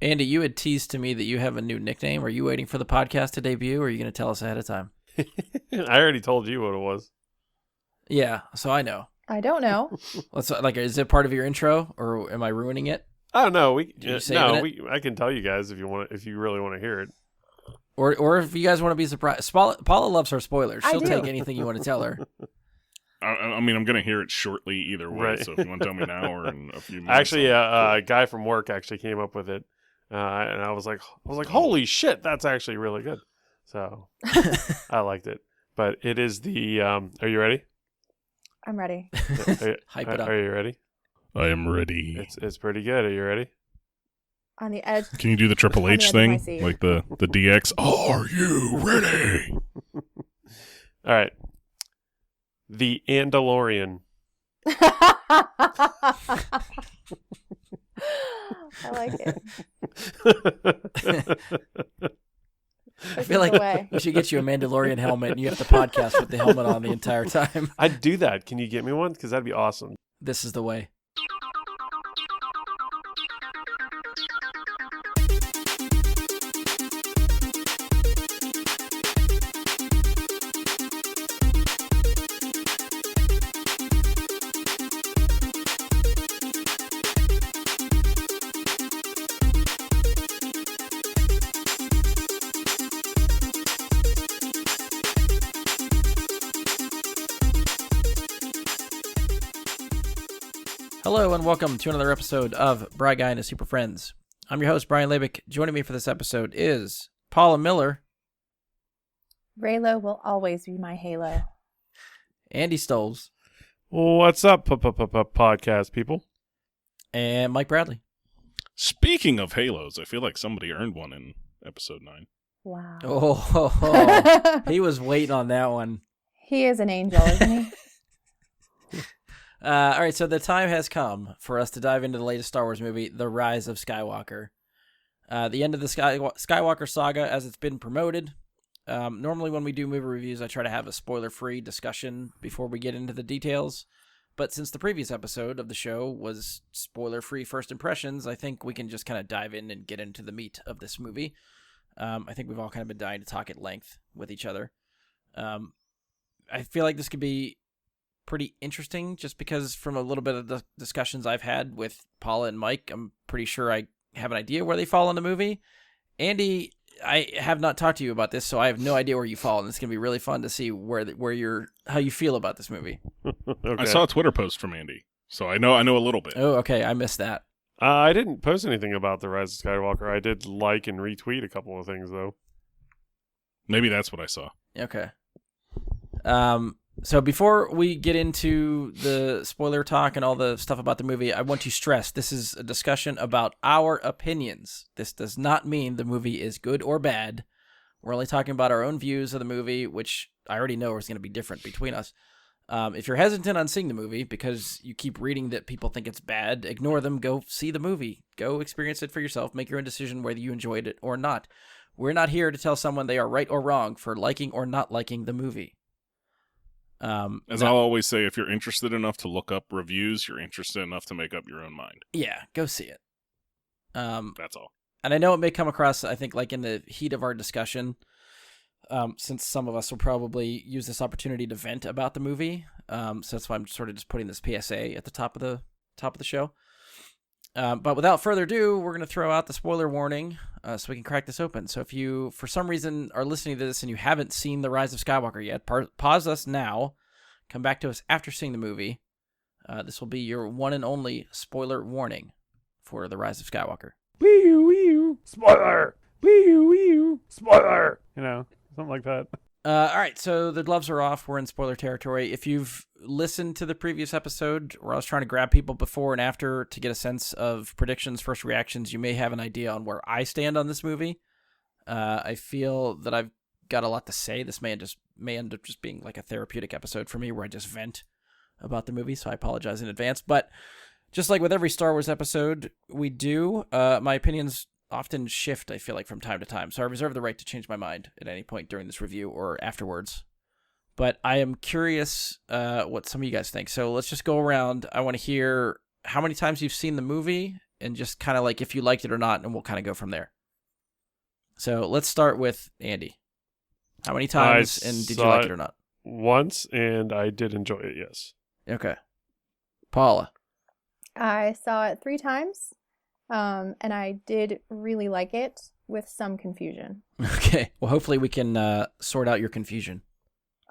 Andy, you had teased to me that you have a new nickname. Are you waiting for the podcast to debut, or are you going to tell us ahead of time? I already told you what it was. Yeah, so I know. I don't know. Is it part of your intro, or am I ruining it? I don't know. I can tell you guys if you really want to hear it. Or if you guys want to be surprised. Paula loves her spoilers. She'll I do. take anything you want to tell her. I mean, I'm going to hear it shortly either way, right. So if you want to tell me now or in a few minutes. Actually, a guy from work actually came up with it, and I was like, holy shit, that's actually really good. So I liked it. But it is the, are you ready? I'm ready. Hype it up. Are you ready? I am ready. It's pretty good. Are you ready? On the edge. Can you do the Triple H thing? Like the DX? Are you ready? All right. The Andalorian. I like it. I feel like we should get you a Mandalorian helmet and you have to podcast with the helmet on the entire time. I'd do that. Can you get me one? Because that'd be awesome. This is the way. Hello and welcome to another episode of Bry Guy and his Super Friends. I'm your host, Brian Labick. Joining me for this episode is Paula Miller. Raylo will always be my halo. Andy Stoles. What's up, podcast people? And Mike Bradley. Speaking of halos, I feel like somebody earned one in episode 9. Wow. Oh, he was waiting on that one. He is an angel, isn't he? All right, so the time has come for us to dive into the latest Star Wars movie, The Rise of Skywalker. The end of the Skywalker saga as it's been promoted. Normally when we do movie reviews, I try to have a spoiler-free discussion before we get into the details. But since the previous episode of the show was spoiler-free first impressions, I think we can just kind of dive in and get into the meat of this movie. I think we've all kind of been dying to talk at length with each other. I feel like this could be pretty interesting just because from a little bit of the discussions I've had with Paula and Mike, I'm pretty sure I have an idea where they fall in the movie. Andy, I have not talked to you about this, so I have no idea where you fall, and it's going to be really fun to see how you feel about this movie. Okay. I saw a Twitter post from Andy, so I know a little bit. Oh, okay. I missed that. I didn't post anything about The Rise of Skywalker. I did like and retweet a couple of things, though. Maybe that's what I saw. Okay. So before we get into the spoiler talk and all the stuff about the movie, I want to stress this is a discussion about our opinions. This does not mean the movie is good or bad. We're only talking about our own views of the movie, which I already know is going to be different between us. If you're hesitant on seeing the movie because you keep reading that people think it's bad, ignore them. Go see the movie. Go experience it for yourself. Make your own decision whether you enjoyed it or not. We're not here to tell someone they are right or wrong for liking or not liking the movie. As I'll always say, if you're interested enough to look up reviews, you're interested enough to make up your own mind. Yeah, go see it. That's all. And I know it may come across, I think, like in the heat of our discussion, since some of us will probably use this opportunity to vent about the movie. So that's why I'm sort of just putting this PSA at the top of the show. But without further ado, we're going to throw out the spoiler warning so we can crack this open. So if you, for some reason, are listening to this and you haven't seen The Rise of Skywalker yet, pause us now. Come back to us after seeing the movie. This will be your one and only spoiler warning for The Rise of Skywalker. Wee-oo, spoiler! Wee-oo, spoiler! You know, something like that. All right, so the gloves are off. We're in spoiler territory. If you've listened to the previous episode where I was trying to grab people before and after to get a sense of predictions, first reactions, you may have an idea on where I stand on this movie. I feel that I've got a lot to say. This may end up just being like a therapeutic episode for me where I just vent about the movie, so I apologize in advance. But just like with every Star Wars episode we do, my opinions often shift, I feel like, from time to time. So I reserve the right to change my mind at any point during this review or afterwards. But I am curious what some of you guys think. So let's just go around. I want to hear how many times you've seen the movie and just kind of like if you liked it or not, and we'll kind of go from there. So let's start with Andy. How many times, and did you like it or not? Once, and I did enjoy it, yes. Okay. Paula. I saw it 3 times, and I did really like it with some confusion. Okay. Well, hopefully we can sort out your confusion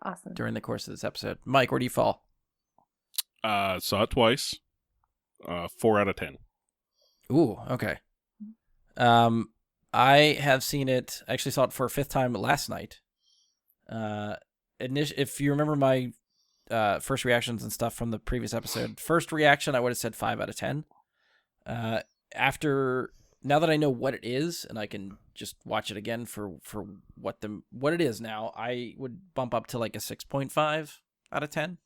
Awesome. during the course of this episode. Mike, where do you fall? Saw it twice. 4 out of 10. Ooh, okay. I have seen it. I actually saw it for a 5th time last night. If you remember my first reactions and stuff from the previous episode, first reaction I would have said 5 out of 10. Now that I know what it is and I can just watch it again for what it is now, I would bump up to like a 6.5 out of 10.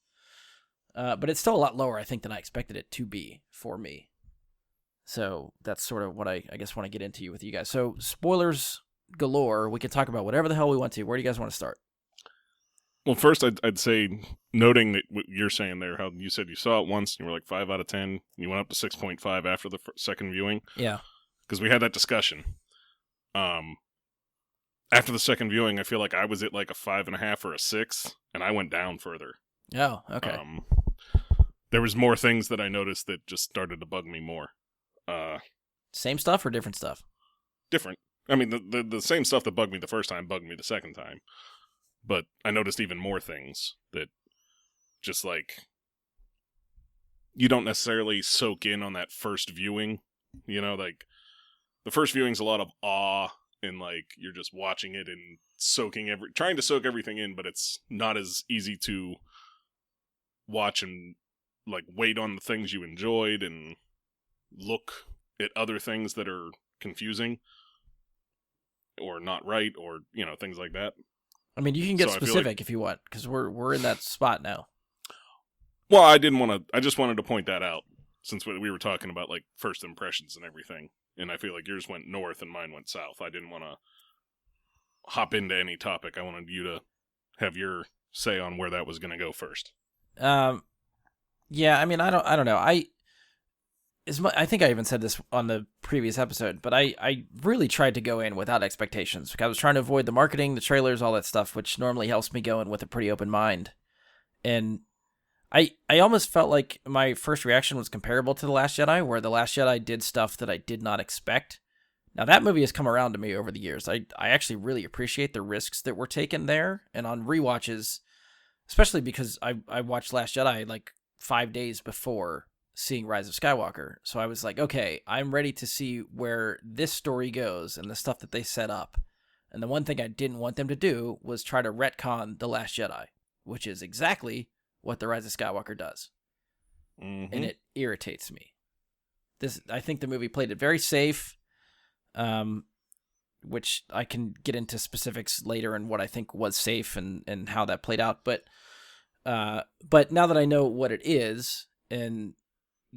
But it's still a lot lower, I think, than I expected it to be for me. So that's sort of what I guess want to get into with you guys. So spoilers galore. We can talk about whatever the hell we want to. Where do you guys want to start? Well, first, I'd say, noting that what you're saying there, how you said you saw it once, and you were like 5 out of 10, and you went up to 6.5 after the second viewing. Yeah. Because we had that discussion. After the second viewing, I feel like I was at like a 5.5 or a 6, and I went down further. Oh, okay. There was more things that I noticed that just started to bug me more. Same stuff or different stuff? Different. I mean, the same stuff that bugged me the first time bugged me the second time. But I noticed even more things that just like you don't necessarily soak in on that first viewing. You know, like the first viewing's a lot of awe and like you're just watching it and trying to soak everything in, but it's not as easy to watch and like wait on the things you enjoyed and look at other things that are confusing or not right or, you know, things like that. I mean, you can get So specific if you want, because we're in that spot now. Well, I just wanted to point that out since we were talking about like first impressions and everything. And I feel like yours went north and mine went south. I didn't want to hop into any topic. I wanted you to have your say on where that was going to go first. Yeah, I mean, I don't know. I think I even said this on the previous episode, but I really tried to go in without expectations. Because I was trying to avoid the marketing, the trailers, all that stuff, which normally helps me go in with a pretty open mind. And I almost felt like my first reaction was comparable to The Last Jedi, where The Last Jedi did stuff that I did not expect. Now, that movie has come around to me over the years. I actually really appreciate the risks that were taken there. And on rewatches, especially because I watched Last Jedi like 5 days before seeing Rise of Skywalker. So I was like, okay, I'm ready to see where this story goes and the stuff that they set up. And the one thing I didn't want them to do was try to retcon The Last Jedi, which is exactly what The Rise of Skywalker does. Mm-hmm. And it irritates me. I think the movie played it very safe, which I can get into specifics later and what I think was safe and how that played out. But now that I know what it is, and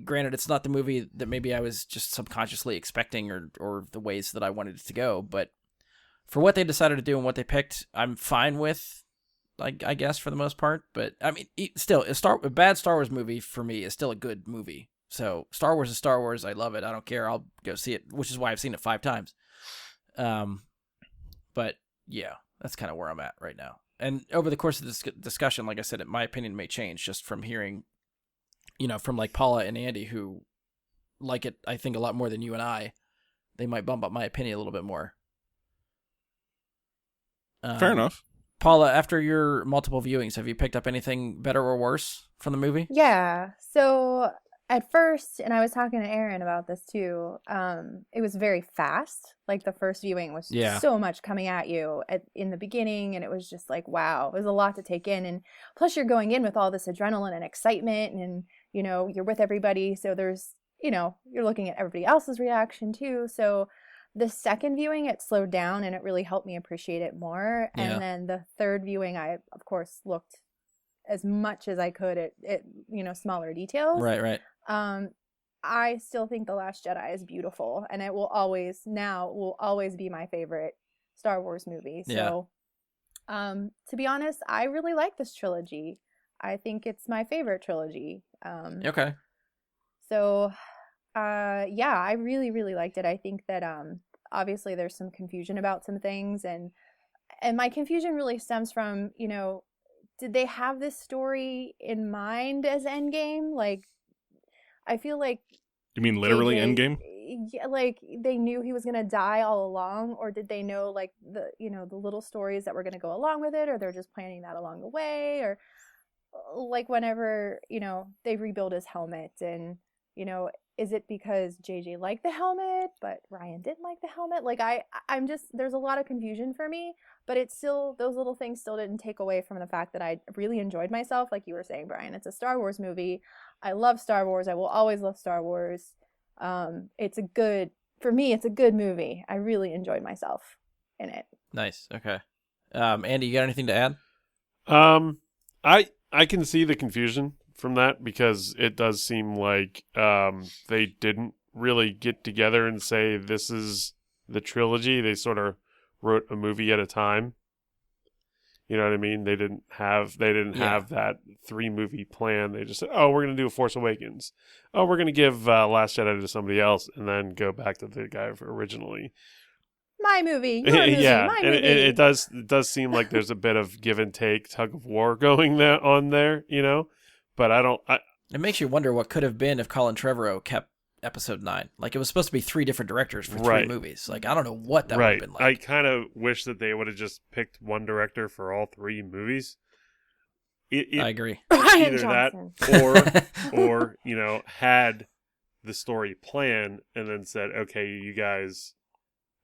granted, it's not the movie that maybe I was just subconsciously expecting or the ways that I wanted it to go, but for what they decided to do and what they picked, I'm fine with, like, I guess, for the most part. But, I mean, still, a bad Star Wars movie, for me, is still a good movie. So, Star Wars is Star Wars. I love it. I don't care. I'll go see it, which is why I've seen it 5 times. But, yeah, that's kind of where I'm at right now. And over the course of this discussion, like I said, my opinion may change just from hearing, you know, from like Paula and Andy, who like it, I think, a lot more than you and I. They might bump up my opinion a little bit more. Fair enough. Paula, after your multiple viewings, have you picked up anything better or worse from the movie? Yeah. So at first, and I was talking to Aaron about this too, it was very fast. Like the first viewing was so much coming at you in the beginning, and it was just like, wow, it was a lot to take in. And plus you're going in with all this adrenaline and excitement, and, you know, you're with everybody. So there's, you know, you're looking at everybody else's reaction too. So the second viewing, it slowed down and it really helped me appreciate it more. Yeah. And then the third viewing, I, of course, looked as much as I could at you know, smaller details. Right. I still think The Last Jedi is beautiful, and it will always be my favorite Star Wars movie. So, to be honest, I really like this trilogy. I think it's my favorite trilogy. Okay. So Yeah, I really, really liked it. I think that obviously there's some confusion about some things, and my confusion really stems from, did they have this story in mind as Endgame? Like, I feel like You mean literally JJ, Endgame? yeah, like they knew he was gonna die all along, or did they know like the little stories that were gonna go along with it, or they're just planning that along the way, or like whenever they rebuild his helmet, and is it because JJ liked the helmet but Ryan didn't like the helmet? Like I'm just, there's a lot of confusion for me, but it's still, those little things still didn't take away from the fact that I really enjoyed myself. Like you were saying, Brian, it's a Star Wars movie. I love Star Wars. I will always love Star Wars. It's a good, for me, it's a good movie. I really enjoyed myself in it. Nice. Okay. Andy, you got anything to add? I can see the confusion from that, because it does seem like they didn't really get together and say this is the trilogy. They sort of wrote a movie at a time. You know what I mean? They didn't have that 3-movie plan. They just said, "Oh, we're going to do Force Awakens. Oh, we're going to give Last Jedi to somebody else, and then go back to the guy originally." My movie, your movie, yeah, my movie. It does seem like there's a bit of give and take, tug of war going there, But It makes you wonder what could have been if Colin Trevorrow kept Episode 9. Like, it was supposed to be 3 different directors for 3 movies. Like, I don't know what that would have been like. I kind of wish that they would have just picked one director for all 3 movies. I agree. Ryan Either Johnson. that or had the story plan and then said, okay, you guys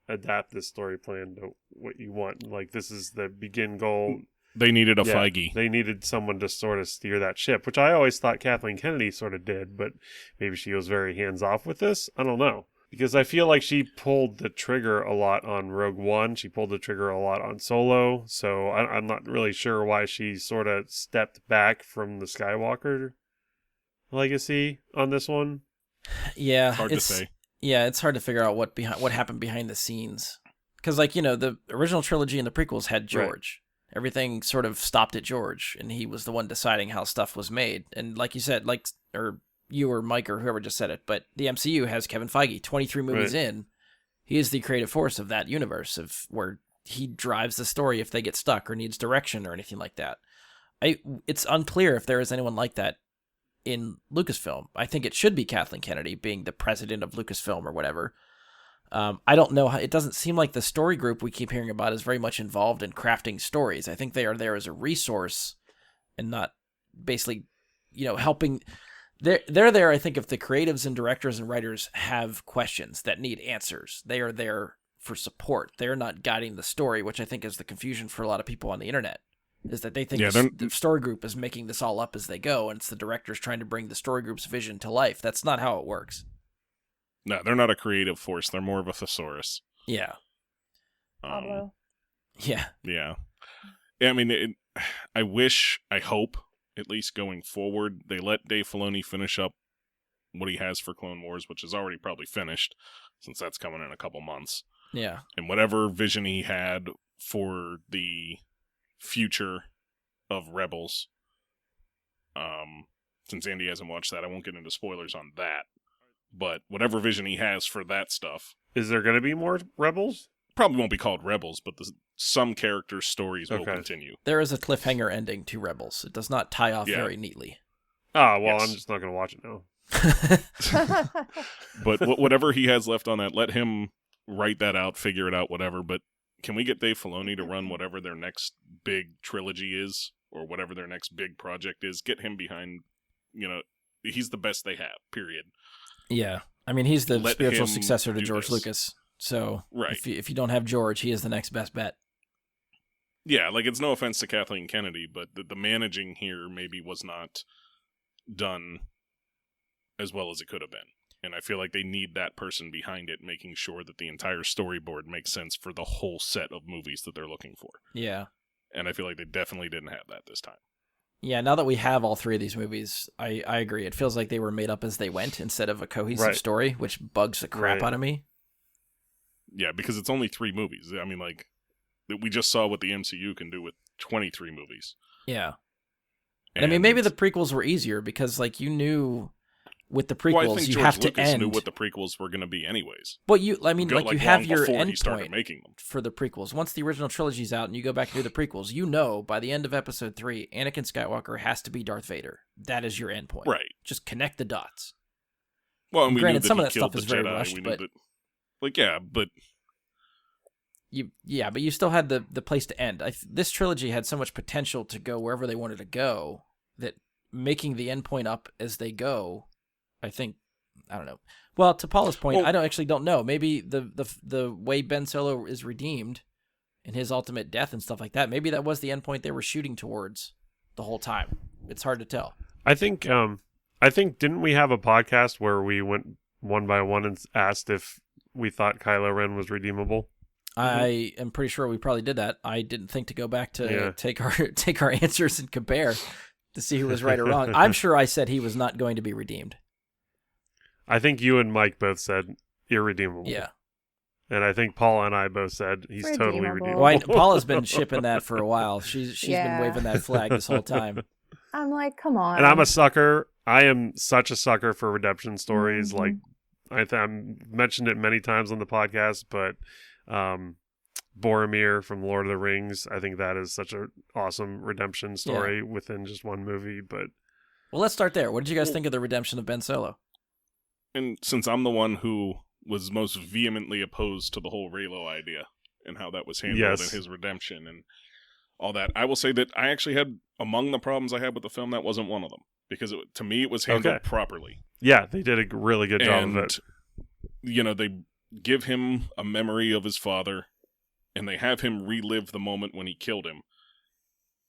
adapt this story plan to what you want. Like, this is the begin goal. They needed a Feige. They needed someone to sort of steer that ship, which I always thought Kathleen Kennedy sort of did, but maybe she was very hands-off with this. I don't know. Because I feel like she pulled the trigger a lot on Rogue One. She pulled the trigger a lot on Solo. So I'm not really sure why she sort of stepped back from the Skywalker legacy on this one. Yeah. Hard to say. Yeah, it's hard to figure out what happened behind the scenes. Because, the original trilogy and the prequels had George. Right. Everything sort of stopped at George, and he was the one deciding how stuff was made. And like you said, or you or Mike or whoever just said it, but the MCU has Kevin Feige. 23 movies in, he is the creative force of that universe, of where he drives the story if they get stuck or needs direction or anything like that. It's unclear if there is anyone like that in Lucasfilm. I think it should be Kathleen Kennedy being the president of Lucasfilm or whatever. I don't know. It doesn't seem like the story group we keep hearing about is very much involved in crafting stories. I think they are there as a resource and not basically, helping. They're there, I think, if the creatives and directors and writers have questions that need answers. They are there for support. They're not guiding the story, which I think is the confusion for a lot of people on the internet, is that they think the story group is making this all up as they go, and it's the directors trying to bring the story group's vision to life. That's not how it works. No, they're not a creative force. They're more of a thesaurus. Yeah. Pablo. Yeah. Yeah. I mean, I hope, at least going forward, they let Dave Filoni finish up what he has for Clone Wars, which is already probably finished, since that's coming in a couple months. Yeah. And whatever vision he had for the future of Rebels, since Andy hasn't watched that, I won't get into spoilers on that. But whatever vision he has for that stuff. Is there going to be more Rebels? Probably won't be called Rebels, but some characters' stories will continue. There is a cliffhanger ending to Rebels. It does not tie off very neatly. Ah, well, yes. I'm just not going to watch it now. But whatever he has left on that, let him write that out, figure it out, whatever. But can we get Dave Filoni to run whatever their next big trilogy is, or whatever their next big project is? Get him behind, he's the best they have, period. Yeah. I mean, he's the spiritual successor to George Lucas. So if you don't have George, he is the next best bet. Yeah, it's no offense to Kathleen Kennedy, but the managing here maybe was not done as well as it could have been. And I feel like they need that person behind it, making sure that the entire storyboard makes sense for the whole set of movies that they're looking for. Yeah. And I feel like they definitely didn't have that this time. Yeah, now that we have all 3 of these movies, I agree. It feels like they were made up as they went instead of a cohesive story, which bugs the crap out of me. Yeah, because it's only 3 movies. I mean, we just saw what the MCU can do with 23 movies. Yeah. And I mean, maybe the prequels were easier because, you knew with the prequels, well, I think you George have Lucas to end. knew what the prequels were going to be, anyways. But you have your end point making them for the prequels. Once the original trilogy's out and you go back and do the prequels, you know by the end of Episode 3, Anakin Skywalker has to be Darth Vader. That is your end point. Right. Just connect the dots. Well, and we granted, knew that some he of that killed stuff is the very Jedi. rushed, We but knew that, but but you still had the place to end. This trilogy had so much potential to go wherever they wanted to go that making the end point up as they go, I don't know. Well, to Paula's point, I don't know. Maybe the way Ben Solo is redeemed in his ultimate death and stuff like that, maybe that was the end point they were shooting towards the whole time. It's hard to tell. I think didn't we have a podcast where we went one by one and asked if we thought Kylo Ren was redeemable? I am pretty sure we probably did that. I didn't think to go back to take our answers and compare to see who was right or wrong. I'm sure I said he was not going to be redeemed. I think you and Mike both said irredeemable. Yeah. And I think Paula and I both said he's totally redeemable. Well, Paula's been shipping that for a while. She's been waving that flag this whole time. I'm like, come on. And I'm a sucker. I am such a sucker for redemption stories. Like I mentioned it many times on the podcast, but Boromir from Lord of the Rings, I think that is such an awesome redemption story within just one movie. But well, let's start there. What did you guys think of the redemption of Ben Solo? And since I'm the one who was most vehemently opposed to the whole Reylo idea and how that was handled in his redemption and all that, I will say that I actually had, among the problems I had with the film, that wasn't one of them. Because to me, it was handled properly. Yeah, they did a really good job of it. You know, they give him a memory of his father, and they have him relive the moment when he killed him.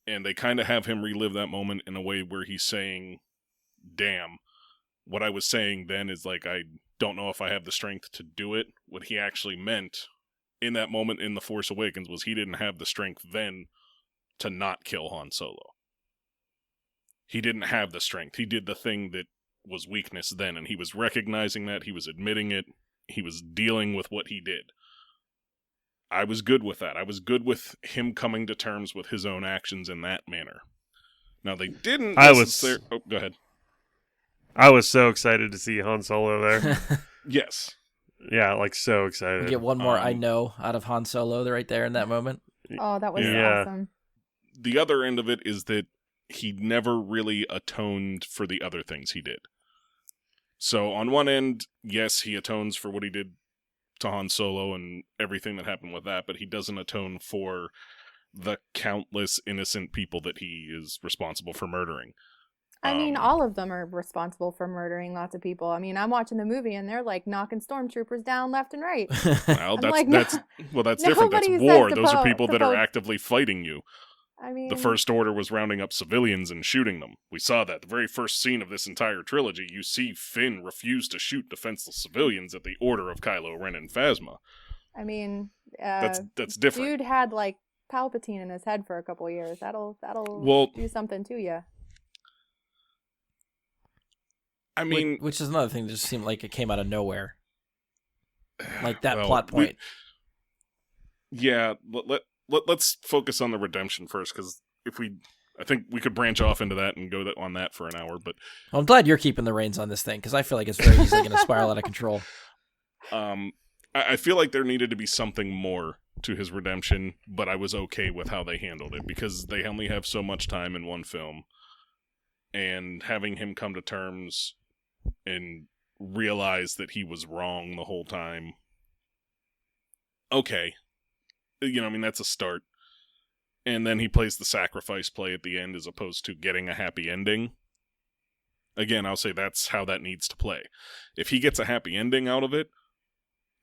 And they kind of have him relive that moment in a way where he's saying, damn, what I was saying then is like, I don't know if I have the strength to do it. What he actually meant in that moment in The Force Awakens was he didn't have the strength then to not kill Han Solo. He didn't have the strength. He did the thing that was weakness then, and he was recognizing that. He was admitting it. He was dealing with what he did. I was good with that. I was good with him coming to terms with his own actions in that manner. Now, they didn't necessarily... Oh, go ahead. I was so excited to see Han Solo there. Yes. Yeah, like so excited. You get one more I know out of Han Solo right there in that moment. Oh, that was awesome. The other end of it is that he never really atoned for the other things he did. So on one end, yes, he atones for what he did to Han Solo and everything that happened with that, but he doesn't atone for the countless innocent people that he is responsible for murdering. I mean, all of them are responsible for murdering lots of people. I mean, I'm watching the movie and they're like knocking stormtroopers down left and right. Well, that's different. That's war. Those are people that are actively fighting you. I mean, the First Order was rounding up civilians and shooting them. We saw that. The very first scene of this entire trilogy, you see Finn refuse to shoot defenseless civilians at the order of Kylo Ren and Phasma. I mean, that's different. Dude had like Palpatine in his head for a couple of years. That'll do something to you. I mean, which is another thing that just seemed like it came out of nowhere. Like that plot point. Let's focus on the redemption first, because I think we could branch off into that and go on that for an hour. But I'm glad you're keeping the reins on this thing, because I feel like it's very easily going to spiral out of control. I feel like there needed to be something more to his redemption, but I was okay with how they handled it, because they only have so much time in one film, and having him come to terms and realize that he was wrong the whole time. Okay. You know, I mean, that's a start. And then he plays the sacrifice play at the end as opposed to getting a happy ending. Again, I'll say that's how that needs to play. If he gets a happy ending out of it,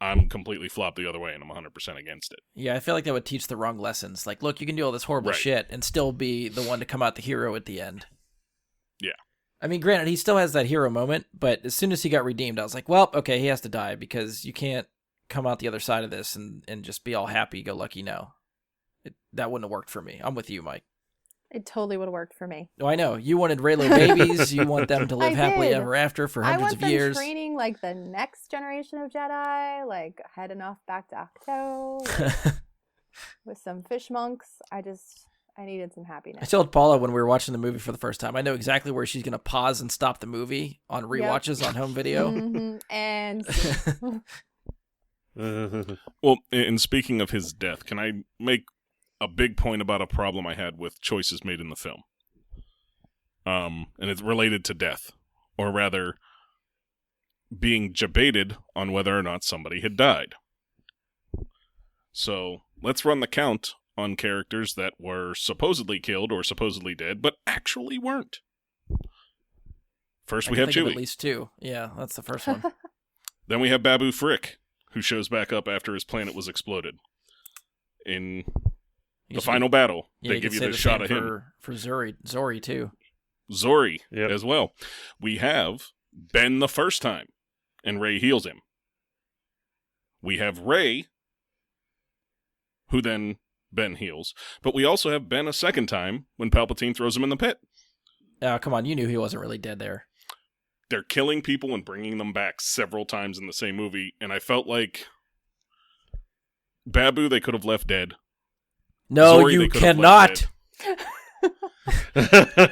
I'm completely flopped the other way and I'm 100% against it. Yeah, I feel like that would teach the wrong lessons. Like, look, you can do all this horrible shit and still be the one to come out the hero at the end. Yeah. I mean, granted, he still has that hero moment, but as soon as he got redeemed, I was like, well, okay, he has to die, because you can't come out the other side of this and just be all happy-go-lucky now. That wouldn't have worked for me. I'm with you, Mike. It totally would have worked for me. Oh, I know. You wanted Reylo babies. You want them to live happily ever after for hundreds of years. I want them training like the next generation of Jedi, like heading off back to Ahch-To, with some fish monks. I needed some I happiness. told Paula when we were watching the movie for the first time, I know exactly where she's going to pause and stop the movie on rewatches on home video. Mm-hmm. And Well, and speaking of his death, can I make a big point about a problem I had with choices made in the film? And it's related to death, or rather, being debated on whether or not somebody had died. So let's run the count on characters that were supposedly killed or supposedly dead, but actually weren't. First, we have Chewie. At least 2. Yeah, that's the first one. Then we have Babu Frick, who shows back up after his planet was exploded. In the final battle, they give you the shot of him. For Zori too. Zori as well. We have Ben the first time, and Rey heals him. We have Rey, who then Ben heals. But we also have Ben a second time when Palpatine throws him in the pit. Oh, come on. You knew he wasn't really dead there. They're killing people and bringing them back several times in the same movie, and I felt like Babu they could have left dead. No, Zori, you cannot.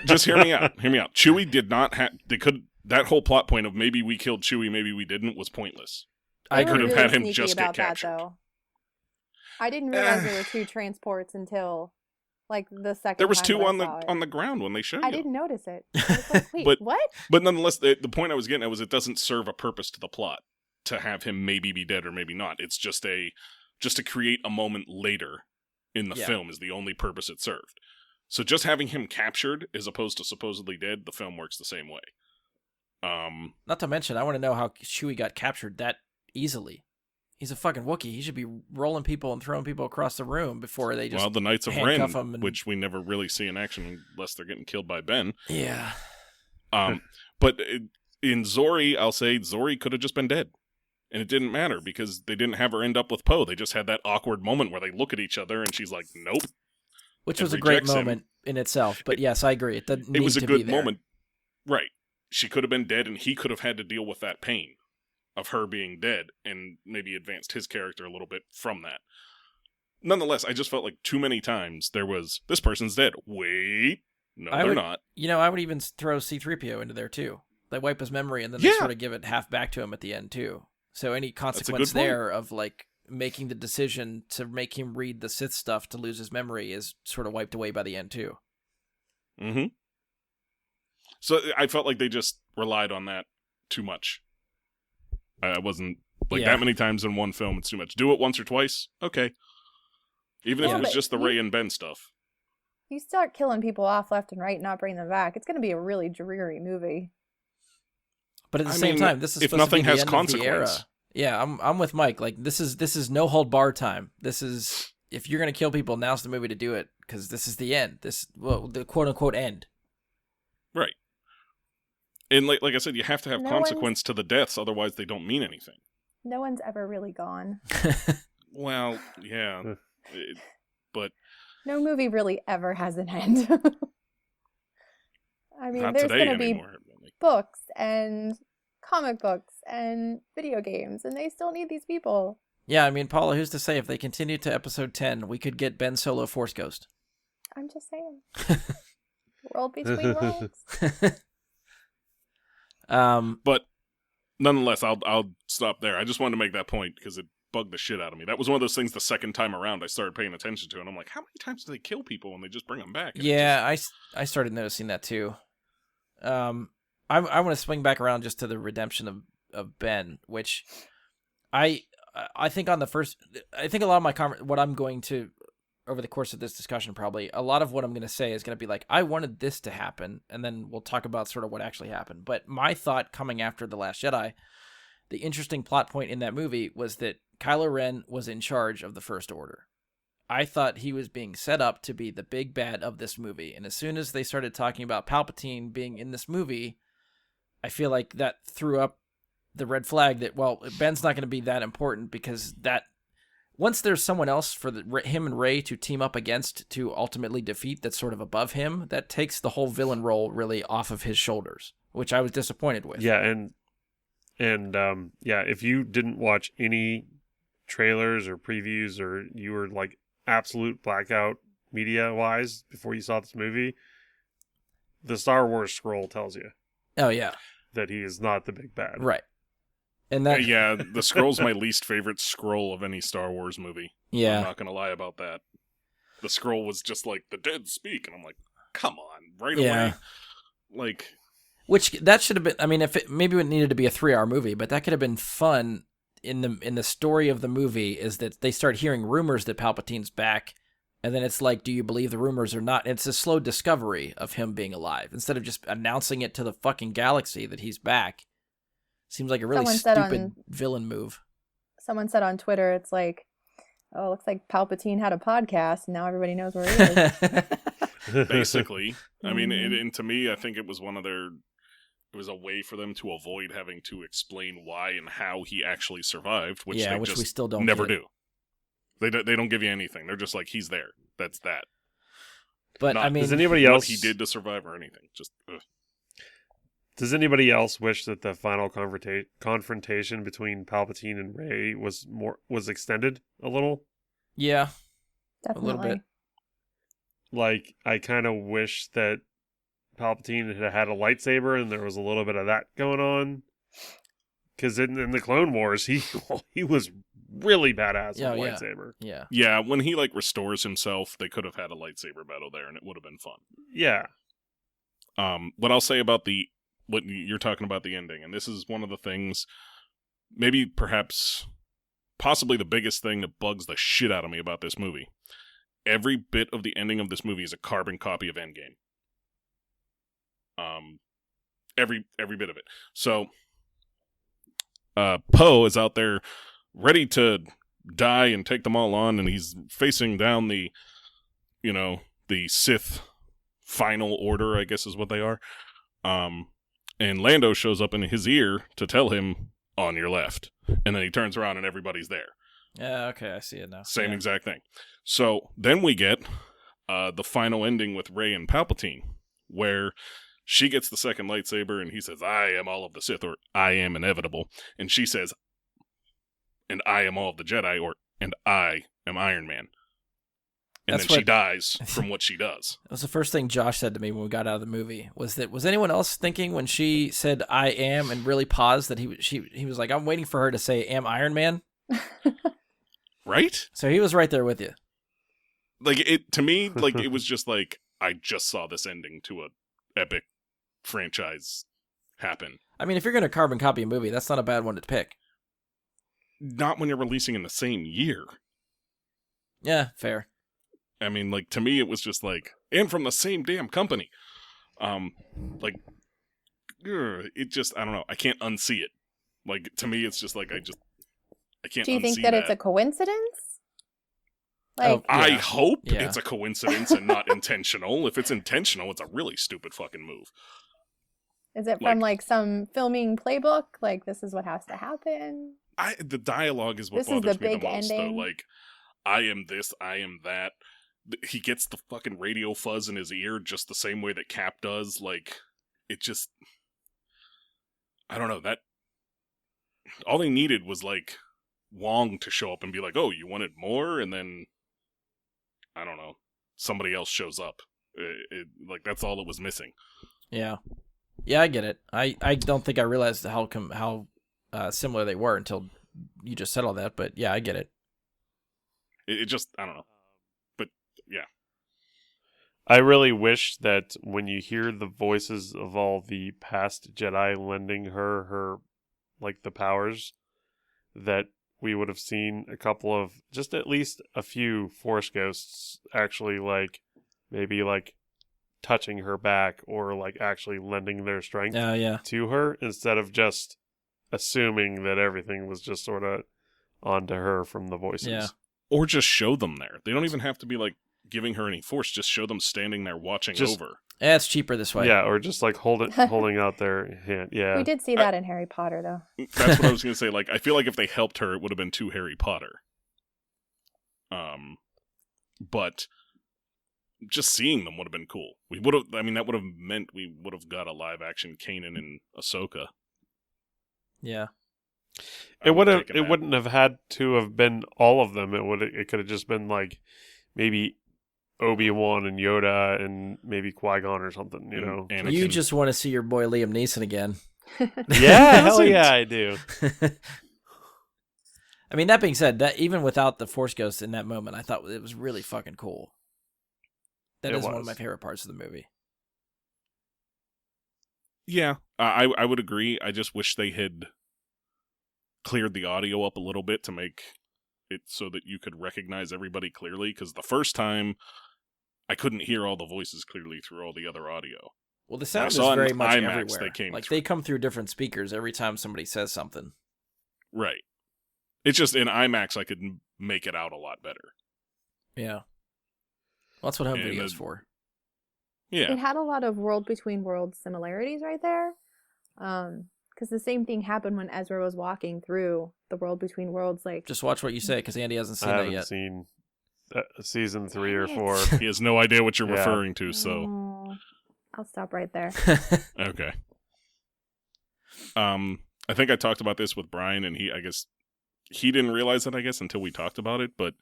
Just hear me out. Hear me out. Chewie did not have. They could. That whole plot point of maybe we killed Chewie, maybe we didn't, was pointless. I could have really had him sneaky just about get captured. That, though. I didn't realize there were 2 transports until like the second. There was time 2 that on the ground when they showed I you. didn't notice it. I was like, wait, But- what? But nonetheless, the point I was getting at was it doesn't serve a purpose to the plot to have him maybe be dead or maybe not. It's just to create a moment later in the film is the only purpose it served. So just having him captured as opposed to supposedly dead, the film works the same way. Not to mention, I want to know how Chewie got captured that easily. He's a fucking Wookiee. He should be rolling people and throwing people across the room before they just the Knights of handcuff Ren, him and... which we never really see in action unless they're getting killed by Ben. Yeah. But in Zori, I'll say Zori could have just been dead. And it didn't matter because they didn't have her end up with Poe. They just had that awkward moment where they look at each other and she's like, nope. Which was a great moment in itself. But yes, I agree. It was a to good be there. moment. Right. She could have been dead and he could have had to deal with that pain of her being dead and maybe advanced his character a little bit from that. Nonetheless, I just felt like too many times there was, this person's dead. Wait. No, they're not. You know, I would even throw C-3PO into there too. They wipe his memory and then they sort of give it half back to him at the end too. So any consequence there of like making the decision to make him read the Sith stuff to lose his memory is sort of wiped away by the end too. Mm-hmm. So I felt like they just relied on that too much. I wasn't that many times in one film. It's too much. Do it once or twice, okay. Even if it was just the Rey and Ben stuff. You start killing people off left and right and not bringing them back, it's going to be a really dreary movie. But at the same time, this is supposed to be the end of the era. Yeah, I'm with Mike. Like this is no hold bar time. This is, if you're gonna kill people, now's the movie to do it because this is the end. The quote unquote end. Right. And like I said, you have to have consequence to the deaths, otherwise they don't mean anything. No one's ever really gone. Well, yeah, but no movie really ever has an end. I mean, there's going to be books and comic books and video games, and they still need these people. Yeah, I mean, Paula, who's to say if they continue to episode 10, we could get Ben Solo Force Ghost? I'm just saying. World between worlds. But nonetheless, I'll stop there. I just wanted to make that point because it bugged the shit out of me. That was one of those things the second time around I started paying attention to, and I'm like, how many times do they kill people when they just bring them back? And I started noticing that too. I want to swing back around just to the redemption of Ben, which I think on the first, I think a lot of my what I'm going to, over the course of this discussion, probably a lot of what I'm going to say is going to be like, I wanted this to happen, and then we'll talk about sort of what actually happened. But my thought coming after The Last Jedi, the interesting plot point in that movie was that Kylo Ren was in charge of the First Order. I thought he was being set up to be the big bad of this movie. And as soon as they started talking about Palpatine being in this movie, I feel like that threw up the red flag that, well, Ben's not going to be that important because that once there's someone else for him and Rey to team up against to ultimately defeat that's sort of above him, that takes the whole villain role really off of his shoulders, which I was disappointed with. Yeah, and if you didn't watch any trailers or previews or you were like absolute blackout media-wise, before you saw this movie, the Star Wars scroll tells you. Oh, yeah. That he is not the big bad. Right. And that... Yeah, the scroll's my least favorite scroll of any Star Wars movie. Yeah. I'm not going to lie about that. The scroll was just like, the dead speak. And I'm like, come on, right away. Like... Which, that should have been... I mean, maybe it needed to be a 3-hour movie, but that could have been fun in the story of the movie, is that they start hearing rumors that Palpatine's back, and then it's like, do you believe the rumors or not? It's a slow discovery of him being alive, instead of just announcing it to the fucking galaxy that he's back. Seems like a really stupid villain move. Someone said on Twitter, it's like, oh, looks like Palpatine had a podcast, and now everybody knows where he is. Basically. I mean, and to me, I think it was it was a way for them to avoid having to explain why and how he actually survived, which we still don't never do. They don't give you anything. They're just like, he's there. That's that. But I mean, does anybody else what he did to survive or anything? Just. Ugh. Does anybody else wish that the final confrontation between Palpatine and Rey was extended a little? Yeah, definitely. A little bit. Like, I kind of wish that Palpatine had a lightsaber and there was a little bit of that going on. Because in the Clone Wars, he was really badass with a lightsaber. Yeah. Yeah, when he restores himself, they could have had a lightsaber battle there and it would have been fun. Yeah. What I'll say about what you're talking about, the ending, and this is one of the things, maybe perhaps possibly the biggest thing that bugs the shit out of me about this movie. Every bit of the ending of this movie is a carbon copy of Endgame. Every bit of it. So Poe is out there ready to die and take them all on, and he's facing down the Sith final order, I guess is what they are. And Lando shows up in his ear to tell him, on your left. And then he turns around and everybody's there. Yeah, okay, I see it now. Same exact thing. So then we get the final ending with Rey and Palpatine, where she gets the second lightsaber and he says, I am all of the Sith, or I am inevitable. And she says, and I am all of the Jedi, or and I am Iron Man. And then she dies from what she does. That was the first thing Josh said to me when we got out of the movie, was anyone else thinking when she said I am and really paused that he was like, I'm waiting for her to say am Iron Man? Right? So he was right there with you. To me, it was just like, I just saw this ending to a epic franchise happen. I mean, if you're going to carbon copy a movie, that's not a bad one to pick. Not when you're releasing in the same year. Yeah, fair. I mean, to me, it was just and from the same damn company. It just, I don't know. I can't unsee it. To me, it's just I can't unsee that. Do you think that it's a coincidence? I hope it's a coincidence and not intentional. If it's intentional, it's a really stupid fucking move. Is it from some filming playbook? This is what has to happen? The dialogue is what bothers me the most, ending. Though. I am this, I am that. He gets the fucking radio fuzz in his ear just the same way that Cap does. It just... I don't know, that... All they needed was, Wong to show up and be like, oh, you wanted more? And then, I don't know, somebody else shows up. That's all it was missing. Yeah. Yeah, I get it. I don't think I realized how similar they were until you just said all that, but yeah, I get it. It just, I don't know. Yeah. I really wish that when you hear the voices of all the past Jedi lending her the powers, that we would have seen a couple of, just at least a few Force ghosts actually maybe touching her back or actually lending their strength to her, instead of just assuming that everything was just sort of onto her from the voices. Yeah. Or just show them there. They don't even have to be giving her any force. Just show them standing there watching over. Yeah, it's cheaper this way. Yeah, or just holding out their hand. Yeah, we did see that in Harry Potter, though. That's what I was gonna say. I feel like if they helped her, it would have been too Harry Potter. But just seeing them would have been cool. We would have. I mean, that would have meant we would have got a live action Kanan and Ahsoka. Yeah. It wouldn't have had to have been all of them. It could have just been maybe Obi-Wan and Yoda and maybe Qui-Gon or something, you know. Anakin. You just want to see your boy Liam Neeson again. Yeah, hell yeah, I do. I mean, that being said, that even without the Force Ghost in that moment, I thought it was really fucking cool. That is one of my favorite parts of the movie. Yeah, I would agree. I just wish they had cleared the audio up a little bit to make it so that you could recognize everybody clearly, because the first time I couldn't hear all the voices clearly through all the other audio. Well, the sound is saw in very much IMAX everywhere. they came like through. they come through different speakers every time somebody says something. Right. It's just in IMAX I could make it out a lot better. Yeah. Well, that's what home And video's for. Yeah. It had a lot of world between worlds similarities right there. Because the same thing happened when Ezra was walking through the world between worlds. Like, Just watch what you say, because Andy hasn't seen I that haven't yet. seen season 3 or 4. He has no idea what you're Yeah. referring to, so oh, I'll stop right there. okay. I think I talked about this with Brian, and I guess he didn't realize it, until we talked about it, but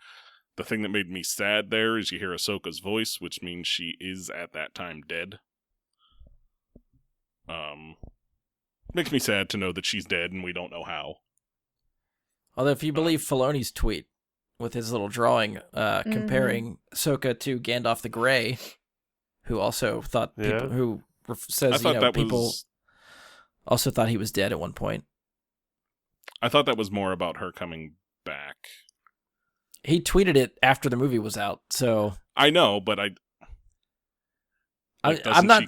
the thing that made me sad there is you hear Ahsoka's voice, which means she is at that time dead. Makes me sad to know that she's dead and we don't know how. Although, if you believe Filoni's tweet with his little drawing comparing Ahsoka to Gandalf the Grey, who also thought people, who says people also thought he was dead at one point. I thought that was more about her coming back. He tweeted it after the movie was out, so I know, but I'm not.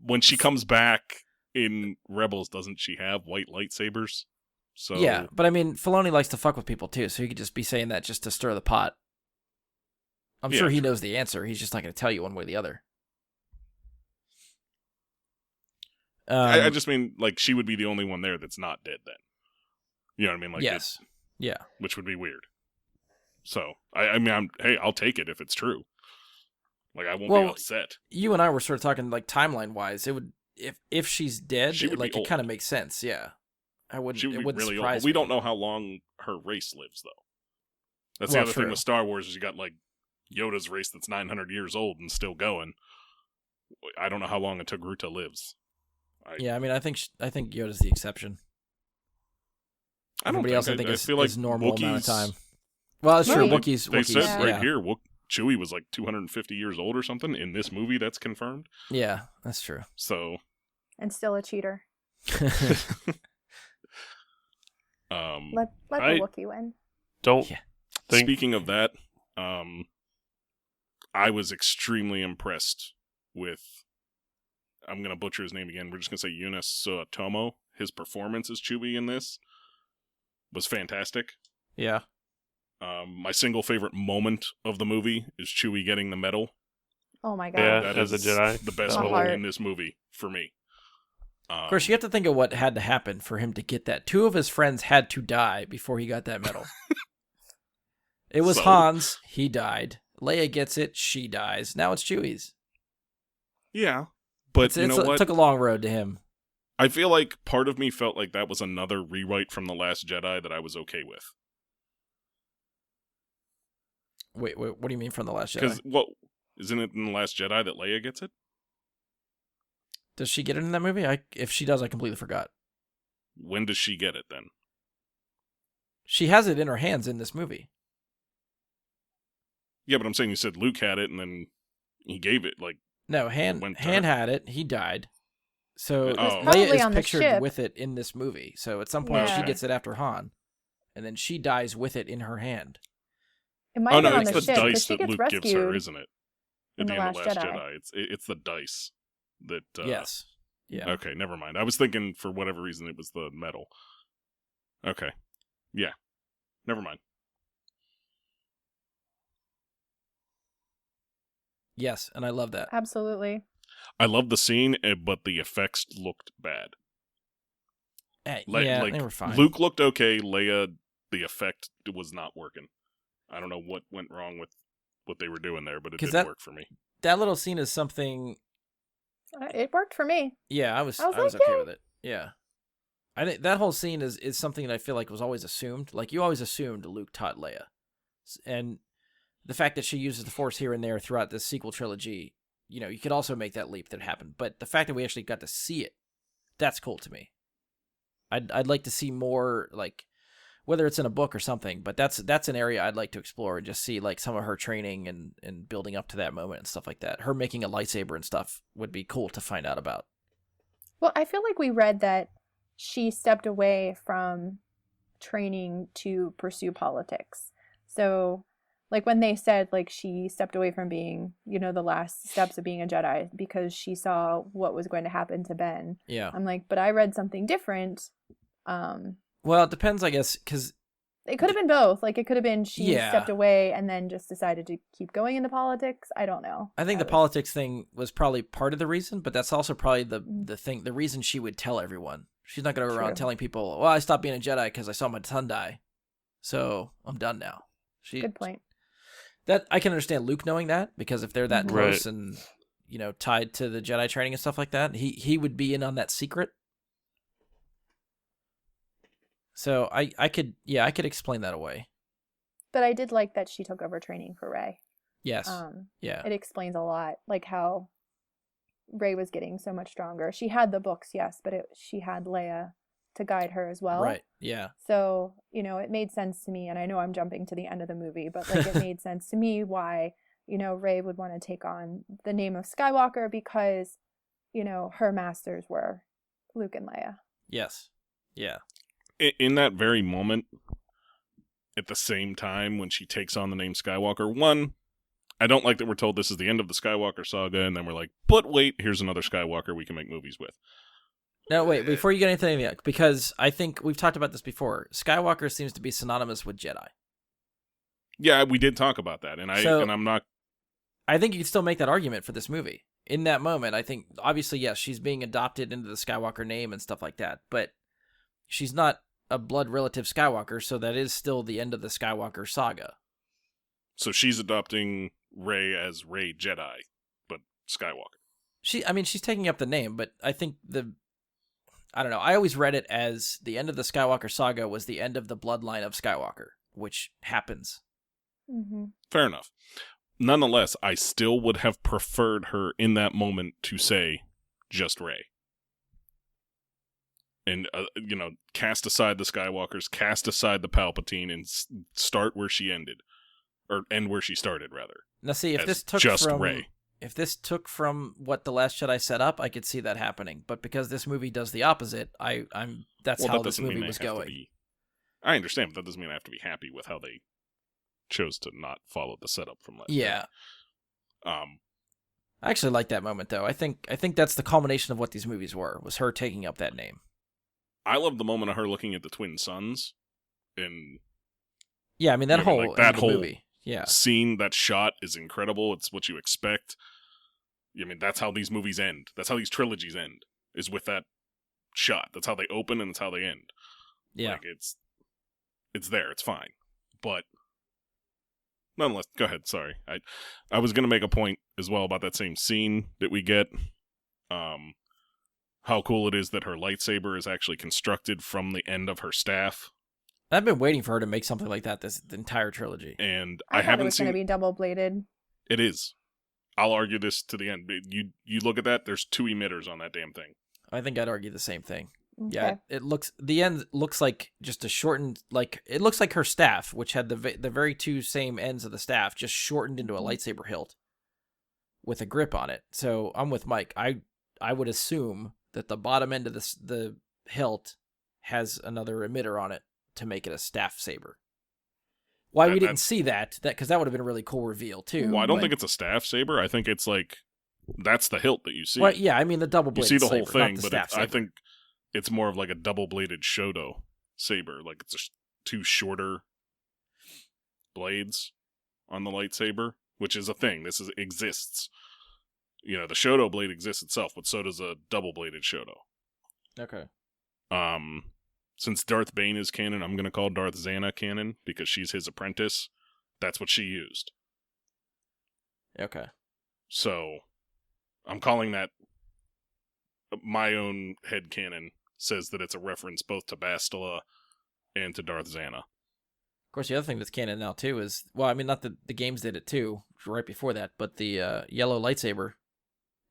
When she comes back in Rebels, doesn't she have white lightsabers? So yeah, but I mean, Filoni likes to fuck with people too, so he could just be saying that just to stir the pot. I'm sure he knows the answer. He's just not going to tell you one way or the other. I just mean, like, she would be the only one there that's not dead then. You know what I mean? Like, yes. Yeah. Which would be weird. So, I mean, I'll take it if it's true. Like, I won't be upset. You and I were sort of talking, like, timeline-wise. It would, if she's dead, like, it kind of makes sense, yeah. It wouldn't really surprise old. We me. don't know how long her race lives, though. That's the other thing with Star Wars is you got, like, Yoda's race that's 900 years old and still going. I don't know how long until Gruta lives. Yeah, I mean, I think Yoda's the exception. Everybody else, I think, is normal amount of time. Well, that's true. Wookiees. They said right here, Chewie was like 250 years old or something in this movie. That's confirmed. Yeah, that's true. So, and still a cheater. Let the Wookiee win. Speaking of that, I was extremely impressed with. I'm gonna butcher his name again. We're just gonna say Eunice Tomo. His performance as Chewie in this was fantastic. Yeah. My single favorite moment of the movie is Chewie getting the medal. Oh my god! Yeah, that as is a Jedi, the best moment in this movie for me. Of course, you have to think of what had to happen for him to get that. 2 of his friends had to die before he got that medal. It was Han's. He died. Leia gets it. She dies. Now it's Chewie's. Yeah, but you know what? It took a long road to him. I feel like part of me felt like that was another rewrite from The Last Jedi that I was okay with. Wait, what do you mean from The Last Jedi? Because, isn't it in The Last Jedi that Leia gets it? Does she get it in that movie? If she does, I completely forgot. When does she get it, then? She has it in her hands in this movie. Yeah, but I'm saying you said Luke had it, and then he gave it, like... No, Han had it. He died. So Leia probably is pictured with it in this movie. So at some point, she gets it after Han. And then she dies with it in her hand. It might have been on it's the the ship, dice she that gets Luke gives her, rescued isn't it? At in the The end of Last Last Jedi. Jedi. It's the dice that... Yes. Yeah. Okay, never mind. I was thinking, for whatever reason, it was the medal. Okay. Yeah. Never mind. Yes, and I love that. Absolutely. I love the scene, but the effects looked bad. Yeah, they were fine. Luke looked okay. Leia, the effect was not working. I don't know what went wrong with what they were doing there, but it didn't work for me. That little scene is something... It worked for me. Yeah, I was okay with it. Yeah. I think that whole scene is something that I feel like was always assumed. Like, you always assumed Luke taught Leia. And the fact that she uses the Force here and there throughout this sequel trilogy, you could also make that leap that happened. But the fact that we actually got to see it, that's cool to me. I'd like to see more, like, whether it's in a book or something, but that's an area I'd like to explore and just see, like, some of her training and building up to that moment and stuff like that. Her making a lightsaber and stuff would be cool to find out about. Well, I feel like we read that she stepped away from training to pursue politics. So, like, when they said, like, she stepped away from being, the last steps of being a Jedi because she saw what was going to happen to Ben. Yeah. I'm like, but I read something different. Well, it depends, I guess, because it could have been both. Like, it could have been she Yeah. stepped away and then just decided to keep going into politics. I don't know. I think the politics thing was probably part of the reason, but that's also probably the reason she would tell everyone. She's not going to go around telling people, well, I stopped being a Jedi because I saw my son die, so I'm done now. Good point. That I can understand Luke knowing that, because if they're that close Right. and, tied to the Jedi training and stuff like that, he would be in on that secret. So I could explain that away. But I did like that she took over training for Rey. Yes. Yeah. It explains a lot, like how Rey was getting so much stronger. She had the books, yes, but she had Leia to guide her as well. Right. Yeah. So, it made sense to me, and I know I'm jumping to the end of the movie, but like it made sense to me why, Rey would want to take on the name of Skywalker because, her masters were Luke and Leia. Yes. Yeah. In that very moment, at the same time when she takes on the name Skywalker, one, I don't like that we're told this is the end of the Skywalker saga, and then we're like, but wait, here's another Skywalker we can make movies with. No, wait, before you get into anything, because I think we've talked about this before, Skywalker seems to be synonymous with Jedi. Yeah, we did talk about that, and I'm not... I think you can still make that argument for this movie. In that moment, I think, obviously, yes, she's being adopted into the Skywalker name and stuff like that, but she's not a blood relative Skywalker, so that is still the end of the Skywalker saga. So she's adopting Rey as Rey Jedi, but Skywalker. She's taking up the name, but I think I don't know, I always read it as the end of the Skywalker saga was the end of the bloodline of Skywalker, which happens. Mm-hmm. Fair enough. Nonetheless, I still would have preferred her in that moment to say just Rey. And, cast aside the Skywalkers, cast aside the Palpatine, and start where she ended. Or end where she started, rather. Now see, if this took just from Rey. If this took from what The Last Jedi set up, I could see that happening. But because this movie does the opposite, that's how this movie was going. I understand, but that doesn't mean I have to be happy with how they chose to not follow the setup from Last Yeah. Jedi. I actually like that moment, though. I think that's the culmination of what these movies was her taking up that name. I love the moment of her looking at the twin suns, and yeah, I mean that whole movie. Yeah, scene, that shot is incredible. It's what you expect. I mean, that's how these movies end. That's how these trilogies end. Is with that shot. That's how they open and it's how they end. Yeah, like, it's there. It's fine, but nonetheless, go ahead. Sorry, I was gonna make a point as well about that same scene that we get. How cool it is that her lightsaber is actually constructed from the end of her staff. I've been waiting for her to make something like that the entire trilogy. And I haven't it was seen... going to be double-bladed. It is. I'll argue this to the end. You look at that, there's 2 emitters on that damn thing. I think I'd argue the same thing. Okay. Yeah, the end looks like just a shortened, it looks like her staff, which had the very 2 same ends of the staff, just shortened into a lightsaber hilt with a grip on it. So I'm with Mike. I would assume that the bottom end of the hilt has another emitter on it to make it a staff saber. Why we didn't see that because that would have been a really cool reveal too. Well, I don't think it's a staff saber. I think it's that's the hilt that you see. Well, yeah, I mean the double bladed. You see the whole saber, thing, not the but staff saber. I think it's more of like a double bladed Shoto saber. Like it's 2 shorter blades on the lightsaber, which is a thing. This exists. The Shoto blade exists itself, but so does a double-bladed Shoto. Okay. Since Darth Bane is canon, I'm going to call Darth Xana canon, because she's his apprentice. That's what she used. Okay. So, I'm calling that... My own headcanon says that it's a reference both to Bastila and to Darth Xana. Of course, the other thing that's canon now too is, well, I mean, not the games did it too, right before that, but the yellow lightsaber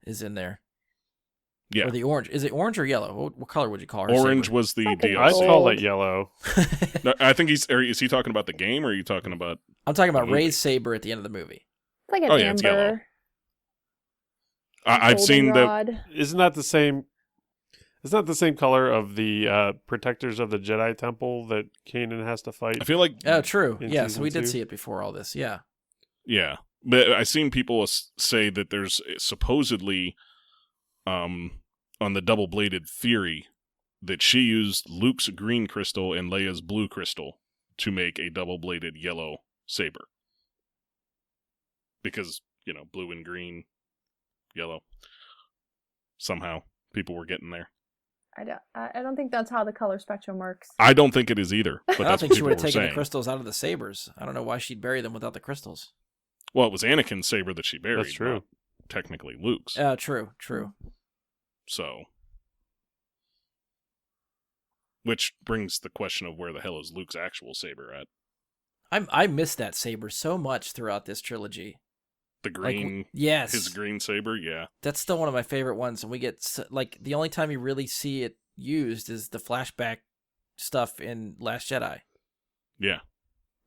is in there. Yeah. Or the orange. Is it orange or yellow? What color would you call her? Orange saber? was the DLC. I'd call it yellow. No, I think is he talking about the game, or are you talking about? I'm talking about Rey's saber at the end of the movie. It's like an yeah, it's yellow. amber. I've seen rod. Isn't that the same? Is that the same color of the protectors of the Jedi Temple that Kanan has to fight? I feel like. Oh, true. in Yeah, so season we did 2? see it before all this. Yeah. Yeah, but I've seen people say that there's supposedly, on the double-bladed theory, that she used Luke's green crystal and Leia's blue crystal to make a double-bladed yellow saber. Because, blue and green, yellow. Somehow, people were getting there. I don't think that's how the color spectrum works. I don't think it is either, but I don't that's think what she people would have were taken the saying. crystals out of the sabers. I don't know why she'd bury them without the crystals. Well, it was Anakin's saber that she buried. That's true. Not technically Luke's. True. So, which brings the question of where the hell is Luke's actual saber at? I miss that saber so much throughout this trilogy. The green, yes, his green saber, yeah. That's still one of my favorite ones, and we get the only time you really see it used is the flashback stuff in Last Jedi. Yeah,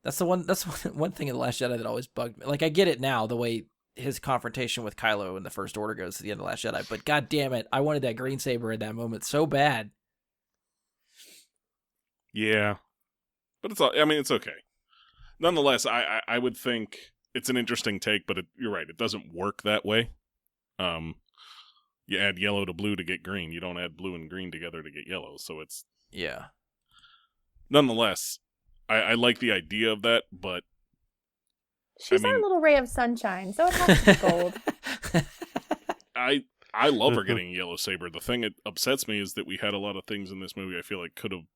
that's the one. That's one thing in the Last Jedi that always bugged me. Like I get it now, the way his confrontation with Kylo in the First Order goes to the end of Last Jedi, but god damn it, I wanted that green saber in that moment so bad. Yeah, but it's all. I mean, it's okay. Nonetheless, I would think it's an interesting take, but you're right. It doesn't work that way. You add yellow to blue to get green. You don't add blue and green together to get yellow. So it's yeah. Nonetheless, I like the idea of that, but she's our little ray of sunshine, so it has to be gold. I love her getting a yellow saber. The thing that upsets me is that we had a lot of things in this movie I feel like could have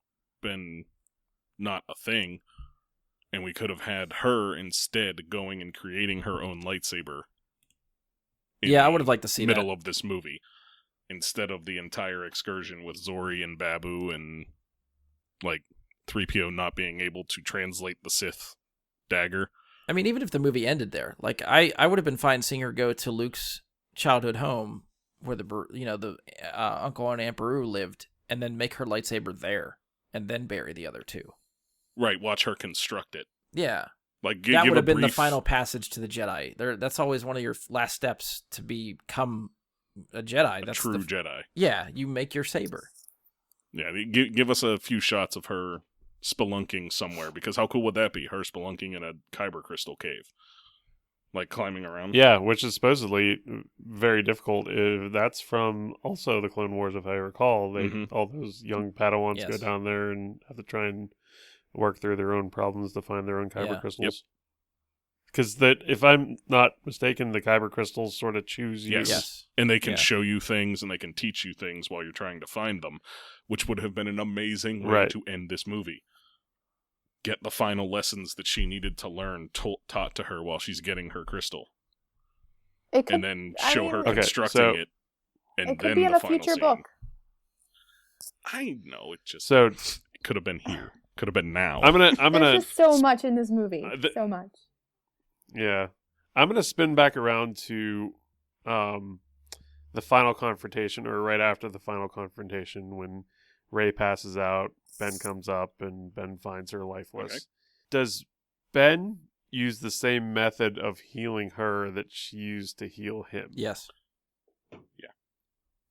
been not a thing. And we could have had her instead going and creating her own lightsaber. Yeah, I would have liked to see that. Middle of this movie. Instead of the entire excursion with Zori and Babu and, 3PO not being able to translate the Sith dagger. I mean, even if the movie ended there, I would have been fine seeing her go to Luke's childhood home where the Uncle and Aunt Beru lived and then make her lightsaber there and then bury the other two. Right, watch her construct it. Yeah. That would have been the final passage to the Jedi. That's always one of your last steps to become a Jedi. That's true Jedi. Yeah, you make your saber. Yeah, give us a few shots of her spelunking somewhere, because how cool would that be? Her spelunking in a kyber crystal cave. Climbing around. Yeah, which is supposedly very difficult. That's from also the Clone Wars, if I recall. All those young Padawans go down there and have to try and work through their own problems to find their own kyber crystals. Because if I'm not mistaken, the kyber crystals sort of choose you. Yes. And they can show you things and they can teach you things while you're trying to find them, which would have been an amazing way to end this movie. Get the final lessons that she needed to learn taught to her while she's getting her crystal. And then show her constructing it. And it could be in a future book. I know, it could have been here. Could have been now. There's just so much in this movie. So much. Yeah. I'm gonna spin back around to the final confrontation, or right after the final confrontation, when Rey passes out, Ben comes up and Ben finds her lifeless. Okay. Does Ben use the same method of healing her that she used to heal him? Yes. Yeah.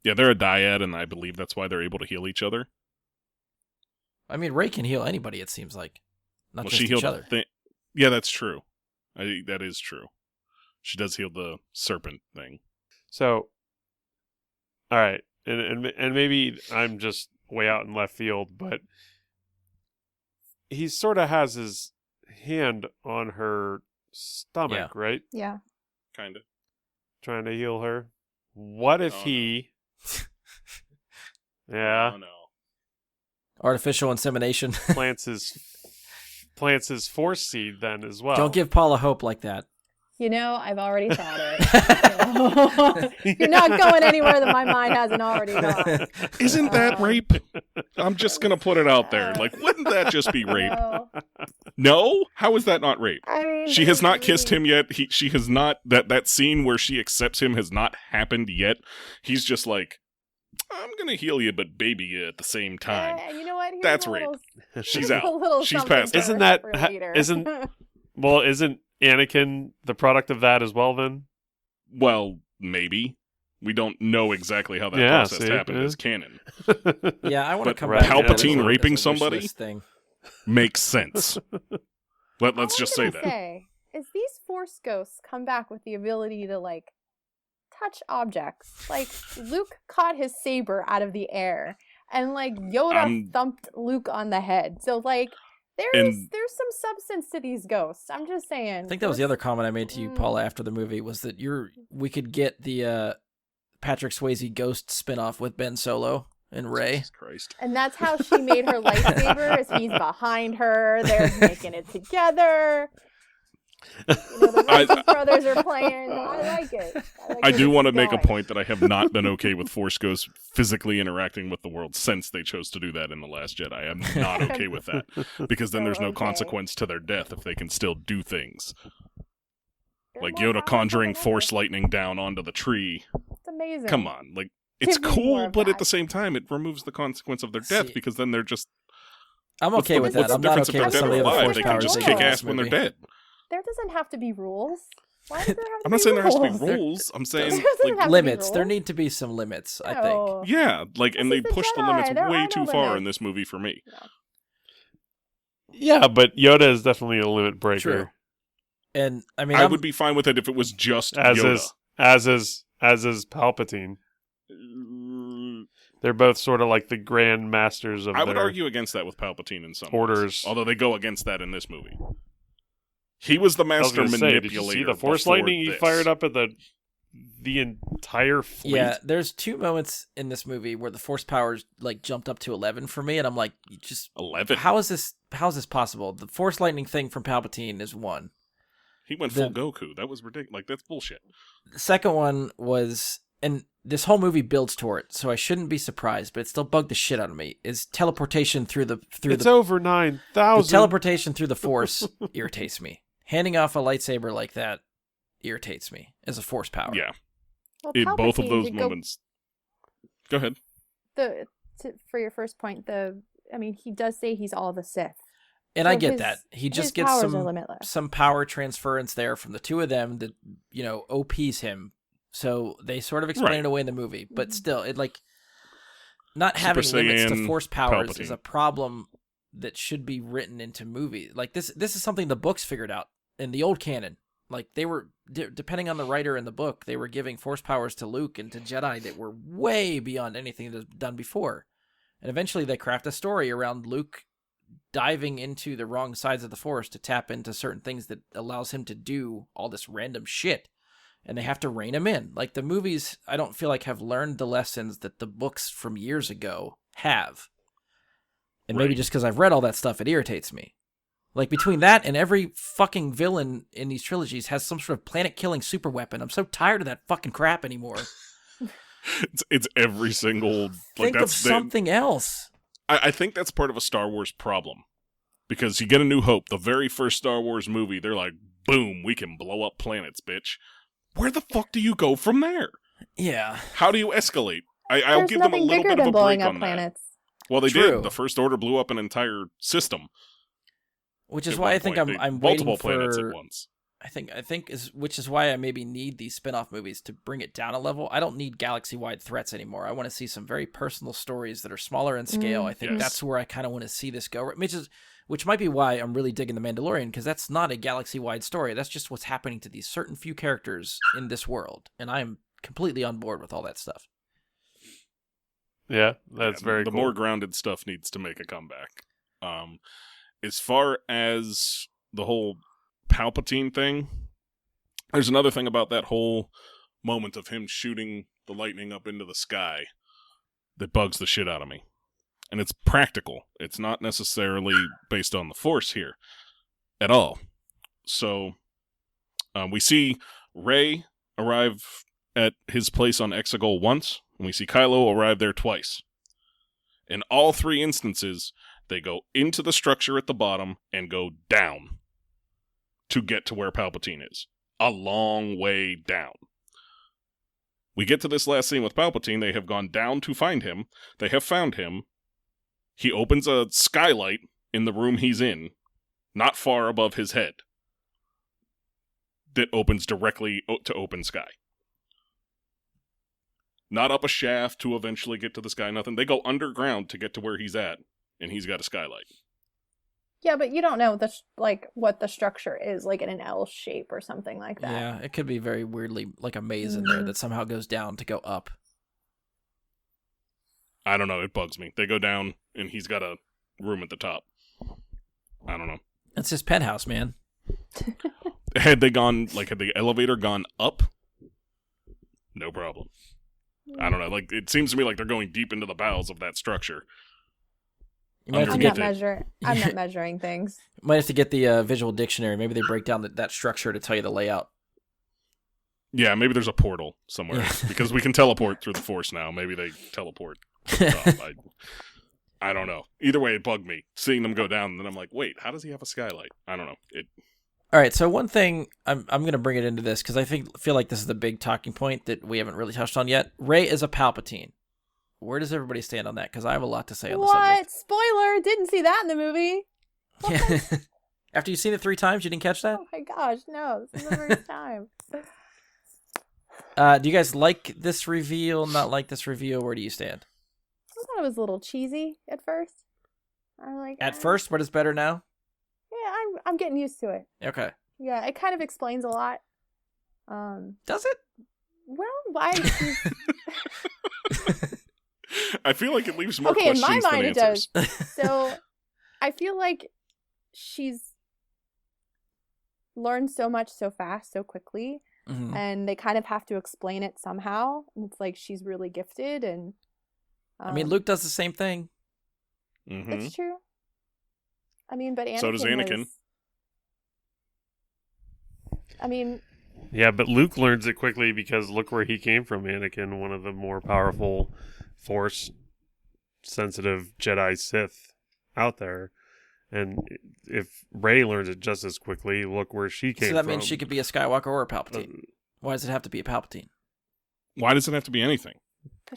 Yeah, they're a dyad, and I believe that's why they're able to heal each other. I mean, Rey can heal anybody, it seems like. Not just each other. Yeah, that's true. That is true. She does heal the serpent thing. So, all right. And maybe I'm just way out in left field, but he sort of has his hand on her stomach, right? Yeah. Kind of. Trying to heal her. What if he... Yeah. Oh, no. Artificial insemination. plants his force seed then as well. Don't give Paula hope like that. I've already thought it. You're not going anywhere that my mind hasn't already gone. Isn't that rape? I'm just going to put it out there. Like, wouldn't that just be rape? No? How is that not rape? I mean, she has not kissed him yet. She has not... That scene where she accepts him has not happened yet. He's just like, I'm going to heal you, but baby you at the same time. You know what? That's rape. She's out. She's past it. Isn't Anakin the product of that as well, then? Well, maybe. We don't know exactly how that process happened as canon. Yeah, I want to come back. But Palpatine raping somebody makes sense. Let's just say that. Is these Force ghosts come back with the ability to, like, touch objects? Like, Luke caught his saber out of the air, and, like, Yoda thumped Luke on the head. So, like... There's some substance to these ghosts. I'm just saying. I think that was the other comment I made to you, Paula, after the movie, was that we could get the Patrick Swayze ghost spinoff with Ben Solo and Rey. Jesus Christ. And that's how she made her lightsaber, is he's behind her. They're making it together. The Wachowski brothers are playing. I like it. I do want to make a point that I have not been okay with Force ghosts physically interacting with the world since they chose to do that in The Last Jedi. I'm not okay with that. Because then there's no consequence to their death if they can still do things. Like Yoda conjuring Force lightning down onto the tree. It's amazing. Come on. Like, it's cool, but at the same time, it removes the consequence of their death because then they're just... I'm okay with that. I'm not okay with some of the other Force powers. They can just kick ass when they're dead. There doesn't have to be rules. Why does there have to be rules? I'm not saying there has to be rules. I'm saying like limits. There need to be some limits, I think. Yeah, like, and they push the limits way too far in this movie for me. Yeah, but Yoda is definitely a limit breaker. True. And I mean, I would be fine with it if it was just Yoda. As is Palpatine. They're both sort of like the grand masters of I would argue against that with Palpatine in some orders. Ways, although they go against that in this movie. He was the master manipulator. Did you see the Force lightning he fired up at the entire fleet? Yeah, there's two moments in this movie where the Force powers like jumped up to 11 for me, and I'm like, just 11. How is this possible? The Force lightning thing from Palpatine is one. He went full Goku. That was ridiculous. Like, that's bullshit. The second one was, and this whole movie builds toward it, so I shouldn't be surprised, but it still bugged the shit out of me. Is teleportation through the It's over 9,000. The teleportation through the Force irritates me. Handing off a lightsaber like that irritates me as a Force power. Yeah. Well, in both of those moments. Go ahead. For your first point, he does say he's all the Sith. And I get that. He just gets some power transference there from the two of them that, OPs him. So they sort of explain it away in the movie. But still, it not having limits to Force powers is a problem that should be written into movies. Like this is something the books figured out in the old canon. Like they were, depending on the writer in the book, they were giving Force powers to Luke and to Jedi that were way beyond anything that's done before. And eventually they craft a story around Luke diving into the wrong sides of the Force to tap into certain things that allows him to do all this random shit. And they have to rein him in. Like the movies, I don't feel like have learned the lessons that the books from years ago have. And maybe just because I've read all that stuff, it irritates me. Like, between that and every fucking villain in these trilogies has some sort of planet-killing super weapon. I'm so tired of that fucking crap anymore. It's every single... Think of something else. I think that's part of a Star Wars problem. Because you get A New Hope, the very first Star Wars movie, they're like, boom, we can blow up planets, bitch. Where the fuck do you go from there? Yeah. How do you escalate? I'll give them a little bit of a break on planets. That. Well, they did. The First Order blew up an entire system. Which is why I think I'm multiple waiting planets for, at once. Which is why I maybe need these spin-off movies to bring it down a level. I don't need galaxy-wide threats anymore. I want to see some very personal stories that are smaller in scale. I think that's where I kind of want to see this go. Which might be why I'm really digging The Mandalorian, because that's not a galaxy-wide story. That's just what's happening to these certain few characters in this world. And I'm completely on board with all that stuff. Yeah, that's very cool. The more grounded stuff needs to make a comeback. As far as the whole Palpatine thing, there's another thing about that whole moment of him shooting the lightning up into the sky that bugs the shit out of me. And it's practical. It's not necessarily based on the Force here at all. So, We see Rey arrive at his place on Exegol once, and we see Kylo arrive there twice. In all 3 instances, they go into the structure at the bottom and go down to get to where Palpatine is. A long way down. We get to this last scene with Palpatine. They have gone down to find him. They have found him. He opens a skylight in the room he's in, not far above his head, that opens directly to open sky. Not up a shaft to eventually get to the sky, nothing. They go underground to get to where he's at, and he's got a skylight. Yeah, but you don't know what the structure is, like in an L shape or something like that. Yeah, it could be very weirdly like a maze in there that somehow goes down to go up. I don't know. It bugs me. They go down, and he's got a room at the top. I don't know. It's his penthouse, man. Had the elevator gone up, no problem. I don't know. Like, it seems to me like they're going deep into the bowels of that structure. I'm not measuring things. You might have to get the visual dictionary. Maybe they break down that structure to tell you the layout. Yeah, maybe there's a portal somewhere. Yeah. Because we can teleport through the Force now. Maybe they teleport. I don't know. Either way, it bugged me. Seeing them go down, and then I'm like, wait, how does he have a skylight? I don't know. All right, so one thing, I'm going to bring it into this, because I feel like this is the big talking point that we haven't really touched on yet. Rey is a Palpatine. Where does everybody stand on that? Because I have a lot to say on the subject. Spoiler! Didn't see that in the movie. Yeah. After you've seen it 3 times, you didn't catch that? Oh my gosh, no. This is the first time. Do you guys like this reveal, not like this reveal? Where do you stand? I thought it was a little cheesy at first. At first, but it's better now? Yeah, I'm getting used to it. Okay. Yeah, it kind of explains a lot. Does it? Well, why? I feel like it leaves more questions than answers. In my mind it does. So, I feel like she's learned so much so fast, so quickly, and they kind of have to explain it somehow. And it's like she's really gifted, and I mean, Luke does the same thing. Mm-hmm. It's true. I mean, but Anakin. So does Anakin. Yeah, but Luke learns it quickly because look where he came from, Anakin, one of the more powerful Force-sensitive Jedi Sith out there. And if Rey learns it just as quickly, look where she came from. So that means she could be a Skywalker or a Palpatine. Why does it have to be a Palpatine? Why does it have to be anything?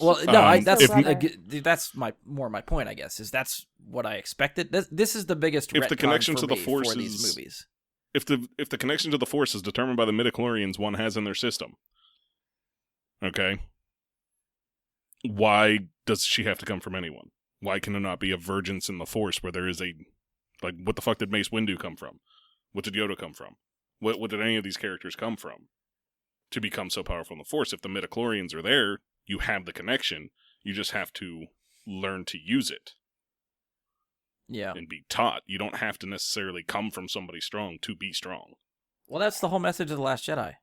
Well, no, that's my point. I guess is that's what I expected. This is the biggest. If the connection to the Force for these movies, if the connection to the Force is determined by the midichlorians one has in their system, okay, why does she have to come from anyone? Why can there not be a vergence in the Force where there is a what the fuck did Mace Windu come from? What did Yoda come from? What did any of these characters come from to become so powerful in the Force? If the midichlorians are there, you have the connection. You just have to learn to use it. Yeah. And be taught. You don't have to necessarily come from somebody strong to be strong. Well, that's the whole message of The Last Jedi.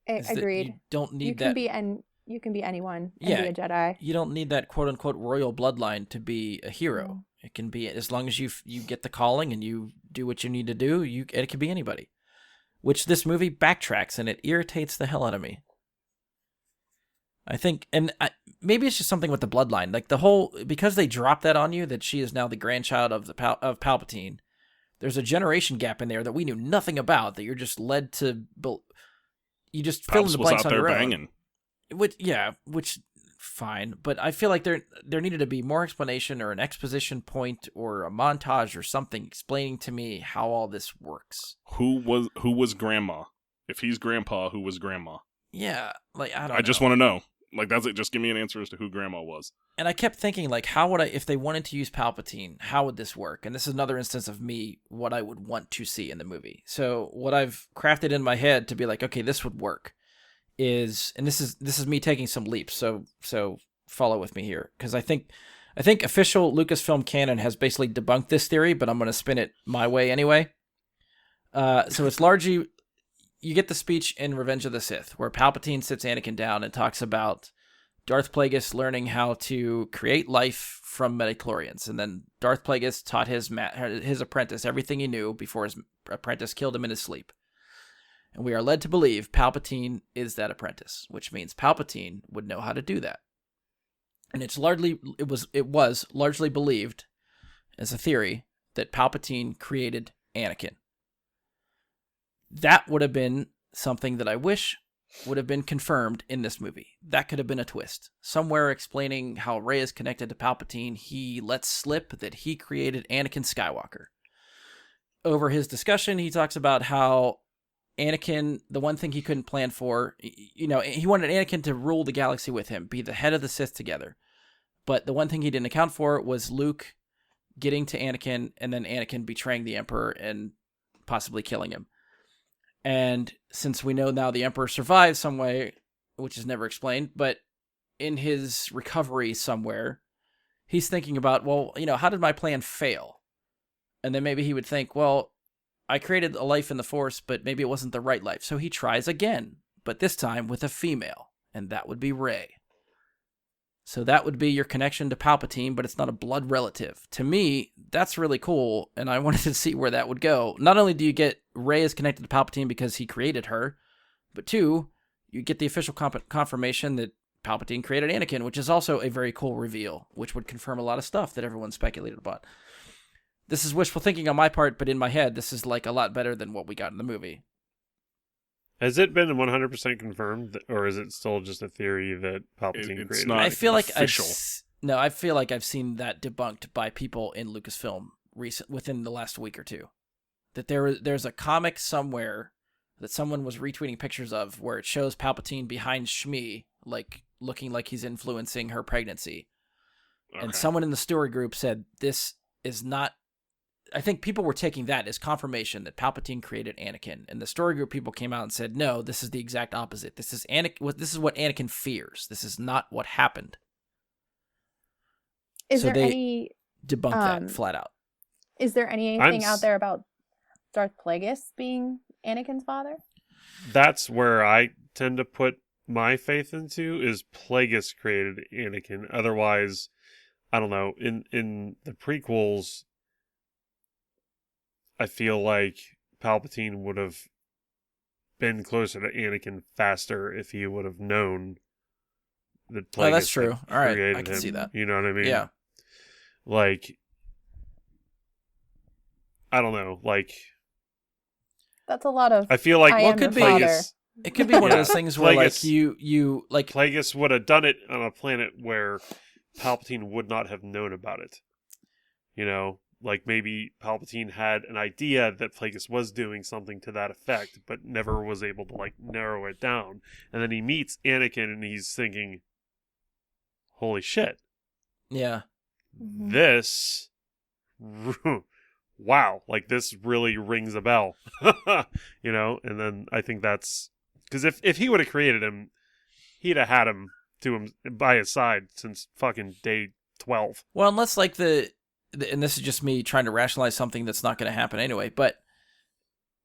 Agreed. You don't need you can be anyone and be a Jedi. You don't need that quote-unquote royal bloodline to be a hero. Mm. It can be, as long as you get the calling and you do what you need to do, it can be anybody. Which this movie backtracks, and it irritates the hell out of me. I think, and maybe it's just something with the bloodline, like because they drop that on you that she is now the grandchild of of Palpatine. There's a generation gap in there that we knew nothing about. That you're just led to, you just fill in the blanks on your own. Which fine, but I feel like there needed to be more explanation or an exposition point or a montage or something explaining to me how all this works. Who was Grandma? If he's Grandpa, who was Grandma? Yeah, like I don't know. I just want to know. Like, that's it. Just give me an answer as to who Grandma was. And I kept thinking, like, how would if they wanted to use Palpatine, how would this work? And this is another instance of what I would want to see in the movie. So what I've crafted in my head to be like, okay, this would work and this is me taking some leaps. So follow with me here. Because I think official Lucasfilm canon has basically debunked this theory, but I'm going to spin it my way anyway. So it's largely, you get the speech in Revenge of the Sith, where Palpatine sits Anakin down and talks about Darth Plagueis learning how to create life from midichlorians, and then Darth Plagueis taught his apprentice everything he knew before his apprentice killed him in his sleep. And we are led to believe Palpatine is that apprentice, which means Palpatine would know how to do that. And it was largely believed as a theory that Palpatine created Anakin. That would have been something that I wish would have been confirmed in this movie. That could have been a twist. Somewhere explaining how Rey is connected to Palpatine, he lets slip that he created Anakin Skywalker. Over his discussion, he talks about how Anakin, the one thing he couldn't plan for, he wanted Anakin to rule the galaxy with him, be the head of the Sith together. But the one thing he didn't account for was Luke getting to Anakin and then Anakin betraying the Emperor and possibly killing him. And since we know now the Emperor survived some way, which is never explained, but in his recovery somewhere, he's thinking about, well, how did my plan fail? And then maybe he would think, well, I created a life in the Force, but maybe it wasn't the right life. So he tries again, but this time with a female, and that would be Rey. So that would be your connection to Palpatine, but it's not a blood relative. To me, that's really cool, and I wanted to see where that would go. Not only do you get Rey is connected to Palpatine because he created her, but two, you get the official confirmation that Palpatine created Anakin, which is also a very cool reveal, which would confirm a lot of stuff that everyone speculated about. This is wishful thinking on my part, but in my head, this is like a lot better than what we got in the movie. Has it been 100% confirmed, or is it still just a theory that Palpatine created? Not I feel like official. I feel like I've seen that debunked by people in Lucasfilm within the last week or two. That there's a comic somewhere that someone was retweeting pictures of where it shows Palpatine behind Shmi, like looking like he's influencing her pregnancy. Okay. And someone in the story group said this is not. I think people were taking that as confirmation that Palpatine created Anakin, and the story group people came out and said, "No, this is the exact opposite. This is This is what Anakin fears. This is not what happened." Is there any debunk that flat out? Is there anything out there about Darth Plagueis being Anakin's father? That's where I tend to put my faith into is Plagueis created Anakin. Otherwise, I don't know. In the prequels, I feel like Palpatine would have been closer to Anakin faster if he would have known that Plagueis that's true. All right, I can him. see that. You know what I mean? Yeah. Like, I don't know. Like, that's a lot of. I feel like it could be one of those things where Plagueis, you like Plagueis would have done it on a planet where Palpatine would not have known about it. Like maybe Palpatine had an idea that Plagueis was doing something to that effect, but never was able to narrow it down. And then he meets Anakin and he's thinking, holy shit. Yeah. This, wow, this really rings a bell. And then I think that's, because if he would have created him, he'd have had him by his side since fucking day 12. Well, unless and this is just me trying to rationalize something that's not going to happen anyway, but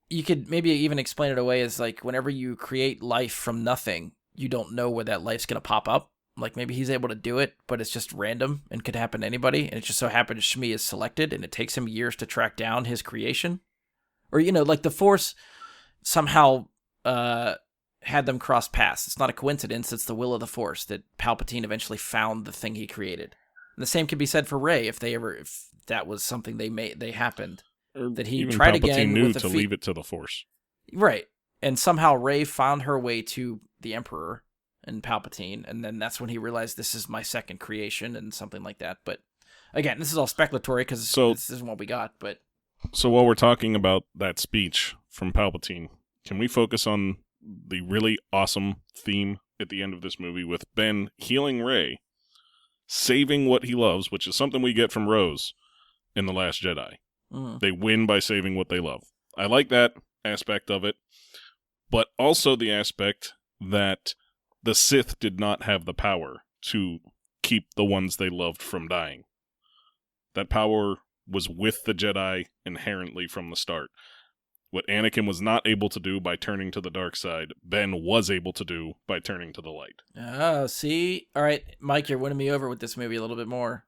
you could maybe even explain it away as whenever you create life from nothing, you don't know where that life's going to pop up. Like maybe he's able to do it, but it's just random and could happen to anybody. And it just so happens Shmi is selected and it takes him years to track down his creation. Or, the Force somehow had them cross paths. It's not a coincidence. It's the will of the Force that Palpatine eventually found the thing he created. And the same could be said for Rey if that was something they happened. That he even tried Palpatine again knew with to leave it to the Force. Right. And somehow Rey found her way to the Emperor and Palpatine, and then that's when he realized this is my second creation and something like that. But again, this is all speculatory because this isn't what we got. But so while we're talking about that speech from Palpatine, can we focus on the really awesome theme at the end of this movie with Ben healing Rey, saving what he loves, which is something we get from Rose in The Last Jedi. They win by saving what they love. I like that aspect of it, but also the aspect that the Sith did not have the power to keep the ones they loved from dying. That power was with the Jedi inherently from the start. What Anakin was not able to do by turning to the dark side, Ben was able to do by turning to the light. Oh, see? All right, Mike, you're winning me over with this movie a little bit more.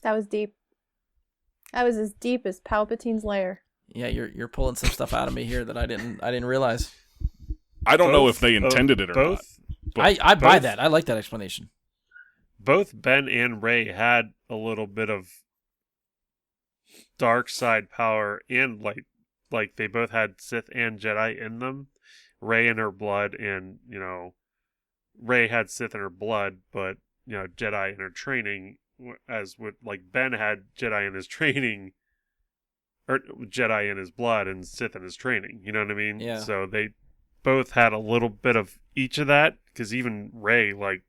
That was deep. That was as deep as Palpatine's lair. Yeah, you're pulling some stuff out of me here that I didn't realize. I don't know if they intended it or not. I buy that. I like that explanation. Both Ben and Rey had a little bit of dark side power and like they both had Sith and Jedi in them. Rey in her blood, and Rey had Sith in her blood, but Jedi in her training. As with like Ben had Jedi in his training, or Jedi in his blood and Sith in his training. You know what I mean? Yeah. So they both had a little bit of each of that, because even Rey, like,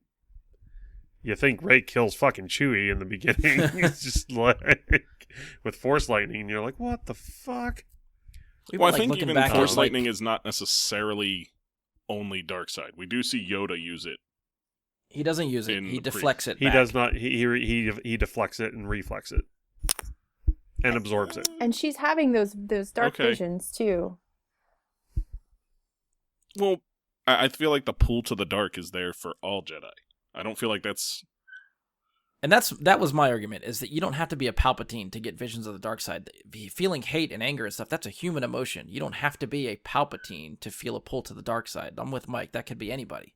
you think Rey kills fucking Chewie in the beginning. It's just like with Force lightning, and you're like, what the fuck? Well, I think even Force lightning is not necessarily only dark side. We do see Yoda use it. He doesn't use it. He deflects it. He does not. He deflects it and reflects it, and absorbs it. And she's having those dark visions too. Well, I feel like the pull to the dark is there for all Jedi. I don't feel like that's... And that was my argument, is that you don't have to be a Palpatine to get visions of the dark side. Feeling hate and anger and stuff, that's a human emotion. You don't have to be a Palpatine to feel a pull to the dark side. I'm with Mike. That could be anybody.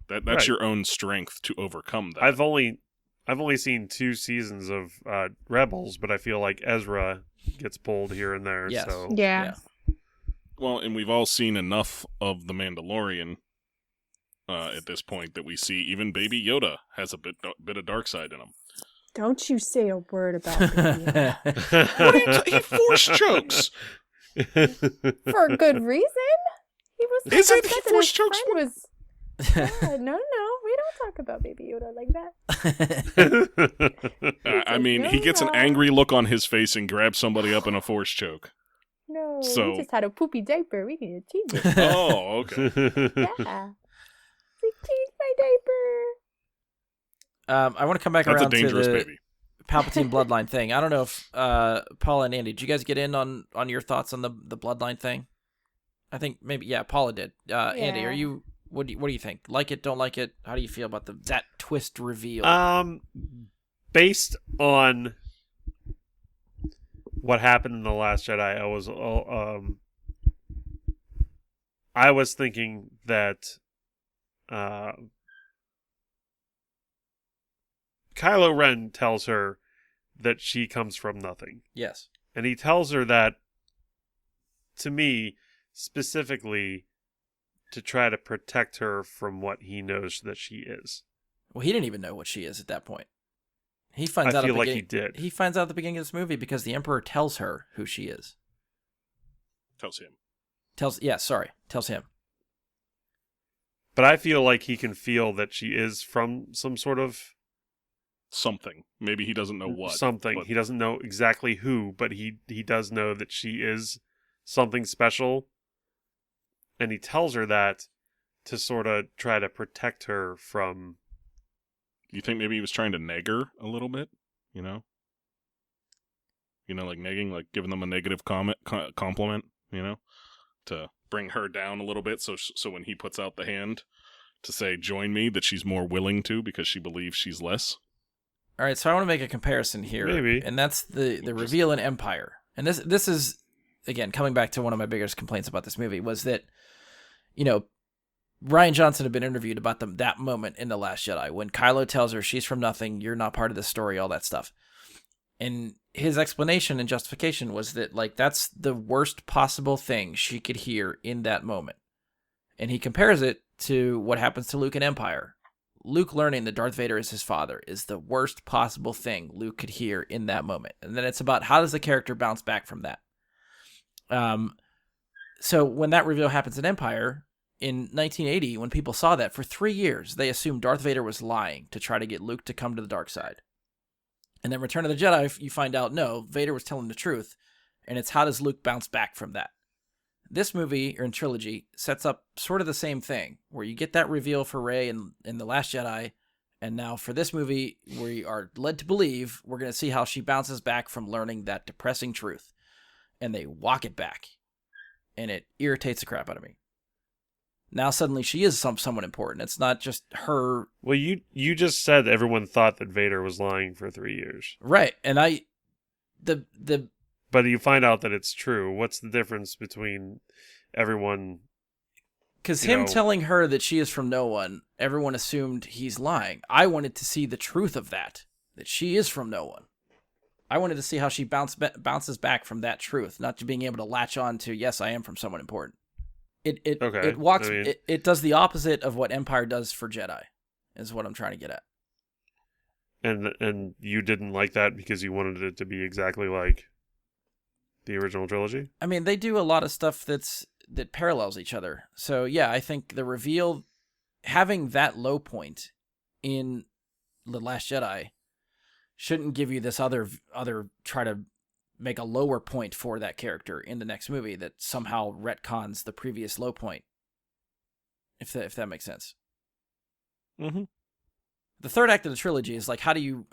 That's right. Your own strength to overcome that. I've only seen 2 seasons of Rebels, but I feel like Ezra gets pulled here and there. Yes. So. Yeah. Well, and we've all seen enough of The Mandalorian at this point that we see even Baby Yoda has a bit of dark side in him. Don't you say a word about Baby Yoda. What are you he force chokes. For a good reason. He was. Isn't he force chokes? Yeah, no, we don't talk about Baby Yoda like that. I mean, he gets an angry look on his face and grabs somebody up in a force choke. No, So... we just had a poopy diaper. We need to change it. Oh, okay. Yeah. Change my diaper. I want to come back That's around a dangerous to the baby. Palpatine bloodline thing. I don't know if Paula and Andy, did you guys get in on your thoughts on the bloodline thing? I think maybe, yeah, Paula did. Andy, are you? What do you think? Like it? Don't like it? How do you feel about that twist reveal? Based on what happened in The Last Jedi, I was thinking that Kylo Ren tells her that she comes from nothing. Yes. And he tells her that, to me, specifically to try to protect her from what he knows that she is. Well, he didn't even know what she is at that point. He finds out. I feel like he did. He finds out at the beginning of this movie because the Emperor tells her who she is. Tells him. Tells him. But I feel like he can feel that she is from some sort of... something. Maybe he doesn't know what. Something. But... He doesn't know exactly who, but he does know that she is something special. And he tells her that to sort of try to protect her from... You think maybe he was trying to nag her a little bit? Like negging, like giving them a negative compliment, to bring her down a little bit, so when he puts out the hand to say, join me, that she's more willing to because she believes she's less. All right, so I want to make a comparison here. Maybe. And that's the reveal in Empire. And this is, again, coming back to one of my biggest complaints about this movie, was that, Rian Johnson had been interviewed about that moment in The Last Jedi when Kylo tells her she's from nothing, you're not part of this story, all that stuff. And his explanation and justification was that, like, that's the worst possible thing she could hear in that moment. And he compares it to what happens to Luke in Empire. Luke learning that Darth Vader is his father is the worst possible thing Luke could hear in that moment. And then it's about how does the character bounce back from that. So when that reveal happens in Empire, in 1980, when people saw that, for 3 years, they assumed Darth Vader was lying to try to get Luke to come to the dark side. And then Return of the Jedi, you find out, no, Vader was telling the truth. And it's how does Luke bounce back from that? This movie, or in trilogy, sets up sort of the same thing, where you get that reveal for Rey in The Last Jedi, and now for this movie, we are led to believe we're going to see how she bounces back from learning that depressing truth. And they walk it back. And it irritates the crap out of me. Now suddenly she is someone important. It's not just her. Well, you just said everyone thought that Vader was lying for 3 years. Right. And But you find out that it's true. What's the difference between everyone Because him telling her that she is from no one, everyone assumed he's lying. I wanted to see the truth of that she is from no one. I wanted to see how she bounces back from that truth, not to being able to latch on to, yes, I am from someone important. It does the opposite of what Empire does for Jedi, is what I'm trying to get at. And you didn't like that because you wanted it to be exactly like the original trilogy? I mean, they do a lot of stuff that parallels each other. So yeah, I think the reveal, having that low point in The Last Jedi, shouldn't give you this other try to make a lower point for that character in the next movie that somehow retcons the previous low point. If that makes sense. Mm-hmm. The third act of the trilogy is like, how do you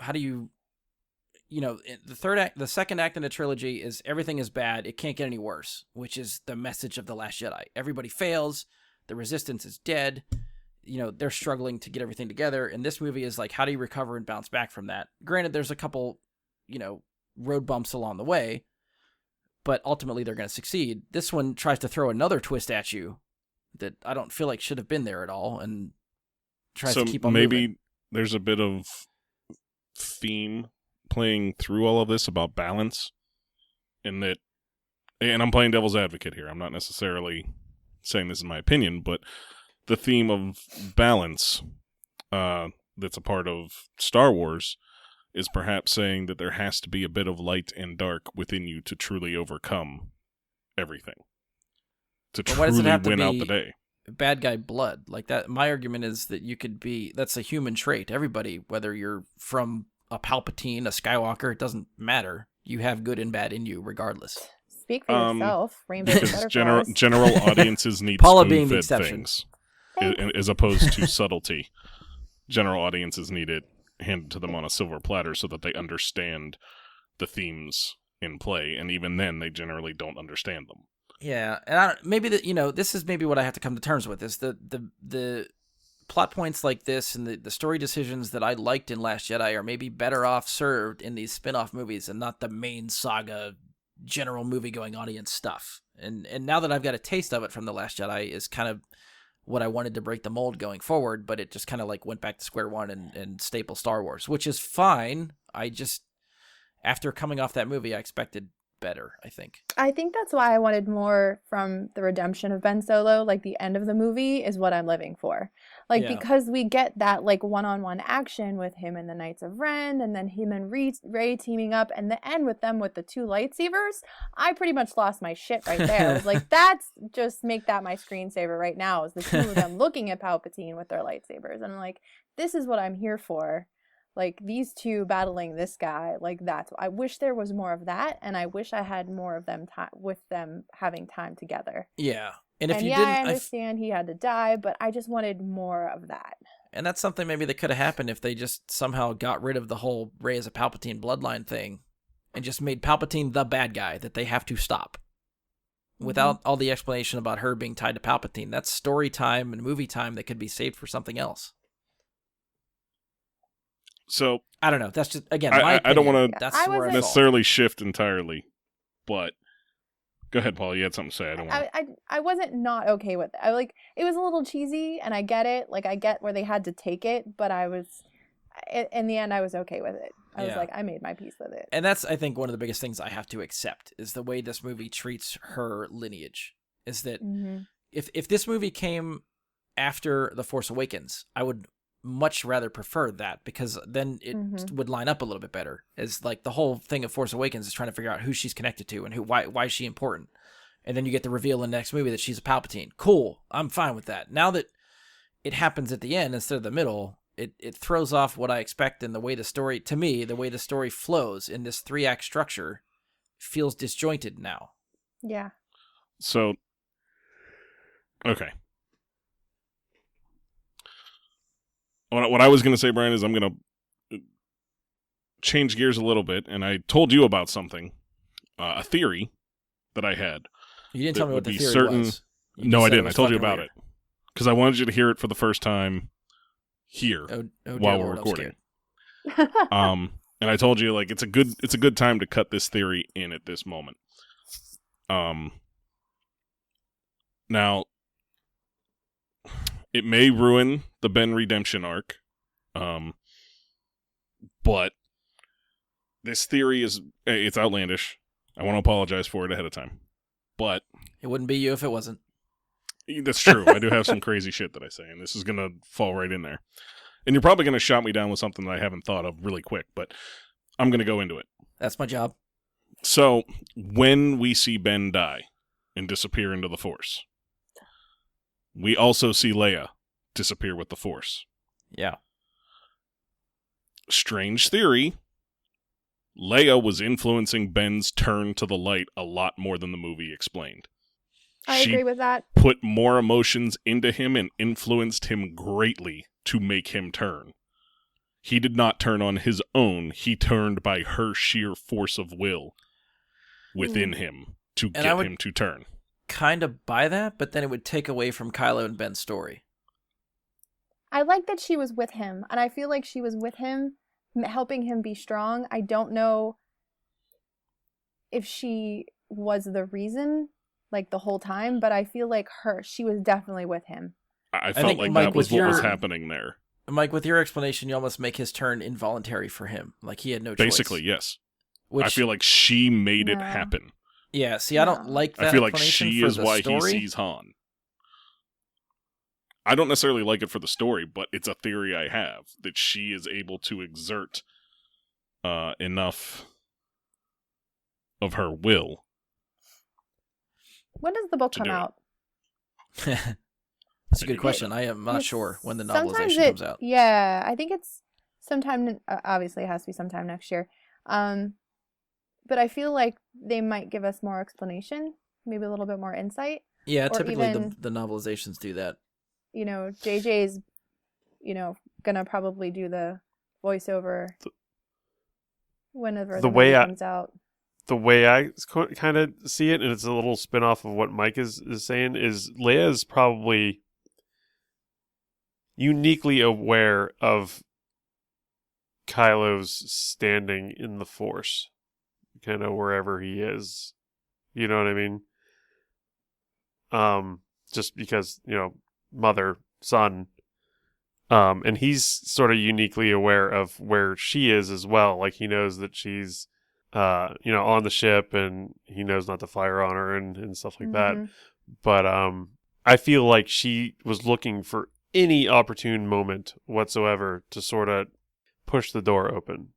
the second act in the trilogy is everything is bad, it can't get any worse, which is the message of The Last Jedi. Everybody fails, the resistance is dead, they're struggling to get everything together, and this movie is like, how do you recover and bounce back from that? Granted, there's a couple, road bumps along the way, but ultimately they're going to succeed. This one tries to throw another twist at you that I don't feel like should have been there at all, and tries to keep on moving. There's a bit of theme playing through all of this about balance, and I'm playing devil's advocate here. I'm not necessarily saying this is my opinion, but the theme of balance that's a part of Star Wars is perhaps saying that there has to be a bit of light and dark within you to truly overcome everything, to truly win out the day. Bad guy blood like that. My argument is that that's a human trait. Everybody, whether you're from a Palpatine, a Skywalker, it doesn't matter. You have good and bad in you regardless. Speak for yourself. Rainbow butterflies. General audiences need Paula being the spoon-fed exception. things as opposed to subtlety. General audiences need it handed to them on a silver platter so that they understand the themes in play, and even then they generally don't understand them. Yeah, and maybe this is maybe what I have to come to terms with, is the plot points like this and the story decisions that I liked in Last Jedi are maybe better off served in these spin-off movies and not the main saga general movie-going audience stuff. And now that I've got a taste of it from The Last Jedi is kind of what I wanted to break the mold going forward, but it just kind of like went back to square one and staple Star Wars, which is fine. After coming off that movie, I expected better, I think. I think that's why I wanted more from the redemption of Ben Solo. Like, the end of the movie is what I'm living for. Like, because we get that, like, one-on-one action with him and the Knights of Ren, and then him and Rey teaming up, and the end with them with the 2 lightsabers, I pretty much lost my shit right there. I was like, that's just make that my screensaver right now, is the 2 of them looking at Palpatine with their lightsabers. And I'm like, this is what I'm here for. Like, these 2 battling this guy, like, I wish there was more of that, and I wish I had more of them with them having time together. Yeah. And if I understand he had to die, but I just wanted more of that. And that's something maybe that could have happened if they just somehow got rid of the whole Rey as a Palpatine bloodline thing and just made Palpatine the bad guy that they have to stop. Without all the explanation about her being tied to Palpatine. That's story time and movie time that could be saved for something else. So I don't know. That's just, again, my opinion. I don't want to necessarily shift entirely, but go ahead, Paul. You had something to say. I wasn't not okay with it. It was a little cheesy, and I get it. Like, I get where they had to take it, but in the end, I was okay with it. I was like, I made my peace with it. And that's, I think, one of the biggest things I have to accept is the way this movie treats her lineage. Is that if this movie came after The Force Awakens, I would much rather prefer that, because then it would line up a little bit better. As like the whole thing of Force Awakens is trying to figure out who she's connected to and why is she important, and then you get the reveal in the next movie that she's a Palpatine. Cool, I'm fine with that. Now that it happens at the end instead of the middle, it throws off what I expect, and the way the story flows in this 3-act structure feels disjointed now. Yeah. So, okay. What I was going to say, Brian, is I'm going to change gears a little bit, and I told you about something, a theory that I had. You didn't tell me what the theory was. No, I didn't. I told you about it because I wanted you to hear it for the first time here while we're recording. And I told you, like, it's a good time to cut this theory in at this moment. Now, it may ruin the Ben redemption arc. But this theory it's outlandish. I want to apologize for it ahead of time. But it wouldn't be you if it wasn't. That's true. I do have some crazy shit that I say, and this is going to fall right in there. And you're probably going to shot me down with something that I haven't thought of really quick, but I'm going to go into it. That's my job. So, when we see Ben die and disappear into the Force, we also see Leia disappear with the Force. Yeah. Strange theory. Leia was influencing Ben's turn to the light a lot more than the movie explained. I agree with that. Put more emotions into him and influenced him greatly to make him turn. He did not turn on his own. He turned by her sheer force of will within him to get him to turn. Kind of buy that, but then it would take away from Kylo and Ben's story. I like that she was with him, and I feel like she was with him, helping him be strong. I don't know if she was the reason, like, the whole time, but I feel like she was definitely with him. I felt like Mike, that was what was happening there. Mike, with your explanation, you almost make his turn involuntary for him. Like, he had no choice. Basically, yes. I feel like she made it happen. Yeah, see, I don't like that. I feel like she is why he sees Han. I don't necessarily like it for the story, but it's a theory I have, that she is able to exert enough of her will. When does the book come out? That's a good question. I am not sure when the novelization comes out. Yeah, I think it's sometime, obviously it has to be sometime next year. But I feel like they might give us more explanation, maybe a little bit more insight. Yeah, typically even, the novelizations do that. You know, JJ's, gonna probably do the voiceover whenever the movie comes out. The way I kind of see it, and it's a little spin-off of what Mike is saying, is Leia is probably uniquely aware of Kylo's standing in the Force, kind of wherever he is. You know what I mean? Just because, mother, son, and he's sort of uniquely aware of where she is as well. Like, he knows that she's on the ship, and he knows not to fire on her and stuff like that. But I feel like she was looking for any opportune moment whatsoever to sort of push the door open.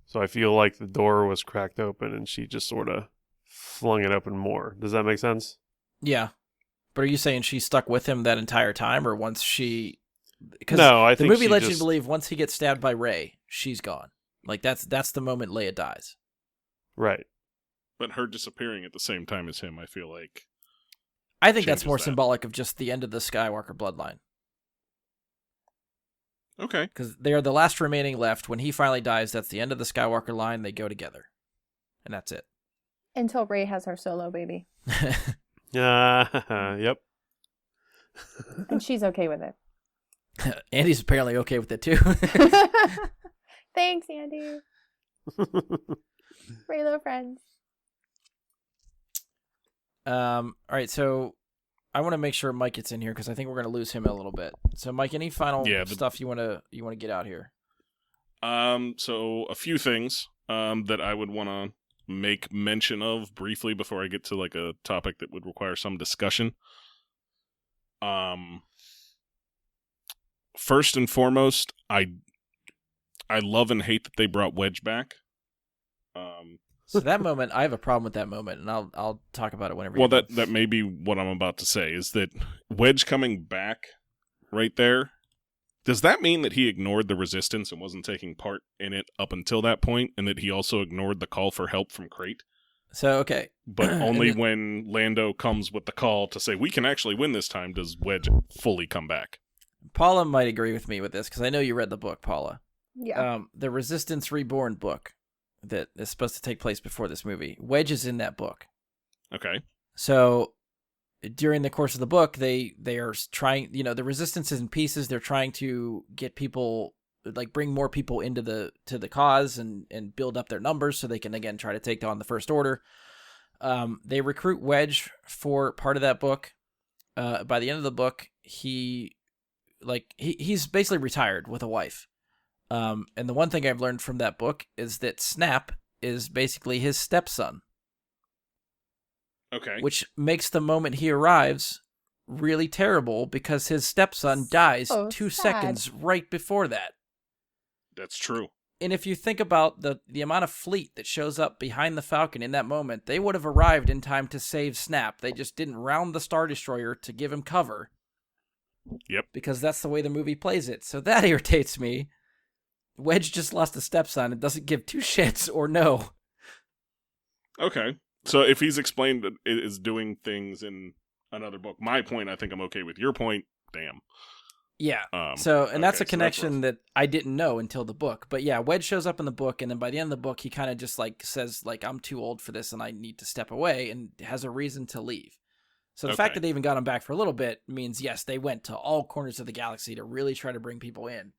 So I feel like the door was cracked open, and she just sort of flung it open more. Does that make sense? Yeah. But are you saying she stuck with him that entire time, or once she... Because I think the movie lets you believe once he gets stabbed by Rey, she's gone. Like, that's the moment Leia dies. Right. But her disappearing at the same time as him, I feel like... I think that's more symbolic of just the end of the Skywalker bloodline. Okay. Because they are the last remaining left. When he finally dies, that's the end of the Skywalker line. They go together. And that's it. Until Rey has her solo baby. Yep. And she's okay with it. Andy's apparently okay with it too. Thanks, Andy. Reylo friends. All right, so I want to make sure Mike gets in here because I think we're going to lose him a little bit. So, Mike, any final stuff you want to get out here? So a few things that I would want to make mention of briefly before I get to like a topic that would require some discussion. First and foremost, I love and hate that they brought Wedge back. So that moment, I have a problem with that moment, and I'll talk about it whenever. Well, that may be what I'm about to say, is that Wedge coming back right there, does that mean that he ignored the Resistance and wasn't taking part in it up until that point, and that he also ignored the call for help from Crate? So, okay. But only when Lando comes with the call to say, we can actually win this time, does Wedge fully come back. Paula might agree with me with this, because I know you read the book, Paula. Yeah. The Resistance Reborn book that is supposed to take place before this movie. Wedge is in that book. Okay. So during the course of the book, they are trying, the Resistance is in pieces. They're trying to get people, like, bring more people into the cause and build up their numbers so they can, again, try to take on the First Order. They recruit Wedge for part of that book. By the end of the book, he's basically retired with a wife. And the one thing I've learned from that book is that Snap is basically his stepson. Okay. Which makes the moment he arrives really terrible because his stepson dies 2 seconds right before that. That's true. And if you think about the amount of fleet that shows up behind the Falcon in that moment, they would have arrived in time to save Snap. They just didn't round the Star Destroyer to give him cover. Yep. Because that's the way the movie plays it. So that irritates me. Wedge just lost a stepson and doesn't give 2 shits or no. Okay. So if he's explained that it is doing things in another book, my point, I think I'm okay with. Your point, damn. Yeah. That's a connection that I didn't know until the book. But yeah, Wedge shows up in the book, and then by the end of the book, he kind of just says I'm too old for this and I need to step away, and has a reason to leave. So the fact that they even got him back for a little bit means, yes, they went to all corners of the galaxy to really try to bring people in.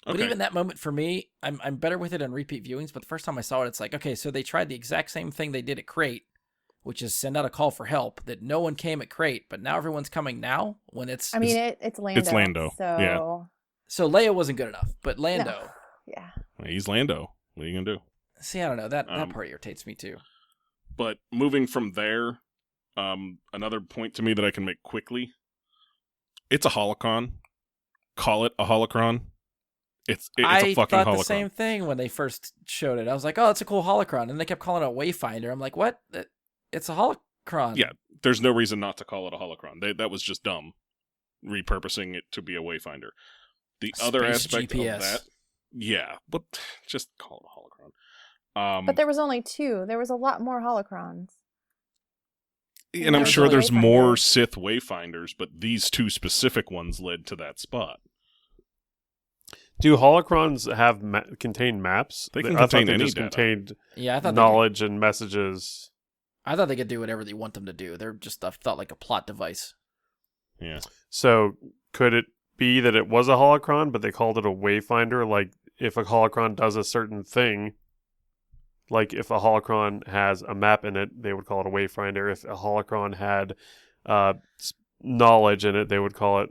Okay. But even that moment for me, I'm better with it on repeat viewings. But the first time I saw it, it's like, okay, so they tried the exact same thing they did at Crate, which is send out a call for help. That no one came at Crate, but now everyone's coming now when it's. I mean, it's Lando. It's Lando. So... Yeah. So Leia wasn't good enough, but Lando. No. Yeah. He's Lando. What are you gonna do? See, I don't know. That part irritates me too. But moving from there, another point to me that I can make quickly. It's a holocron. Call it a holocron. It's a fucking holocron. I thought the same thing when they first showed it. I was like, oh, it's a cool holocron. And they kept calling it a Wayfinder. I'm like, what? It's a holocron. Yeah, there's no reason not to call it a holocron. That was just dumb, repurposing it to be a Wayfinder. The other aspect GPS. of that, yeah, but just call it a holocron. But there was only 2. There was a lot more holocrons. And I'm sure there's more Sith Wayfinders, but these 2 specific ones led to that spot. Do holocrons contain maps? They can contain any data. Contained I thought knowledge and messages. I thought they could do whatever they want them to do. They're just, I thought, like a plot device. Yeah. So could it be that it was a holocron, but they called it a Wayfinder? Like if a holocron does a certain thing, like if a holocron has a map in it, they would call it a Wayfinder. If a holocron had knowledge in it, they would call it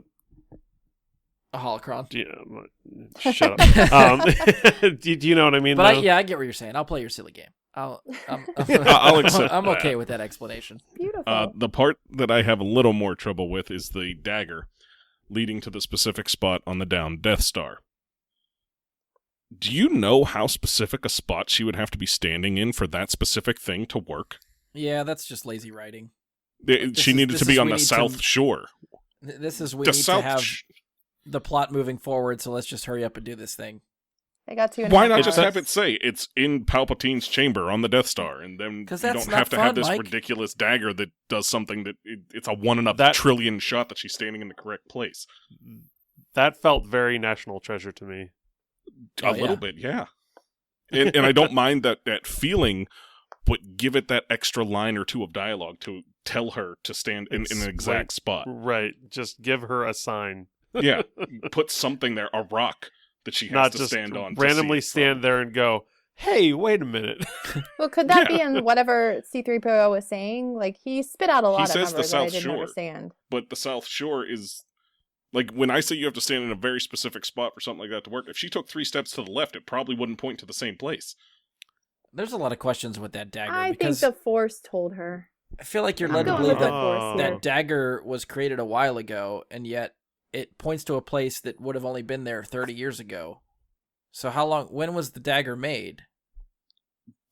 a holocron. Yeah, shut up. Do you know what I mean? But I get what you're saying. I'll play your silly game. I'll accept I'm okay that. with that explanation. Beautiful. The part that I have a little more trouble with is the dagger leading to the specific spot on the downed Death Star. Do you know how specific a spot she would have to be standing in for that specific thing to work? Yeah, that's just lazy writing. She needed to be on the South Shore. This is we need to have the plot moving forward, so let's just hurry up and do this thing. They got 2.5 Why not hours. just have it say it's in Palpatine's chamber on the Death Star, and then you don't have to have this ridiculous dagger that does something that it's a 1 in a trillion shot that she's standing in the correct place. That felt very National Treasure to me. A little bit, yeah. And I don't mind that feeling, but give it that extra line or 2 of dialogue to tell her to stand in an exact spot. Right. Just give her a sign. Yeah. Put something there, a rock that she has to stand on. Randomly stand there and go, hey, wait a minute. Well, could that be in whatever C-3PO was saying? Like, he spit out a lot of numbers the South that I didn't Shore, understand. But the South Shore is... Like, when I say you have to stand in a very specific spot for something like that to work, if she took 3 steps to the left, it probably wouldn't point to the same place. There's a lot of questions with that dagger. I think the Force told her. I feel like you're led to believe that dagger was created a while ago, and yet it points to a place that would have only been there 30 years ago. So when was the dagger made?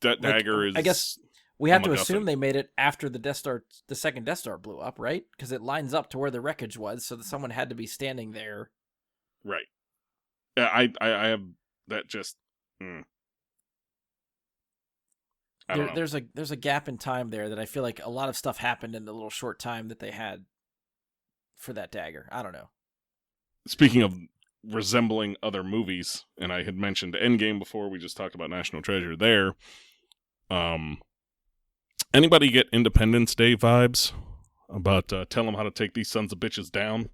That dagger is... I guess we have to assume they made it after the second Death Star blew up, right? Because it lines up to where the wreckage was, so that someone had to be standing there. Right. I have that just... There's a gap in time there that I feel like a lot of stuff happened in the little short time that they had for that dagger. I don't know. Speaking of resembling other movies, and I had mentioned Endgame before, we just talked about National Treasure there. Anybody get Independence Day vibes about tell them how to take these sons of bitches down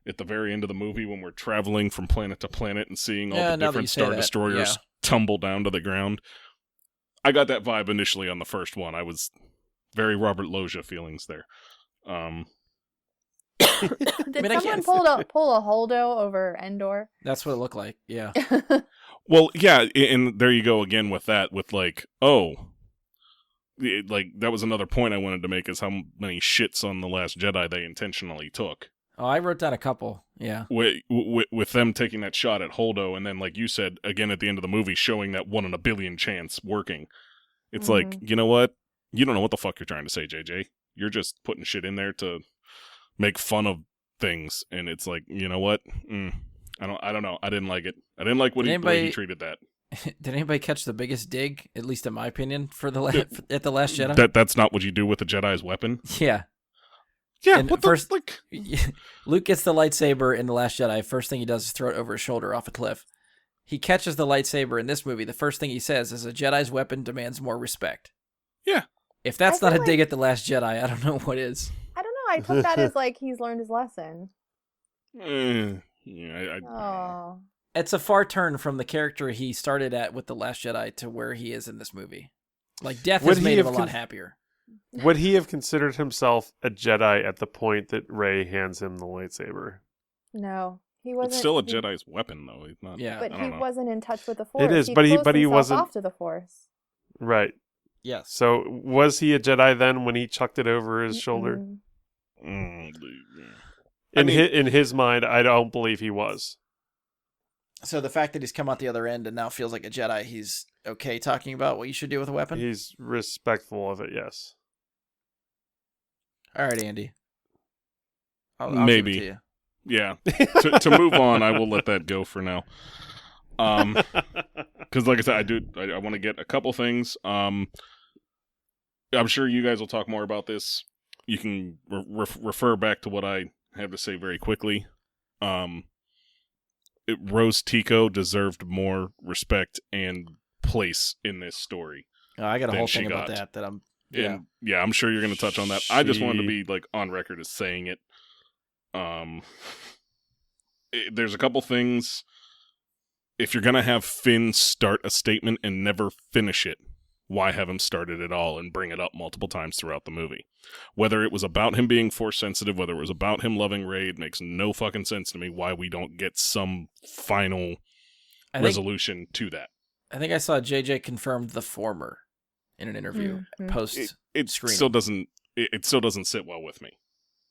at the very end of the movie when we're traveling from planet to planet and seeing all the different Star Destroyers tumble down to the ground? I got that vibe initially on the first one. I was very Robert Loggia feelings there. Did someone pull a holdo over Endor? That's what it looked like. Yeah. Well, yeah, and there you go again with that. With like, like that was another point I wanted to make is how many shits on The Last Jedi they intentionally took. Oh, I wrote down a couple. Yeah. With them taking that shot at Holdo, and then like you said again at the end of the movie, showing that 1 in a billion chance working. It's like, you know what? You don't know what the fuck you're trying to say, JJ. You're just putting shit in there to make fun of things, and it's like, you know what? I don't know. I didn't like it. I didn't like the way he treated that. Did anybody catch the biggest dig, at least in my opinion, for at the Last Jedi? That's not what you do with the Jedi's weapon. Yeah. Yeah. And what first, the like? Luke gets the lightsaber in The Last Jedi. First thing he does is throw it over his shoulder off a cliff. He catches the lightsaber in this movie. The first thing he says is, "A Jedi's weapon demands more respect." Yeah. If that's not a dig at The Last Jedi, I don't know what is. I don't know. I took that as like he's learned his lesson. Yeah. Oh. It's a far turn from the character he started at with The Last Jedi to where he is in this movie. Like, death has made him a lot happier. Would he have considered himself a Jedi at the point that Rey hands him the lightsaber? No, he wasn't. It's still a Jedi's weapon, though. He's not. Yeah, but he wasn't in touch with the Force. It is, but he wasn't off to the Force. Right. Yes. So was he a Jedi then when he chucked it over his shoulder? In his mind, I don't believe he was. So the fact that he's come out the other end and now feels like a Jedi, he's okay talking about what you should do with a weapon? He's respectful of it, yes. All right, Andy. I'll Maybe. give it to you. Yeah. to move on, I will let that go for now. Because like I said, I want to get a couple things. I'm sure you guys will talk more about this. You can refer back to what I have to say very quickly. Rose Tico deserved more respect and place in this story. Oh, I got a whole thing about that I'm... Yeah. And yeah, I'm sure you're going to touch on that. I just wanted to be like on record as saying it. There's a couple things. If you're going to have Finn start a statement and never finish it, why have him start it at all and bring it up multiple times throughout the movie? Whether it was about him being Force sensitive, whether it was about him loving Rey, it makes no fucking sense to me why we don't get some final resolution to that. I think I saw JJ confirmed the former in an interview post. It still doesn't. It still doesn't sit well with me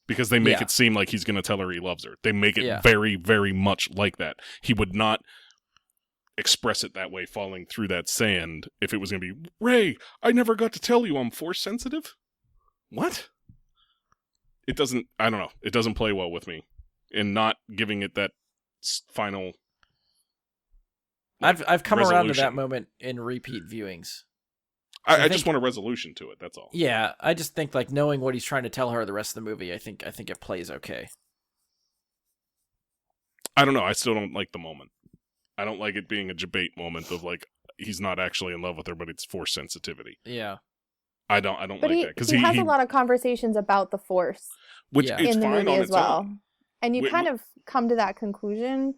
because they make it seem like he's going to tell her he loves her. They make it very, very much like that. He would not express it that way, falling through that sand. If it was going to be Rey, I never got to tell you I'm Force sensitive. What? It doesn't. I don't know. It doesn't play well with me, and not giving it that final. I've come around to that moment in repeat viewings. I just want a resolution to it. That's all. Yeah, I just think like knowing what he's trying to tell her the rest of the movie, I think it plays okay. I don't know. I still don't like the moment. I don't like it being a debate moment of like he's not actually in love with her, but it's Force sensitivity. Yeah, I don't like that because he has a lot of conversations about the Force, which is in the fine movie on as its well. own. And you kind of come to that conclusion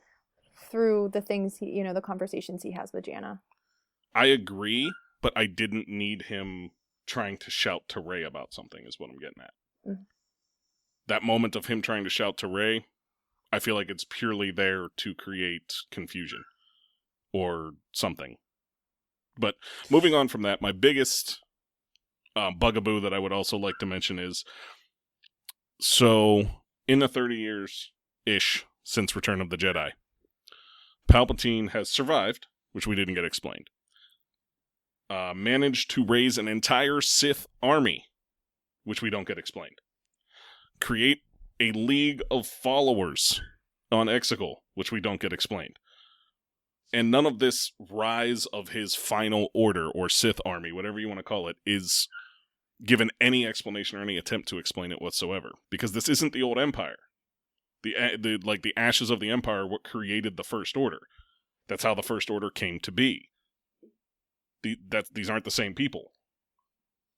through the things the conversations he has with Jannah. I agree, but I didn't need him trying to shout to Rey about something. Is what I'm getting at. Mm-hmm. That moment of him trying to shout to Rey, I feel like it's purely there to create confusion or something. But moving on from that, my biggest bugaboo that I would also like to mention is, so in the 30 years-ish since Return of the Jedi, Palpatine has survived, which we didn't get explained, managed to raise an entire Sith army, which we don't get explained, create a league of followers on Exegol, which we don't get explained. And none of this rise of his final order or Sith army, whatever you want to call it, is given any explanation or any attempt to explain it whatsoever. Because this isn't the old Empire. The ashes of the Empire are what created the First Order. That's how the First Order came to be. These aren't the same people.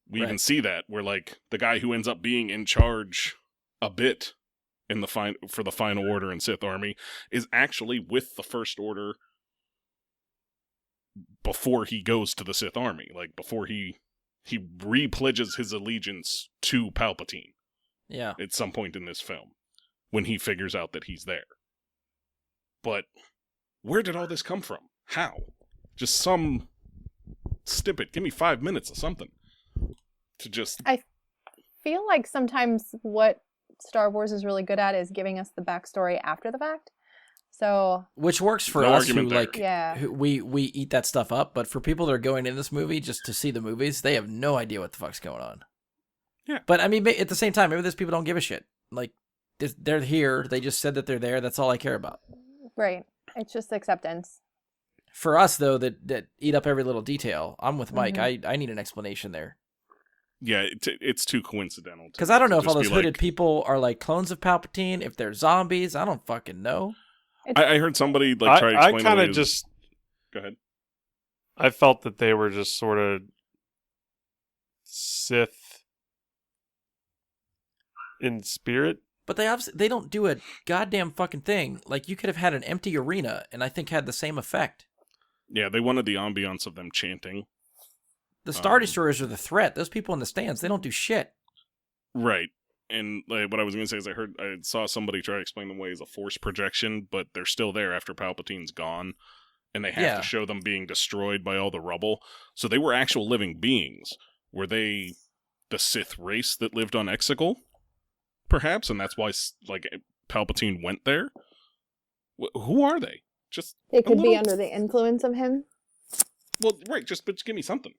We even see that where like the guy who ends up being in charge a bit in for the Final Order and Sith Army is actually with the First Order before he goes to the Sith Army, like before he re-pledges his allegiance to Palpatine. Yeah. At some point in this film. when he figures out that he's there. But where did all this come from? How? Just some snippet. Give me 5 minutes of something to just... I feel like sometimes what Star Wars is really good at is giving us the backstory after the fact. So, which works for no us who argument there. like Yeah. who, we eat that stuff up, but for people that are going in this movie just to see the movies, they have no idea what the fuck's going on. Yeah. But I mean, at the same time, maybe those people don't give a shit. Like, they're here. They just said that they're there. That's all I care about. right. It's just acceptance. For us, though, that eat up every little detail, I'm with Mike. I need an explanation there. Yeah, it's too coincidental. Because I don't know if all just those be hooded like... people are like clones of Palpatine, if they're zombies. I don't fucking know. I heard somebody like try to explain. I kind of just... Go ahead. I felt that they were just sort of Sith in spirit. But they don't do a goddamn fucking thing. Like, you could have had an empty arena, and I think had the same effect. Yeah, they wanted the ambiance of them chanting. The Star Destroyers are the threat. Those people in the stands, they don't do shit. Right. And like, what I was going to say is I saw somebody try to explain them away as a force projection, but they're still there after Palpatine's gone. And they have to show them being destroyed by all the rubble. So they were actual living beings. Were they the Sith race that lived on Exegol? Perhaps, and that's why like Palpatine went there. Who are they? Just It could be under the influence of him. Well, right. But give me something.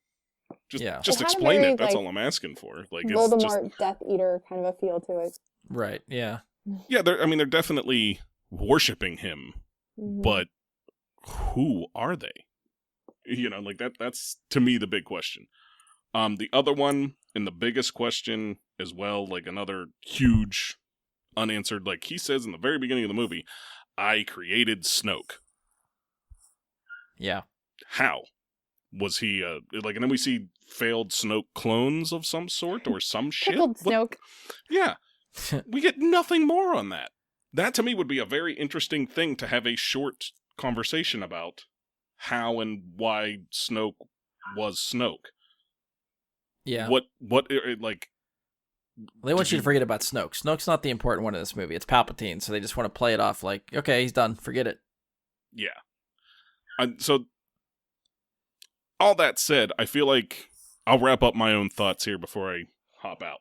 Just It explain had a very, it. That's like, all I'm asking for. Like Voldemort, it's just... Death Eater kind of a feel to it. Right. Yeah. Yeah. They're definitely worshiping him, but who are they? You know, like that's to me the big question. The other one and the biggest question as well, like another huge unanswered, like he says in the very beginning of the movie, I created Snoke. Yeah. How? Was he, like, and then we see failed Snoke clones of some sort or some shit? Pickled Snoke. Yeah. We get nothing more on that. That to me would be a very interesting thing to have a short conversation about how and why Snoke was Snoke. Yeah. What, like... They want you to forget about Snoke. Snoke's not the important one in this movie. It's Palpatine, so they just want to play it off like, okay, he's done. Forget it. Yeah. So, all that said, I feel like I'll wrap up my own thoughts here before I hop out.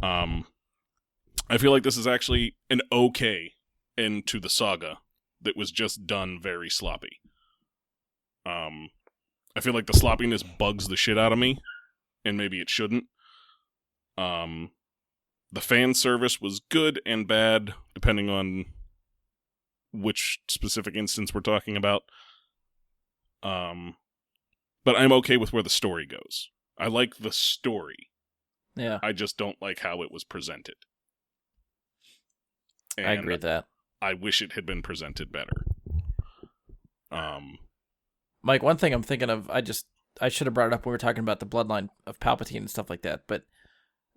I feel like this is actually an okay end to the saga that was just done very sloppy. I feel like the sloppiness bugs the shit out of me, and maybe it shouldn't. The fan service was good and bad, depending on which specific instance we're talking about. But I'm okay with where the story goes. I like the story. Yeah. I just don't like how it was presented. And I agree with that. I wish it had been presented better. Mike, one thing I'm thinking of, I should have brought it up when we were talking about the bloodline of Palpatine and stuff like that, but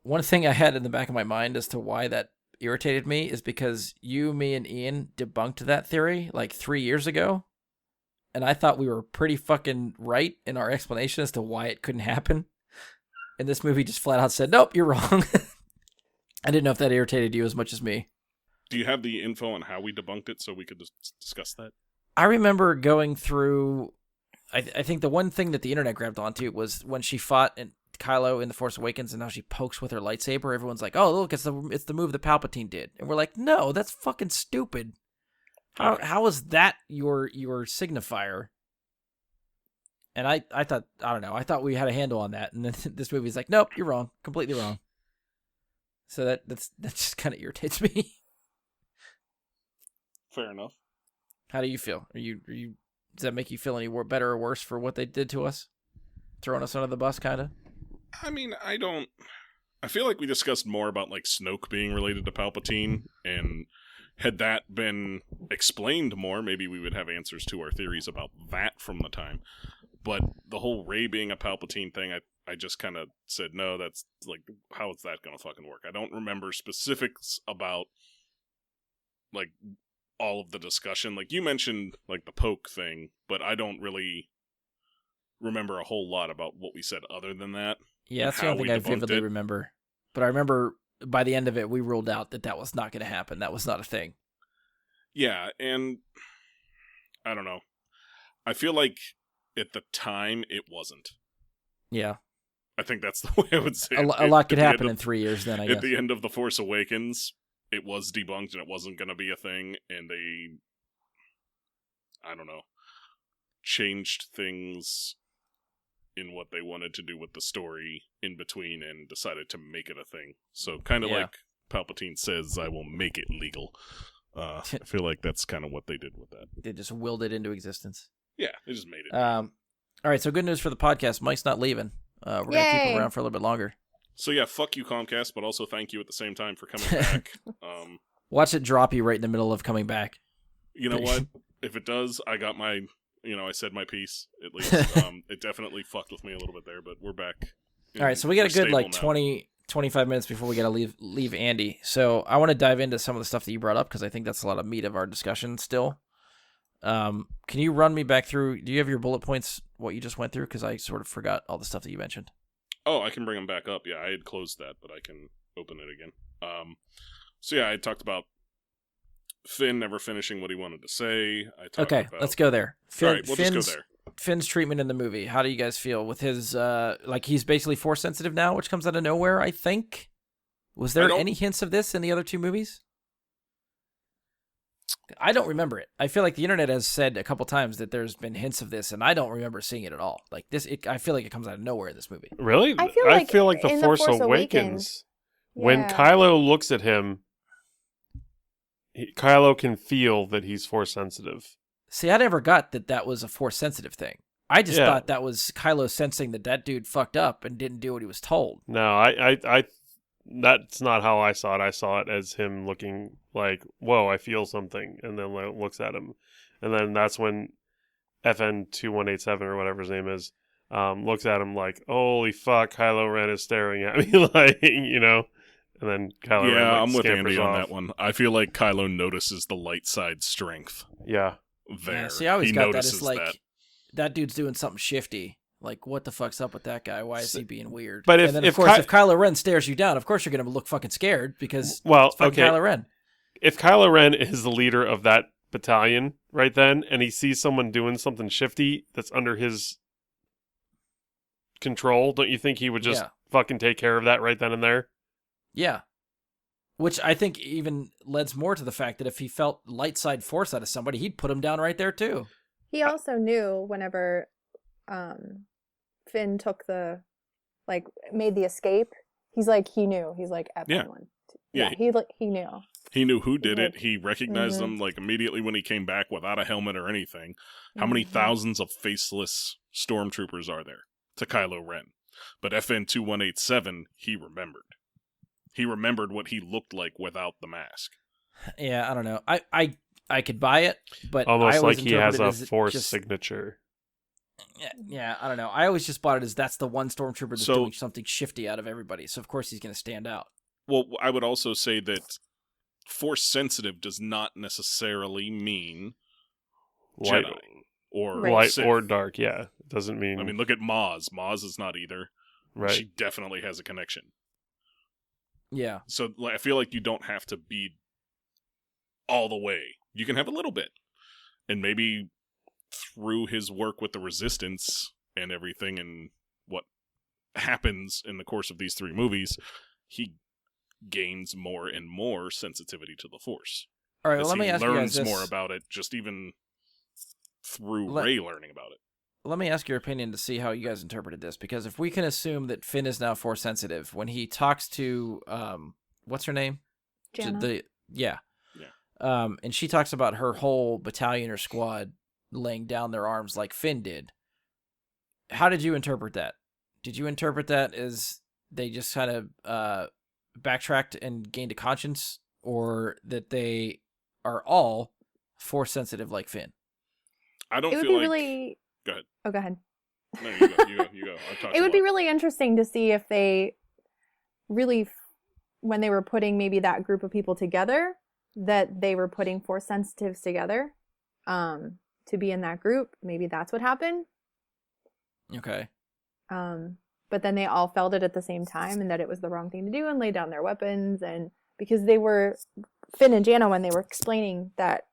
one thing I had in the back of my mind as to why that irritated me is because you, me, and Ian debunked that theory like 3 years ago, and I thought we were pretty fucking right in our explanation as to why it couldn't happen. And this movie just flat out said, nope, you're wrong. I didn't know if that irritated you as much as me. Do you have the info on how we debunked it so we could discuss that? I remember going through, I think the one thing that the internet grabbed onto was when she fought Kylo in The Force Awakens and how she pokes with her lightsaber. Everyone's like, oh, look, it's the move that Palpatine did. And we're like, no, that's fucking stupid. How is that your signifier? And I thought, I don't know, I thought we had a handle on that. And then this movie's like, nope, you're wrong. Completely wrong. So that just kind of irritates me. Fair enough. How do you feel? Are you does that make you feel any better or worse for what they did to us? Throwing us under the bus, kind of? I mean, I feel like we discussed more about, like, Snoke being related to Palpatine, and had that been explained more, maybe we would have answers to our theories about that from the time. But the whole Rey being a Palpatine thing, I just kind of said, no, that's, like, how is that going to fucking work? I don't remember specifics about, like, all of the discussion. Like, you mentioned, like, the poke thing, but I don't really remember a whole lot about what we said other than that. Yeah, that's the only thing I vividly remember. But I remember by the end of it, we ruled out that was not going to happen. That was not a thing. Yeah, and I don't know. I feel like at the time it wasn't. Yeah. I think that's the way I would say it. A lot could happen in 3 years then, I guess. At the end of The Force Awakens, it was debunked and it wasn't going to be a thing, and they, I don't know, changed things in what they wanted to do with the story in between and decided to make it a thing. So kind of like Palpatine says, I will make it legal. I feel like that's kind of what they did with that. They just willed it into existence. Yeah, they just made it. All right, so good news for the podcast. Mike's not leaving. We're going to keep him around for a little bit longer. So yeah, fuck you, Comcast, but also thank you at the same time for coming back. Watch it drop you right in the middle of coming back. You know what? If it does, I got my, I said my piece, at least. It definitely fucked with me a little bit there, but we're back. All right, so we got a good, now. 25 minutes before we got to leave Andy. So I want to dive into some of the stuff that you brought up, because I think that's a lot of meat of our discussion still. Can you run me back through, do you have your bullet points, what you just went through? Because I sort of forgot all the stuff that you mentioned. Oh, I can bring them back up. Yeah, I had closed that, but I can open it again. So yeah, I talked about Finn never finishing what he wanted to say. Let's go there. All right, we'll just go there. Finn's treatment in the movie. How do you guys feel with his, he's basically Force sensitive now, which comes out of nowhere, I think? Was there any hints of this in the other two movies? I don't remember it. I feel like the internet has said a couple times that there's been hints of this, and I don't remember seeing it at all. Like this, I feel like it comes out of nowhere in this movie. Really? I feel like the Force Awakens, when Kylo looks at him, Kylo can feel that he's Force sensitive. See, I never got that was a Force sensitive thing. I just thought that was Kylo sensing that dude fucked up and didn't do what he was told. No, I that's not how I saw it. I saw it as him looking like, whoa, I feel something, and then looks at him. And then that's when FN2187 or whatever his name is, looks at him like, holy fuck, Kylo Ren is staring at me, like, and then Kylo Ren I'm with Andy off. on that one. I feel like Kylo notices the light side strength. Yeah. There. Yeah, see, I always got that as that dude's doing something shifty. Like, what the fuck's up with that guy? Why is he being weird? But if Kylo Ren stares you down, of course you're going to look fucking scared because it's fucking Kylo Ren. If Kylo Ren is the leader of that battalion right then, and he sees someone doing something shifty that's under his control, don't you think he would just fucking take care of that right then and there? Yeah. Which I think even leads more to the fact that if he felt light side force out of somebody, he'd put him down right there too. He also knew whenever Finn took made the escape, he knew. He's like, everyone. Yeah, he knew. He knew who did it. He recognized them immediately when he came back without a helmet or anything. How many thousands of faceless stormtroopers are there to Kylo Ren? But FN2187, he remembered. He remembered what he looked like without the mask. Yeah, I don't know. I could buy it, but almost like he has a Force signature. Yeah, I don't know. I always just bought it as that's the one stormtrooper that's doing something shifty out of everybody. So of course he's going to stand out. Well, I would also say that Force sensitive does not necessarily mean light Jedi or light Sith. or dark. Yeah, it doesn't mean. I mean, look at Maz. Maz is not either. Right. She definitely has a connection. Yeah. So I feel like you don't have to be all the way. You can have a little bit, and maybe through his work with the Resistance and everything, and what happens in the course of these three movies, he gains more and more sensitivity to the Force. All right, well, let me ask you guys this. He learns more about it, just even through Rey learning about it. Let me ask your opinion to see how you guys interpreted this, because if we can assume that Finn is now Force sensitive, when he talks to what's her name? Jannah. And she talks about her whole battalion or squad laying down their arms like Finn did. How did you interpret that? Did you interpret that as they just kind of backtracked and gained a conscience, or that they are all Force sensitive like Finn? I don't feel like... really... Go ahead. Oh, go ahead. No, you go. It would be really interesting to see if they really, when they were putting maybe that group of people together, that they were putting Force sensitives together to be in that group. Maybe that's what happened. Okay. but then they all felt it at the same time and that it was the wrong thing to do and laid down their weapons. And because they were, Finn and Jana, when they were explaining that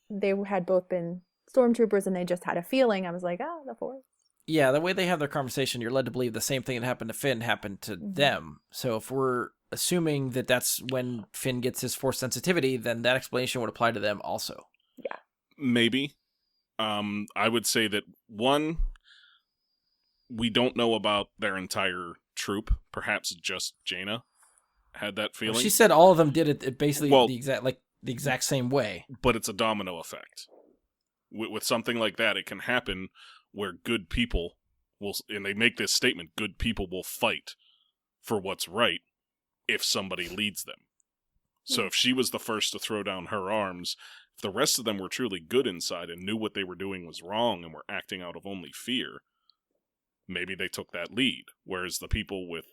they had both been stormtroopers and they just had a feeling, I was like, the Force. Yeah, the way they have their conversation, you're led to believe the same thing that happened to Finn happened to them. So if we're assuming that that's when Finn gets his Force sensitivity, then that explanation would apply to them also. Yeah. Maybe. I would say that, one, we don't know about their entire troop. Perhaps just Jaina had that feeling. Well, she said all of them did it basically the exact same way. But it's a domino effect. With something like that, it can happen where good people will, and they make this statement, good people will fight for what's right if somebody leads them. So if she was the first to throw down her arms, if the rest of them were truly good inside and knew what they were doing was wrong and were acting out of only fear, maybe they took that lead. Whereas the people with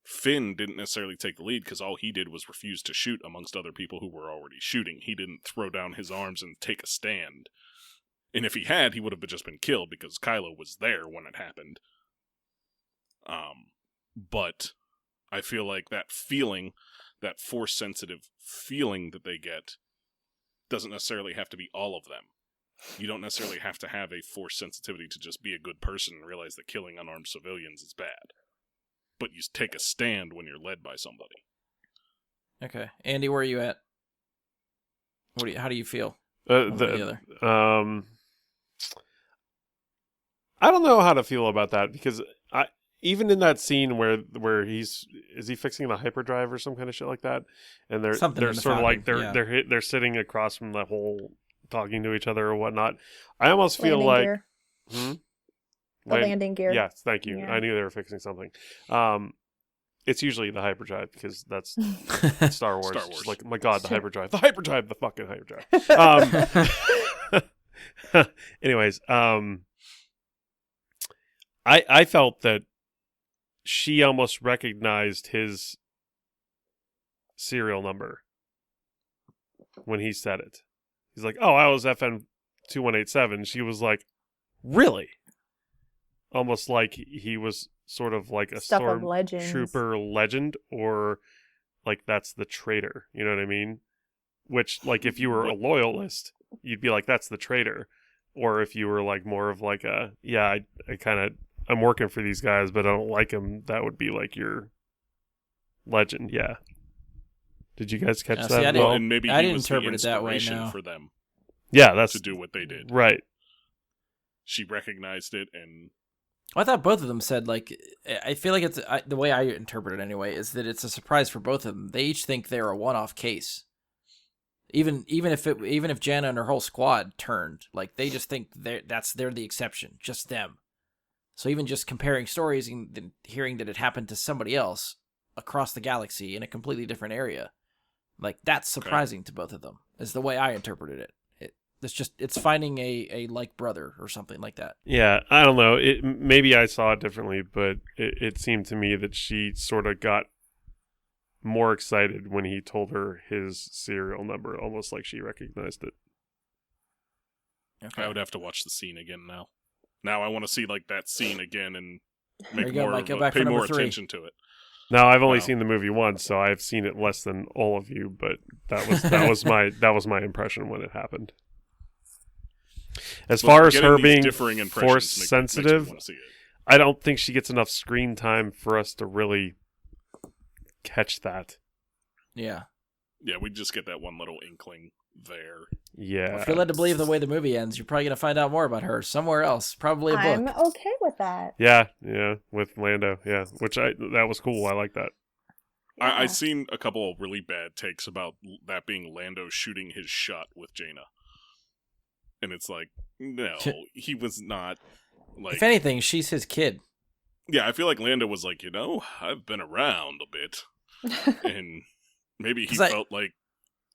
Finn didn't necessarily take the lead because all he did was refuse to shoot amongst other people who were already shooting. He didn't throw down his arms and take a stand. And if he had, he would have just been killed because Kylo was there when it happened. But I feel like that feeling, that Force-sensitive feeling that they get, doesn't necessarily have to be all of them. You don't necessarily have to have a Force sensitivity to just be a good person and realize that killing unarmed civilians is bad. But you take a stand when you're led by somebody. Okay. Andy, where are you at? How do you feel? I don't know how to feel about that because even in that scene where is he fixing the hyperdrive or some kind of shit like that, and they're sort of like they're sitting across from the whole talking to each other or whatnot. I almost feel like the landing gear. Yes, thank you. Yeah. I knew they were fixing something. It's usually the hyperdrive because that's Star Wars. Star Wars. Just like, my God, the hyperdrive, the fucking hyperdrive. Anyways, I felt that she almost recognized his serial number when he said it. He's like, "Oh, I was FN 2187." She was like, "Really?" Almost like he was sort of like a stormtrooper legend, or like that's the traitor. You know what I mean? Which, like, if you were a loyalist, you'd be like, "That's the traitor," or if you were like more of like a, I'm working for these guys, but I don't like them, that would be like your legend. Yeah. Did you guys catch that? Well, and maybe I he didn't was interpret the it that way. inspiration for them. Yeah, that's to do what they did. Right. She recognized it, and I thought both of them said, like, I feel like it's the way I interpret it anyway is that it's a surprise for both of them. They each think they're a one-off case. Even if Jana and her whole squad turned, like, they just think they're the exception, just them. So even just comparing stories and hearing that it happened to somebody else across the galaxy in a completely different area, like, that's surprising to both of them, is the way I interpreted it. It's finding a like brother or something like that. Yeah, I don't know. Maybe I saw it differently, but it seemed to me that she sort of got more excited when he told her his serial number, almost like she recognized it. Okay. I would have to watch the scene again now. Now I want to see like that scene again and pay more attention to it. Now I've only seen the movie once, so I've seen it less than all of you, but that was my impression when it happened. As far as her being Force sensitive, I don't think she gets enough screen time for us to really catch that. Yeah. Yeah, we just get that one little inkling there. Yeah. Well, if you're led to believe the way the movie ends, you're probably going to find out more about her somewhere else. Probably a book. I'm okay with that. Yeah, with Lando. Yeah, that was cool. I like that. Yeah. I've seen a couple of really bad takes about that being Lando shooting his shot with Jaina. And it's like, no, he was not like... If anything, she's his kid. Yeah, I feel like Lando was like, I've been around a bit. And maybe he felt like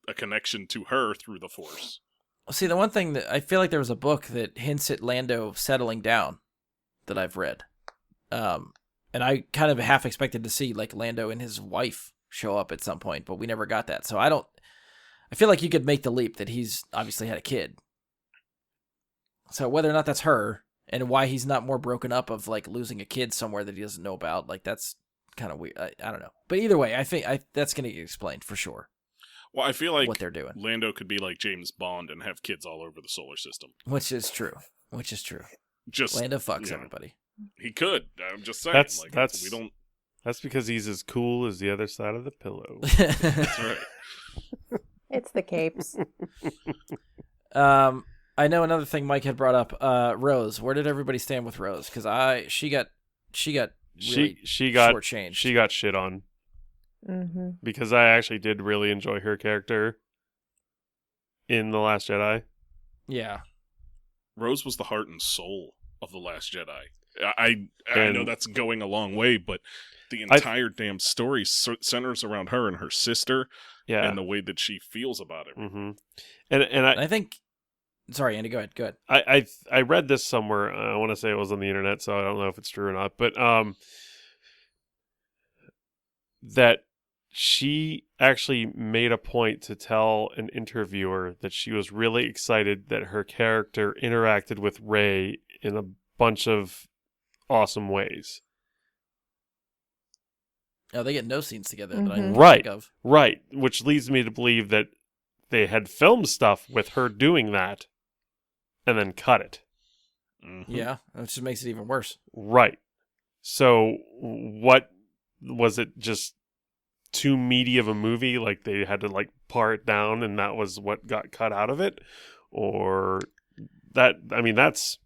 a connection to her through the Force. See, the one thing that I feel like there was a book that hints at Lando settling down that I've read. And I kind of half expected to see like Lando and his wife show up at some point, but we never got that. So I feel like you could make the leap that he's obviously had a kid. So whether or not that's her, and why he's not more broken up of like losing a kid somewhere that he doesn't know about. Like that's kind of weird. I don't know, but either way, I think that's going to get explained for sure. Well, I feel like what they're doing. Lando could be like James Bond and have kids all over the solar system. Which is true. Just Lando fucks everybody. He could. I'm just saying. We don't. That's because he's as cool as the other side of the pillow. That's right. It's the capes. I know another thing Mike had brought up. Rose. Where did everybody stand with Rose? Because she got really shortchanged. She got shit on. Mm-hmm. Because I actually did really enjoy her character in The Last Jedi. Yeah. Rose was the heart and soul of The Last Jedi. I know that's going a long way, but the entire damn story centers around her and her sister, and the way that she feels about it. Mm-hmm. And I think. Sorry, Andy. Go ahead. I read this somewhere. I want to say it was on the internet, so I don't know if it's true or not. But that she actually made a point to tell an interviewer that she was really excited that her character interacted with Rey in a bunch of awesome ways. Oh, they get no scenes together. Mm-hmm. That I can Right, think of. right. Which leads me to believe that they had filmed stuff with her doing that and then cut it. Mm-hmm. Yeah, which just makes it even worse. Right. So what was it, just too meaty of a movie? Like they had to like par it down and that was what got cut out of it? Or that, I mean, that's...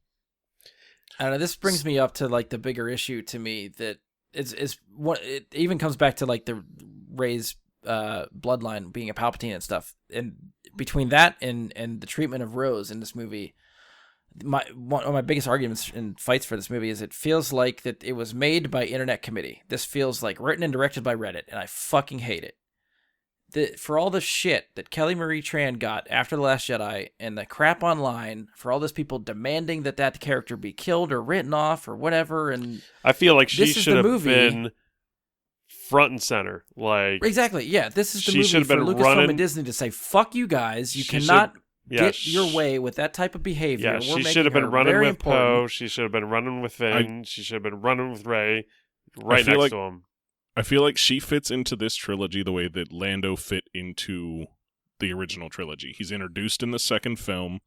I don't know, this brings me up to like the bigger issue to me that is what it even comes back to like the Rey's bloodline being a Palpatine and stuff. And between that and the treatment of Rose in this movie, one of my biggest arguments and fights for this movie is it feels like that it was made by Internet Committee. This feels like written and directed by Reddit, and I fucking hate it. For all the shit that Kelly Marie Tran got after The Last Jedi and the crap online, for all those people demanding that character be killed or written off or whatever, and I feel like she should have been front and center. Like exactly, yeah. This is the movie for Lucasfilm and Disney to say, "Fuck you guys! You cannot get your way with that type of behavior." Yeah, she should have been running with Poe. She should have been running with Finn. She should have been running with Rey. Right next to him. I feel like she fits into this trilogy the way that Lando fit into the original trilogy. He's introduced in the second film,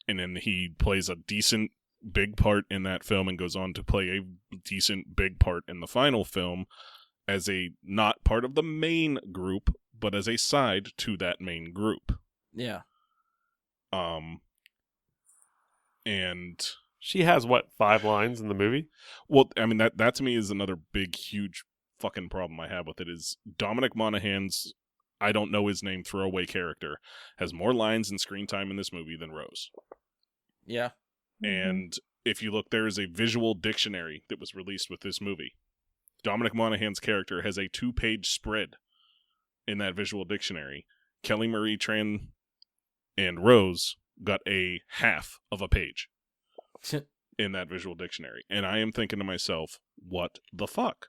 and then he plays a decent big part in that film and goes on to play a decent big part in the final film as a not part of the main group, but as a side to that main group. Yeah. And she has, 5 lines in the movie? Well, I mean, that to me is another big, huge fucking problem I have with it is Dominic Monaghan's, I don't know his name, throwaway character has more lines and screen time in this movie than Rose. Yeah. And if you look, there is a visual dictionary that was released with this movie. Dominic Monaghan's character has a 2-page spread in that visual dictionary. Kelly Marie Tran and Rose got a half of a page in that visual dictionary. And I am thinking to myself, what the fuck?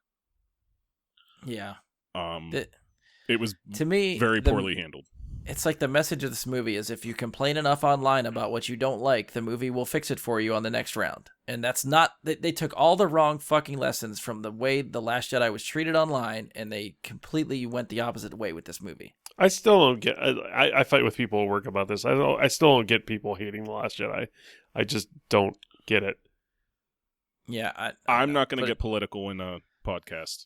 Yeah. It was, to me, very poorly handled. It's like the message of this movie is if you complain enough online about what you don't like, the movie will fix it for you on the next round. And that's not... They took all the wrong fucking lessons from the way The Last Jedi was treated online, and they completely went the opposite way with this movie. I still don't get... I fight with people at work about this. I still don't get people hating The Last Jedi. I just don't get it. Yeah, I'm not going to get political in a podcast.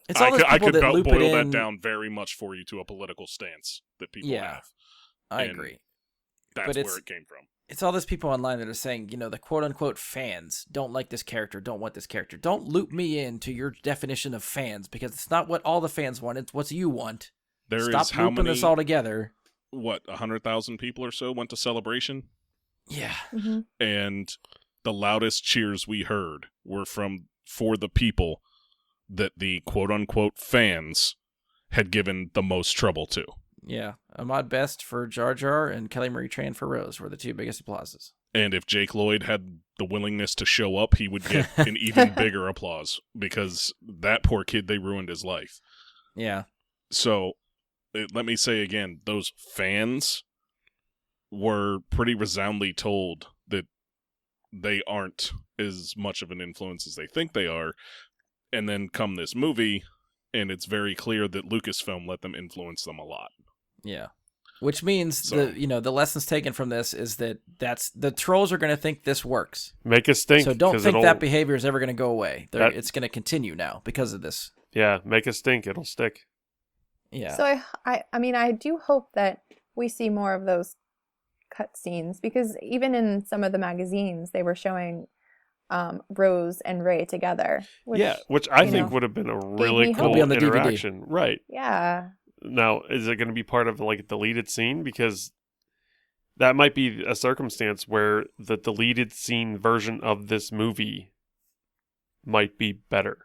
It's all those I people could that loop boil it that in... down very much for you to a political stance that people have. I agree. That's where it came from. It's all those people online that are saying, the quote-unquote fans don't like this character, don't want this character. Don't loop me into your definition of fans, because it's not what all the fans want, it's what you want. Stop looping us all together. What, 100,000 people or so went to Celebration? Yeah. Mm-hmm. And the loudest cheers we heard were for the people that the quote-unquote fans had given the most trouble to. Yeah. Ahmad Best for Jar Jar and Kelly Marie Tran for Rose were the 2 biggest applauses. And if Jake Lloyd had the willingness to show up, he would get an even bigger applause, because that poor kid, they ruined his life. Yeah. So, let me say again, those fans were pretty resoundingly told that they aren't as much of an influence as they think they are. And then come this movie, and it's very clear that Lucasfilm let them influence them a lot. Yeah. Which means the lessons taken from this is that's the trolls are going to think this works. Make us think. So don't think that behavior is ever going to go away. It's going to continue now because of this. Yeah, make us think. It'll stick. Yeah. So I mean, I do hope that we see more of those cut scenes, because even in some of the magazines, they were showing Rose and Rey together. Which I think would have been a really cool interaction. DVD. Right. Yeah. Now, is it going to be part of like a deleted scene? Because that might be a circumstance where the deleted scene version of this movie might be better.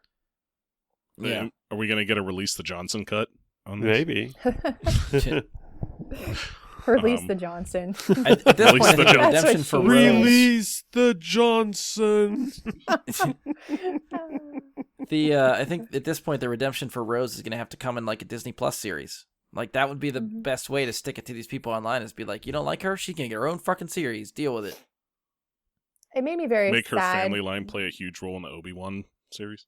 Yeah. Are we going to get a Release the Johnson cut on this? Maybe. Release the Johnson. At this point, I think the redemption for Rose. Release the Johnson. I think at this point the redemption for Rose is going to have to come in like a Disney Plus series. Like that would be the best way to stick it to these people online, is be like, you don't like her, she can get her own fucking series. Deal with it. It made me very Make sad. her family line play a huge role in the Obi-Wan series.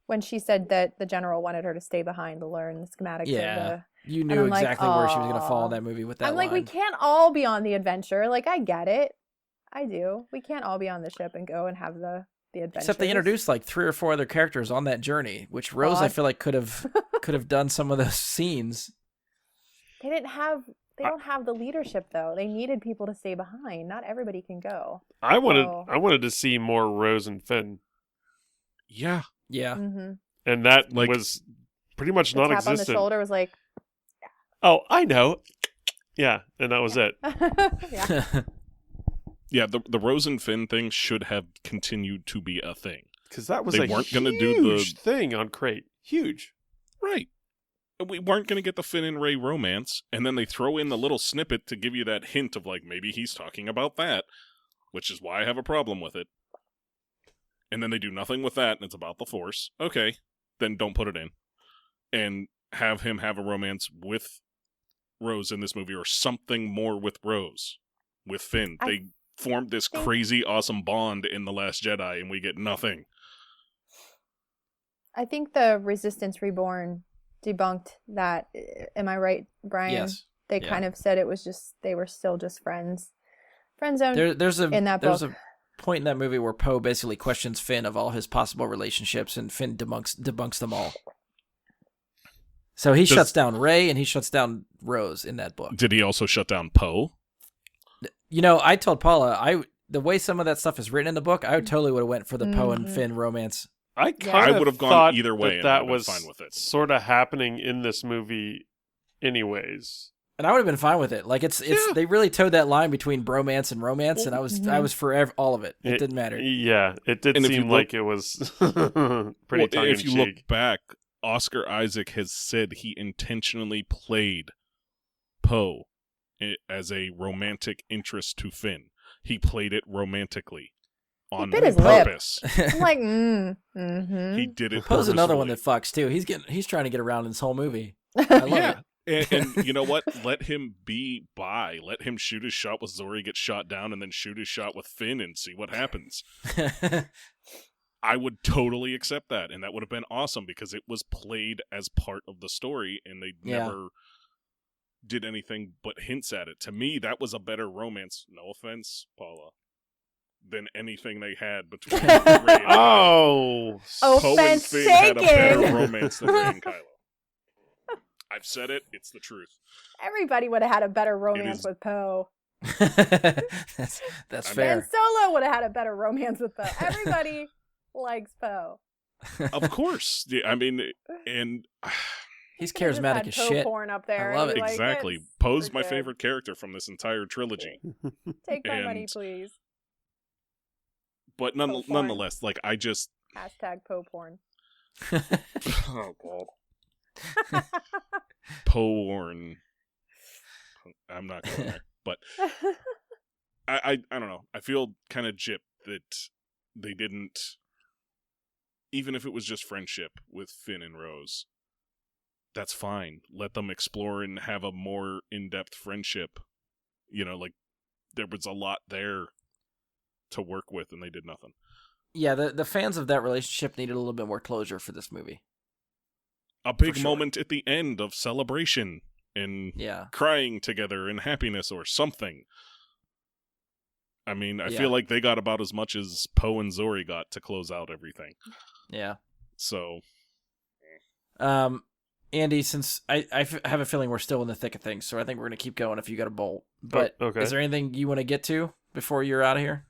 When she said that the general wanted her to stay behind to learn the schematics of the... You knew exactly where she was going to fall in that movie with that I'm like, line. we can't all be on the adventure. Like, I get it. I do. We can't all be on the ship and go and have the adventure. Except they introduced like 3 or 4 other characters on that journey, which Rose, I feel like, could have done some of those scenes. They don't have the leadership, though. They needed people to stay behind. Not everybody can go. I wanted to see more Rose and Finn. Yeah. Yeah. Mm-hmm. And that was pretty much non-existent. Tap on the shoulder was like, oh, I know. Yeah, and that was it. Yeah. Yeah, the Rose and Finn thing should have continued to be a thing. Because that was they a weren't huge gonna do the thing on Crate. Huge. Right. We weren't going to get the Finn and Rey romance, and then they throw in the little snippet to give you that hint of, like, maybe he's talking about that, which is why I have a problem with it. And then they do nothing with that, and it's about the Force. Okay, then don't put it in. And have him have a romance with Rose in this movie, or something more with Rose. With Finn. They formed this crazy, awesome bond in The Last Jedi, and we get nothing. I think the Resistance Reborn debunked that. Am I right, Brian? Yes. They kind of said it was just, they were still just friends. Friend zone in that book. There's a point in that movie where Poe basically questions Finn of all his possible relationships, and Finn debunks them all. So he shuts down Rey and he shuts down Rose in that book. Did he also shut down Poe? You know, I told Paula, the way some of that stuff is written in the book, I totally would have went for the Poe and Finn romance. I would have gone either way, and that was fine with it. Sort of happening in this movie anyways. And I would have been fine with it. Like they really towed that line between bromance and romance, and I was for all of it. It didn't matter. Yeah, it did seem like it was pretty tongue in cheek. If you look back, Oscar Isaac has said he intentionally played Poe as a romantic interest to Finn. He played it romantically on purpose. I'm like, He did it. Poe's another one that fucks too. He's trying to get around in this whole movie. I love it. And you know what? Let him be bi. Let him shoot his shot with Zori, get shot down, and then shoot his shot with Finn and see what happens. I would totally accept that, and that would have been awesome because it was played as part of the story, and they never did anything but hints at it. To me, that was a better romance, no offense, Paula, than anything they had between Rey and Kylo. Poe and Finn had a better romance than Rey and Kylo. I've said it, it's the truth. Everybody would have had a better romance with Poe. That's fair. And Solo would have had a better romance with Poe. Everybody likes Poe. Of course. Yeah, I mean, and he's charismatic as shit. Porn up there. I love it. Exactly. Poe's my favorite character from this entire trilogy. Take my money, please. But nonetheless, like, I just... Hashtag Poe porn. Oh, God. Porn. I'm not going there. But I don't know. I feel kind of gypped that they didn't... Even if it was just friendship with Finn and Rose, that's fine. Let them explore and have a more in-depth friendship. You know, like, there was a lot there to work with, and they did nothing. Yeah, the fans of that relationship needed a little bit more closure for this movie. A big moment at the end of celebration and crying together in happiness or something. I mean, I feel like they got about as much as Poe and Zori got to close out everything. Yeah. So, Andy, since I have a feeling we're still in the thick of things, so I think we're going to keep going if you got a bolt. But is there anything you want to get to before you're out of here?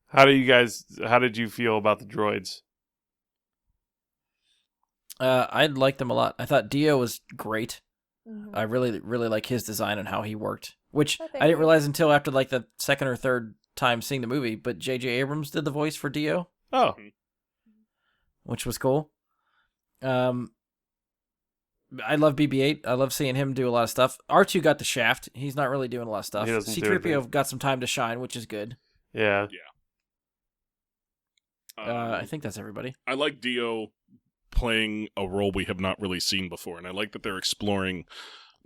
How did you feel about the droids? I liked them a lot. I thought Dio was great. I really, really like his design and how he worked, which I didn't realize until after like the second or third time seeing the movie, but J.J. Abrams did the voice for Dio. Oh. Which was cool. I love BB-8. I love seeing him do a lot of stuff. R2 got the shaft. He's not really doing a lot of stuff. C-3PO got some time to shine, which is good. Yeah. I think that's everybody. I like Dio playing a role we have not really seen before, and I like that they're exploring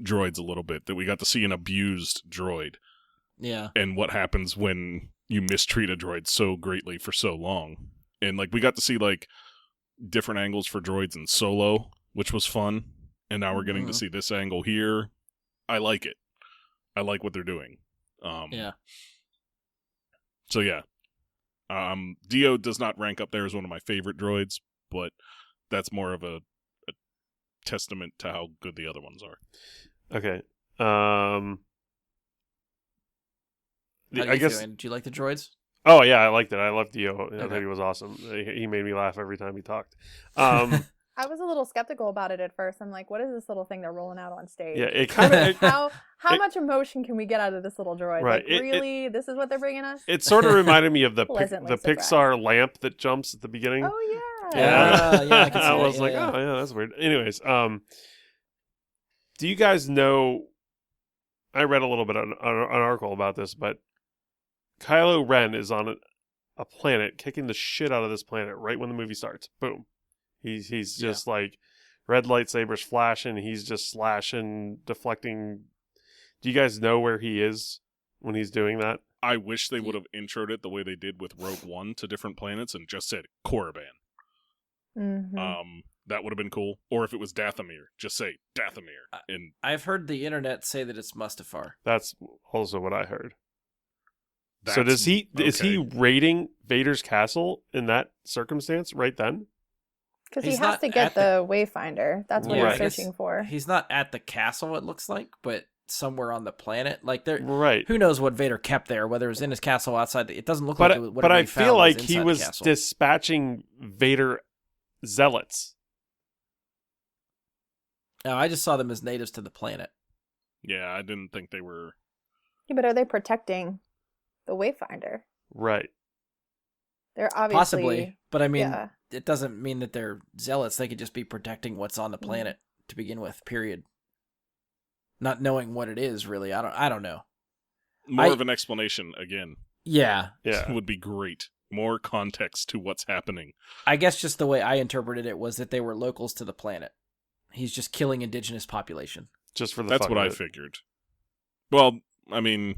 droids a little bit, that we got to see an abused droid. Yeah. And what happens when you mistreat a droid so greatly for so long. And like we got to see like different angles for droids in Solo, which was fun. And now we're getting to see this angle here. I like it. I like what they're doing. So yeah. Dio does not rank up there as one of my favorite droids, but that's more of a testament to how good the other ones are. Okay. I guess. Did you like the droids? Oh yeah, I liked it. I loved Dio. I thought he was awesome. He made me laugh every time he talked. I was a little skeptical about it at first. I'm like, what is this little thing they're rolling out on stage? Yeah, it kind of. How much emotion can we get out of this little droid? Right. Like, really? This is what they're bringing us? It sort of reminded me of the Pixar lamp that jumps at the beginning. Oh yeah. Yeah. I can see I was like, oh yeah, that's weird. Anyways, do you guys know? I read a little bit on an article about this, but Kylo Ren is on a planet, kicking the shit out of this planet right when the movie starts. Boom. He's just like red lightsabers flashing. He's just slashing, deflecting. Do you guys know where he is when he's doing that? I wish they would have introed it the way they did with Rogue One to different planets and just said Korriban. That would have been cool. Or if it was Dathomir, just say Dathomir. And I've heard the internet say that it's Mustafar. That's also what I heard. So is he raiding Vader's castle in that circumstance right then? Because he has to get the Wayfinder. That's what he's searching for. He's not at the castle, it looks like, but somewhere on the planet. Like there, right? Who knows what Vader kept there? Whether it was in his castle, outside. It doesn't look like. But I feel like he was dispatching Vader zealots. No, I just saw them as natives to the planet. Yeah, I didn't think they were. Yeah, but are they protecting the Wayfinder? Right. They're obviously possibly, but I mean, it doesn't mean that they're zealots. They could just be protecting what's on the planet to begin with. Period. Not knowing what it is, really. I don't know. More of an explanation again. Yeah. Would be great. More context to what's happening. I guess just the way I interpreted it was that they were locals to the planet. He's just killing indigenous population. Just for the That's what I figured. Well, I mean,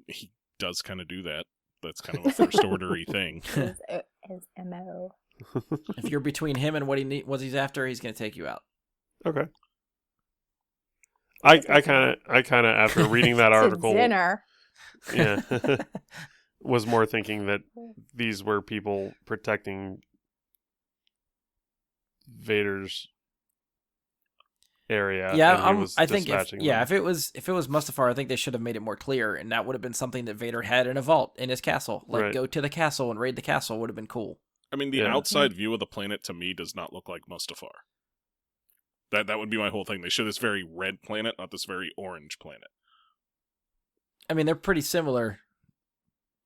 he does kind of do that. That's kind of a first ordery thing. His MO. If you're between him and what he's after, he's going to take you out. Okay. I kind of after reading that article, dinner. Yeah, was more thinking that these were people protecting Vader's area. Yeah, I think if it was Mustafar, I think they should have made it more clear, and that would have been something that Vader had in a vault in his castle. Like go to the castle and raid the castle would have been cool. I mean, the outside view of the planet to me does not look like Mustafar. That would be my whole thing. They show this very red planet, not this very orange planet. I mean, they're pretty similar,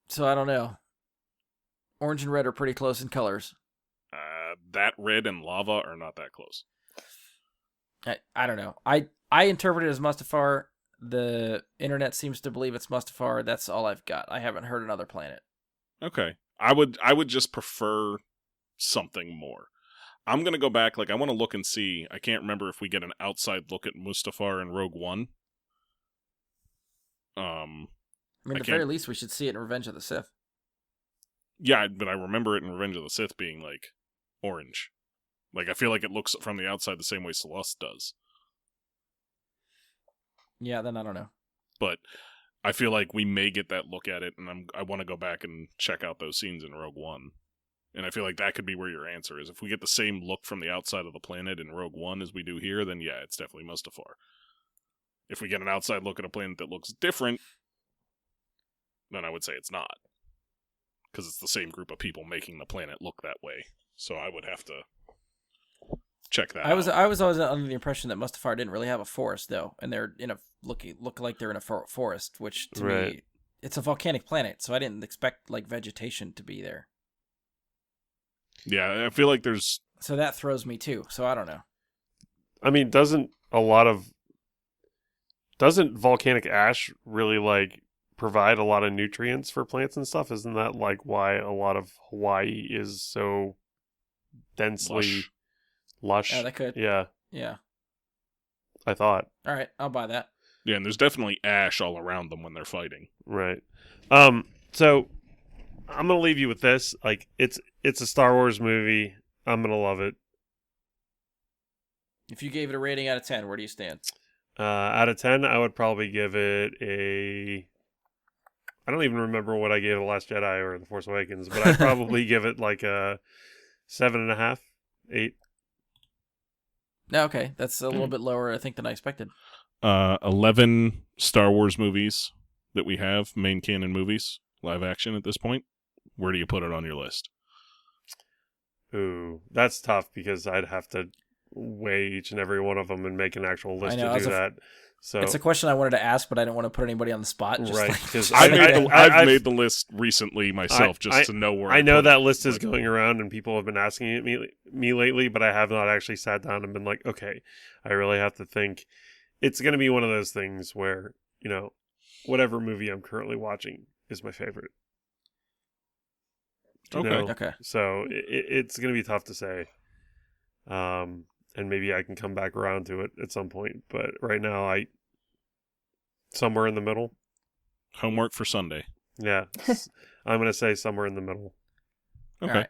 so I don't know. Orange and red are pretty close in colors. That red and lava are not that close. I don't know. I interpret it as Mustafar. The internet seems to believe it's Mustafar. That's all I've got. I haven't heard another planet. Okay. I would just prefer something more. I'm going to go back. Like, I want to look and see. I can't remember if we get an outside look at Mustafar in Rogue One. I mean, at the very least, we should see it in Revenge of the Sith. Yeah, but I remember it in Revenge of the Sith being, like, orange. Like, I feel like it looks from the outside the same way Celeste does. Yeah, then I don't know. But I feel like we may get that look at it, and I want to go back and check out those scenes in Rogue One. And I feel like that could be where your answer is. If we get the same look from the outside of the planet in Rogue One as we do here, then yeah, it's definitely Mustafar. If we get an outside look at a planet that looks different, then I would say it's not. Because it's the same group of people making the planet look that way. So I would have to check that out. I was always under the impression that Mustafar didn't really have a forest, though. And they're in a look like they're in a forest, which to me, it's a volcanic planet. So I didn't expect like vegetation to be there. Yeah, I feel like there's... So that throws me too, so I don't know. I mean, doesn't volcanic ash really, like, provide a lot of nutrients for plants and stuff? Isn't that, like, why a lot of Hawaii is so densely lush? Yeah, that could. Yeah. Yeah. I thought. All right, I'll buy that. Yeah, and there's definitely ash all around them when they're fighting. Right. So I'm going to leave you with this. Like, it's a Star Wars movie. I'm going to love it. If you gave it a rating out of 10, where do you stand? Out of 10, I would probably give it a... I don't even remember what I gave The Last Jedi or The Force Awakens, but I'd probably give it like a 7.5, 8. Okay, that's a little bit lower, I think, than I expected. 11 Star Wars movies that we have, main canon movies, live action at this point. Where do you put it on your list? Ooh, that's tough because I'd have to weigh each and every one of them and make an actual list to do that. So it's a question I wanted to ask, but I didn't want to put anybody on the spot. Just right? Because I've made the list recently myself, to know where. I know that list is going around, and people have been asking me lately, but I have not actually sat down and been like, okay, I really have to think. It's going to be one of those things where, you know, whatever movie I'm currently watching is my favorite. Okay. So it's going to be tough to say. And maybe I can come back around to it at some point. But right now, somewhere in the middle. Homework for Sunday. Yeah. I'm going to say somewhere in the middle. Okay. Right.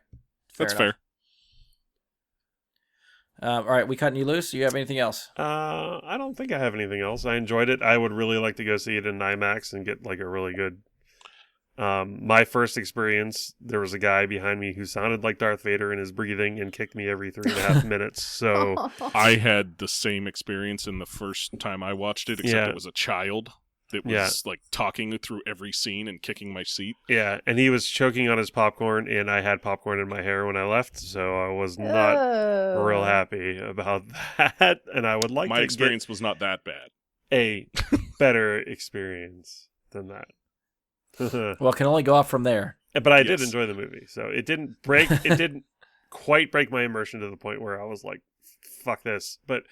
That's fair. All right, we cutting you loose? Do you have anything else? I don't think I have anything else. I enjoyed it. I would really like to go see it in IMAX and get like a really good... my first experience, there was a guy behind me who sounded like Darth Vader in his breathing and kicked me every 3.5 minutes. So I had the same experience in the first time I watched it, except it was a child that was like talking through every scene and kicking my seat. Yeah, and he was choking on his popcorn, and I had popcorn in my hair when I left, so I was not real happy about that. And I would like my experience was not that bad. A better experience than that. Well, it can only go up from there. But I did enjoy the movie, so it didn't quite break my immersion to the point where I was like, "Fuck this." But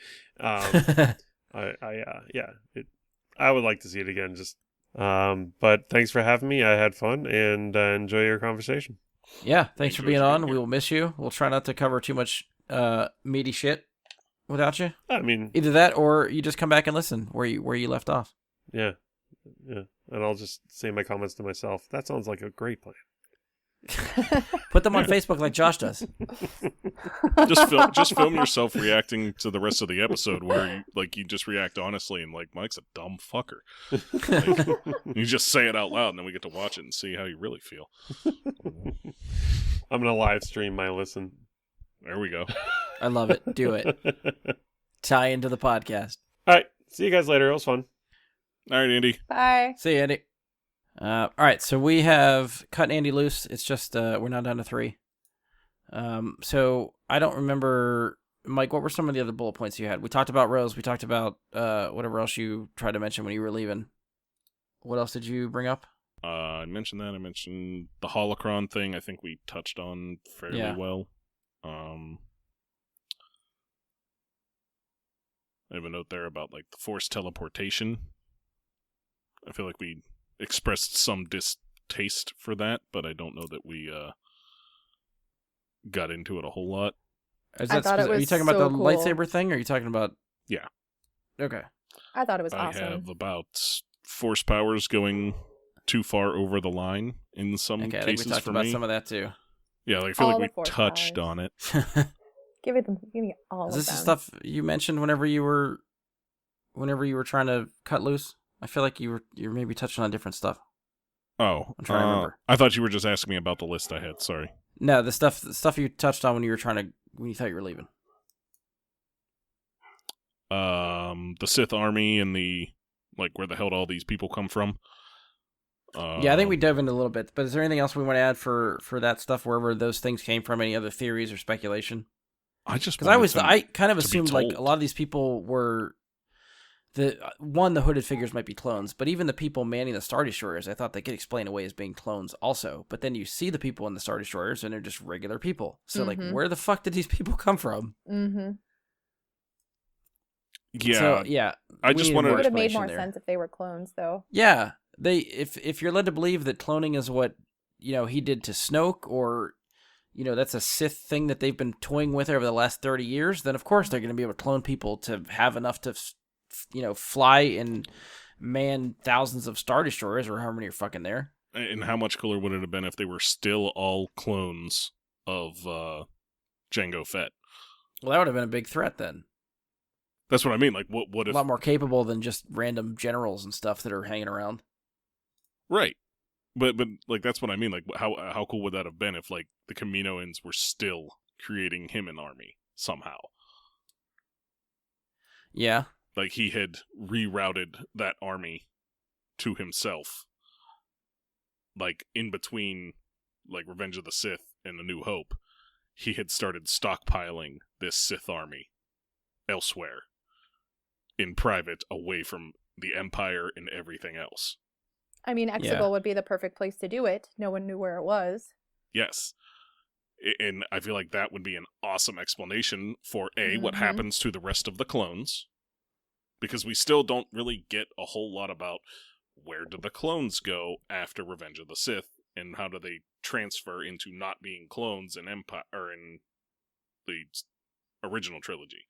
I would like to see it again. But thanks for having me. I had fun and enjoy your conversation. Yeah, thanks for being on. We will miss you. We'll try not to cover too much meaty shit without you. I mean, either that or you just come back and listen where you left off. Yeah. And I'll just say my comments to myself. That sounds like a great plan. Put them on Facebook like Josh does. Just film yourself reacting to the rest of the episode where you just react honestly and like Mike's a dumb fucker. Like, you just say it out loud and then we get to watch it and see how you really feel. I'm gonna live stream my listen. There we go. I love it. Do it. Tie into the podcast. All right. See you guys later. It was fun. All right, Andy. Bye. See you, Andy. All right, so we have cut Andy loose. It's just we're now down to 3. So I don't remember, Mike. What were some of the other bullet points you had? We talked about Rose. We talked about whatever else you tried to mention when you were leaving. What else did you bring up? I mentioned that. I mentioned the holocron thing. I think we touched on fairly well. I have a note there about like the force teleportation. I feel like we expressed some distaste for that, but I don't know that we got into it a whole lot. Are you talking about the cool. lightsaber thing, or are you talking about... Yeah. Okay. I thought it was I awesome. have about force powers going too far over the line in some cases for me. I think we talked about some of that too. Yeah, like I feel All like the we force touched powers. on it. Give me all of them. Is this the stuff you mentioned whenever you were trying to cut loose? I feel like you're maybe touching on different stuff. Oh, I'm trying to remember. I thought you were just asking me about the list I had. Sorry. No, the stuff you touched on when you thought you were leaving. The Sith army and the where the hell did all these people come from? Yeah, I think we dove into a little bit. But is there anything else we want to add for that stuff? Wherever those things came from? Any other theories or speculation? I just because I kind of assumed like a lot of these people were the hooded figures might be clones, but even the people manning the Star Destroyers, I thought they could explain away as being clones also. But then you see the people in the Star Destroyers, and they're just regular people. So like, where the fuck did these people come from? Mm-hmm. Yeah, so, yeah. I just wanted. It would have made more sense if they were clones, though. Yeah, if you're led to believe that cloning is what he did to Snoke, or that's a Sith thing that they've been toying with over the last 30 years, then of course they're going to be able to clone people to have enough to fly and man thousands of Star Destroyers or however many are fucking there. And how much cooler would it have been if they were still all clones of Jango Fett? Well, that would have been a big threat then. That's what I mean. Like, what if... A lot more capable than just random generals and stuff that are hanging around. Right. But like, that's what I mean. Like, how cool would that have been if, like, the Kaminoans were still creating him an army somehow? Yeah. Like, he had rerouted that army to himself. Like, in between, like, Revenge of the Sith and A New Hope, he had started stockpiling this Sith army elsewhere, in private, away from the Empire and everything else. I mean, Exegol would be the perfect place to do it. No one knew where it was. Yes. And I feel like that would be an awesome explanation for, A, what happens to the rest of the clones. Because we still don't really get a whole lot about where do the clones go after Revenge of the Sith, and how do they transfer into not being clones in Empire or in the original trilogy.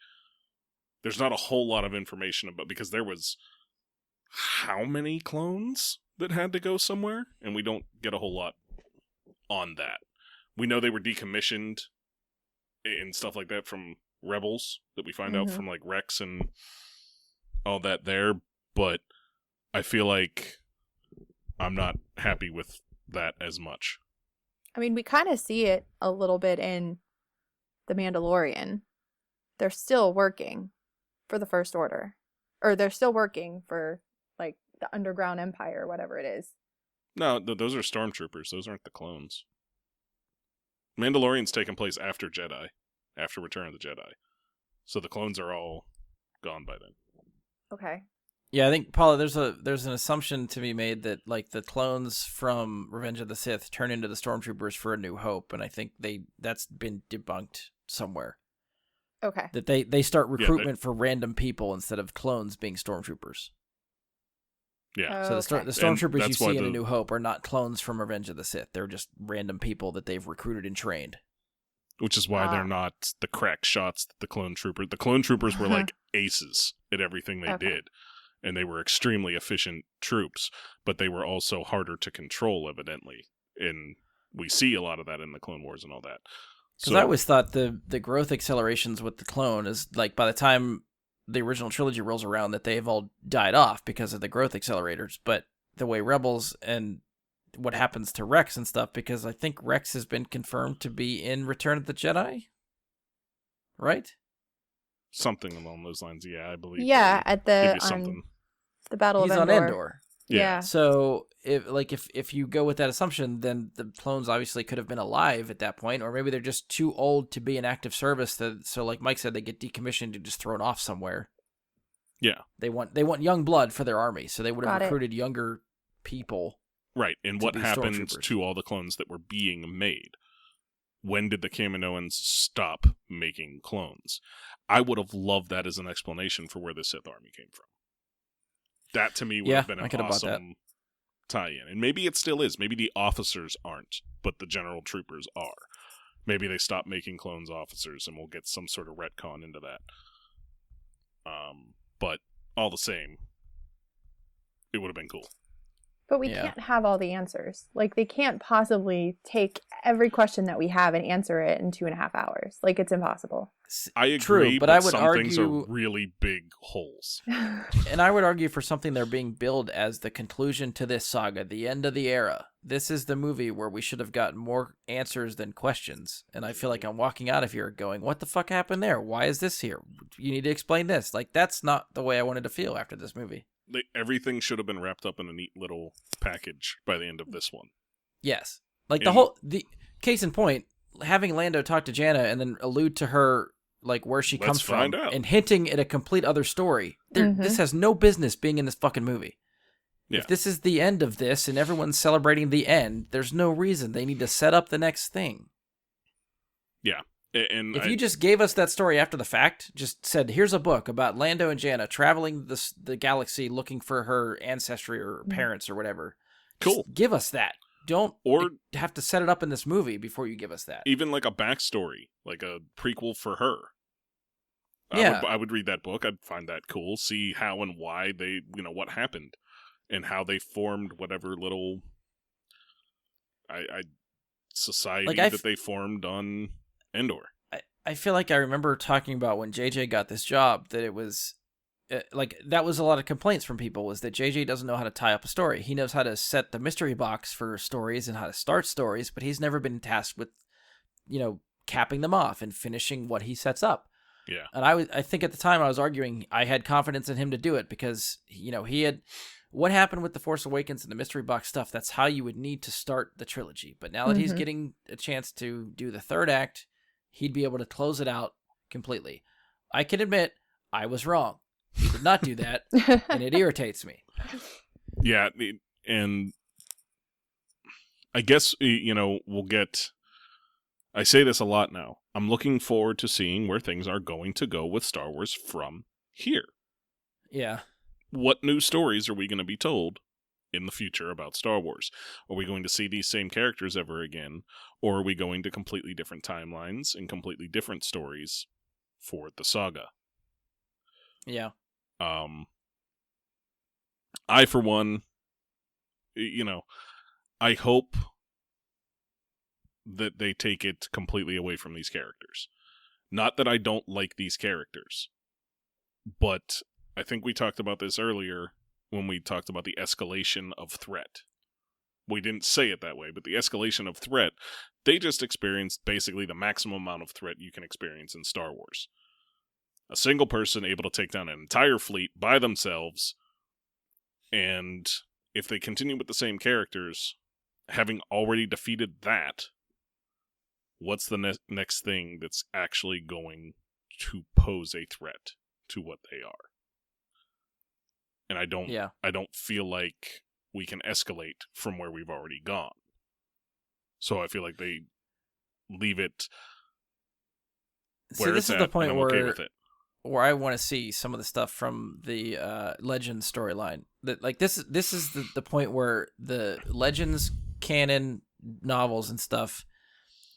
There's not a whole lot of information about, because there was how many clones that had to go somewhere, and we don't get a whole lot on that. We know they were decommissioned and stuff like that from Rebels, that we find out from like Rex and all that there, but I feel like I'm not happy with that as much. I mean, we kind of see it a little bit in The Mandalorian. They're still working for the First Order. Or they're still working for, like, the Underground Empire, or whatever it is. No, those are stormtroopers. Those aren't the clones. Mandalorian's taking place after Jedi. After Return of the Jedi. So the clones are all gone by then. Okay. Yeah, I think, Paula, there's an assumption to be made that like the clones from Revenge of the Sith turn into the stormtroopers for A New Hope, and I think that's been debunked somewhere. Okay. That they start recruitment for random people instead of clones being stormtroopers. Yeah. So the stormtroopers you see in A New Hope are not clones from Revenge of the Sith. They're just random people that they've recruited and trained. Which is why they're not the crack shots that the clone troopers were like aces at everything they did. And they were extremely efficient troops, but they were also harder to control, evidently. And we see a lot of that in the Clone Wars and all that. Because I always thought the growth accelerations with the clone is like by the time the original trilogy rolls around that they've all died off because of the growth accelerators. But the way Rebels and what happens to Rex and stuff, because I think Rex has been confirmed to be in Return of the Jedi, right? Something along those lines, yeah, I believe. Yeah, at the Battle of Endor. He's on Endor. Yeah. So if you go with that assumption, then the clones obviously could have been alive at that point, or maybe they're just too old to be in active service. So like Mike said, they get decommissioned and just thrown off somewhere. Yeah. They want young blood for their army, so they would have recruited younger people. Right, and what happened to all the clones that were being made? When did the Kaminoans stop making clones? I would have loved that as an explanation for where the Sith army came from. That, to me, would have been an awesome tie-in. And maybe it still is. Maybe the officers aren't, but the general troopers are. Maybe they stop making clones officers and we'll get some sort of retcon into that. But all the same, it would have been cool. But we can't have all the answers. Like, they can't possibly take every question that we have and answer it in 2.5 hours. Like, it's impossible. I agree, True, but I would some argue... things are really big holes. And I would argue for something they're being billed as the conclusion to this saga, the end of the era. This is the movie where we should have gotten more answers than questions. And I feel like I'm walking out of here going, what the fuck happened there? Why is this here? You need to explain this. Like, that's not the way I wanted to feel after this movie. Everything should have been wrapped up in a neat little package by the end of this one. Yes. Like, the case in point, having Lando talk to Janna and then allude to her, like, where she comes from, and hinting at a complete other story. This has no business being in this fucking movie. Yeah. If this is the end of this and everyone's celebrating the end, there's no reason. They need to set up the next thing. Yeah. And if you just gave us that story after the fact, just said, here's a book about Lando and Janna traveling the galaxy looking for her ancestry or parents or whatever. Cool. Just give us that. Don't have to set it up in this movie before you give us that. Even like a backstory, like a prequel for her. Yeah. I would read that book. I'd find that cool. See how and why they, what happened and how they formed whatever little society that they formed on Endor. I feel like I remember talking about when JJ got this job that it was that was a lot of complaints from people, was that JJ doesn't know how to tie up a story. He knows how to set the mystery box for stories and how to start stories, but he's never been tasked with, capping them off and finishing what he sets up. Yeah. And I think at the time I was arguing I had confidence in him to do it because, he had what happened with The Force Awakens and the mystery box stuff. That's how you would need to start the trilogy. But now that he's getting a chance to do the third act, he'd be able to close it out completely. I can admit I was wrong. He did not do that, and it irritates me. Yeah, and I guess, we'll get... I say this a lot now. I'm looking forward to seeing where things are going to go with Star Wars from here. Yeah. What new stories are we going to be told in the future about Star Wars? Are we going to see these same characters ever again? Or are we going to completely different timelines and completely different stories for the saga? Yeah. I, for one, I hope that they take it completely away from these characters. Not that I don't like these characters, but I think we talked about this earlier when we talked about the escalation of threat. We didn't say it that way, but the escalation of threat, they just experienced basically the maximum amount of threat you can experience in Star Wars. A single person able to take down an entire fleet by themselves, and if they continue with the same characters, having already defeated that, what's the next thing that's actually going to pose a threat to what they are? And I don't feel like we can escalate from where we've already gone. So I feel like they leave it where it's at, and I'm okay with it. Where I want to see some of the stuff from the Legends storyline. This is the point where the Legends canon novels and stuff,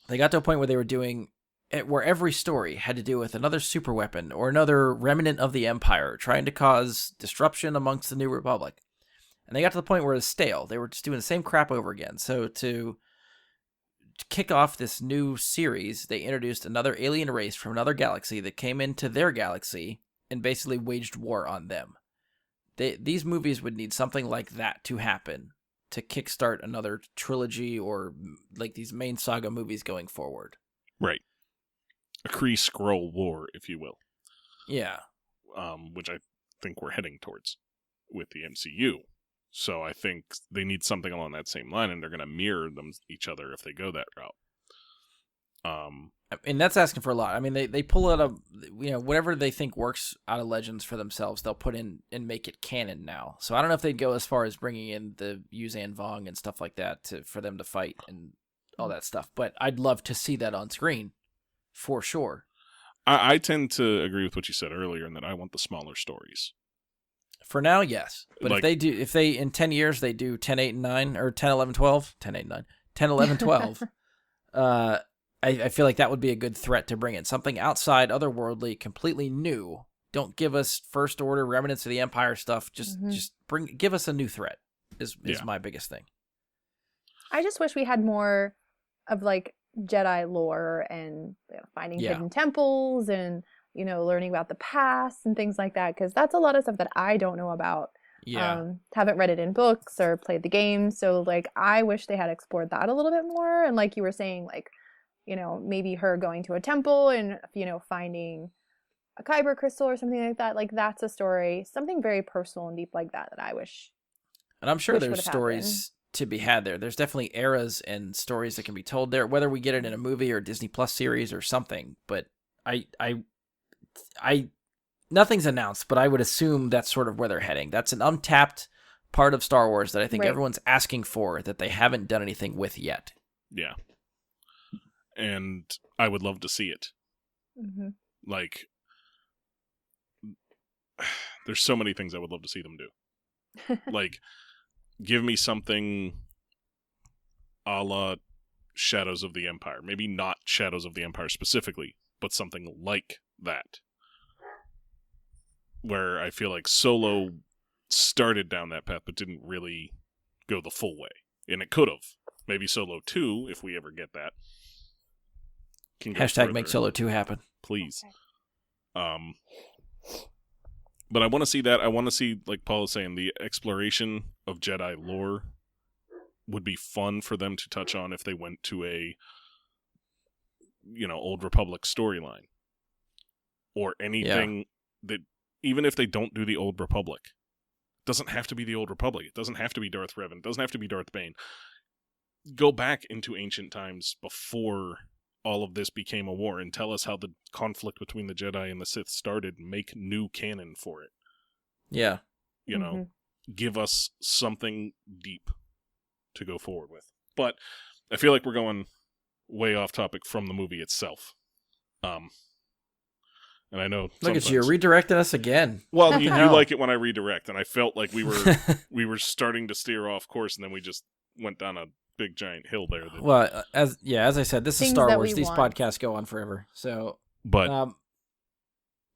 they got to a point where they were doing it, where every story had to do with another superweapon or another remnant of the Empire trying to cause disruption amongst the New Republic. And they got to the point where it was stale. They were just doing the same crap over again. So to kick off this new series, they introduced another alien race from another galaxy that came into their galaxy and basically waged war on them. These movies would need something like that to happen to kickstart another trilogy or like these main saga movies going forward. Right. A Kree Skrull war, if you will. Yeah. Which I think we're heading towards with the MCU. So I think they need something along that same line, and they're going to mirror each other if they go that route. And that's asking for a lot. I mean, they pull out of, whatever they think works out of Legends for themselves, they'll put in and make it canon now. So I don't know if they'd go as far as bringing in the Yuzan Vong and stuff like that for them to fight and all that stuff. But I'd love to see that on screen, for sure. I tend to agree with what you said earlier in that I want the smaller stories. For now, yes. But if they in 10 years they do 10, 8, and 9, or 10, 11, 12, 10, 8, 9, 10, 11, 12, I I feel like that would be a good threat to bring in. Something outside, otherworldly, completely new. Don't give us First Order, remnants of the Empire stuff. Just give us a new threat is my biggest thing. I just wish we had more of like Jedi lore and finding hidden temples and, learning about the past and things like that. Because that's a lot of stuff that I don't know about. Yeah. Haven't read it in books or played the game. So like, I wish they had explored that a little bit more. And like you were saying, like, maybe her going to a temple and, finding a kyber crystal or something like that. Like that's a story, something very personal and deep like that I wish. And I'm sure there's stories to be had there. There's definitely eras and stories that can be told there, whether we get it in a movie or a Disney Plus series or something. But I nothing's announced, but I would assume that's sort of where they're heading. That's an untapped part of Star Wars that I think everyone's asking for that they haven't done anything with yet. Yeah. And I would love to see it. Mm-hmm. Like, there's so many things I would love to see them do. Like, give me something a la Shadows of the Empire. Maybe not Shadows of the Empire specifically, but something like that. Where I feel like Solo started down that path, but didn't really go the full way. And it could have. Maybe Solo 2, if we ever get that. Hashtag make Solo 2 happen. Please. But I want to see that. I want to see, like Paul is saying, the exploration of Jedi lore would be fun for them to touch on if they went to a, Old Republic storyline. Or anything that, even if they don't do the Old Republic, it doesn't have to be the Old Republic. It doesn't have to be Darth Revan. It doesn't have to be Darth Bane. Go back into ancient times before all of this became a war and tell us how the conflict between the Jedi and the Sith started. Make new canon for it. Yeah. Give us something deep to go forward with. But I feel like we're going way off topic from the movie itself. And I know look at you, redirecting us again. Well, you like it when I redirect, and I felt like we were starting to steer off course, and then we just went down a big giant hill there. Well, as I said, this is Star Wars. These podcasts go on forever. So, but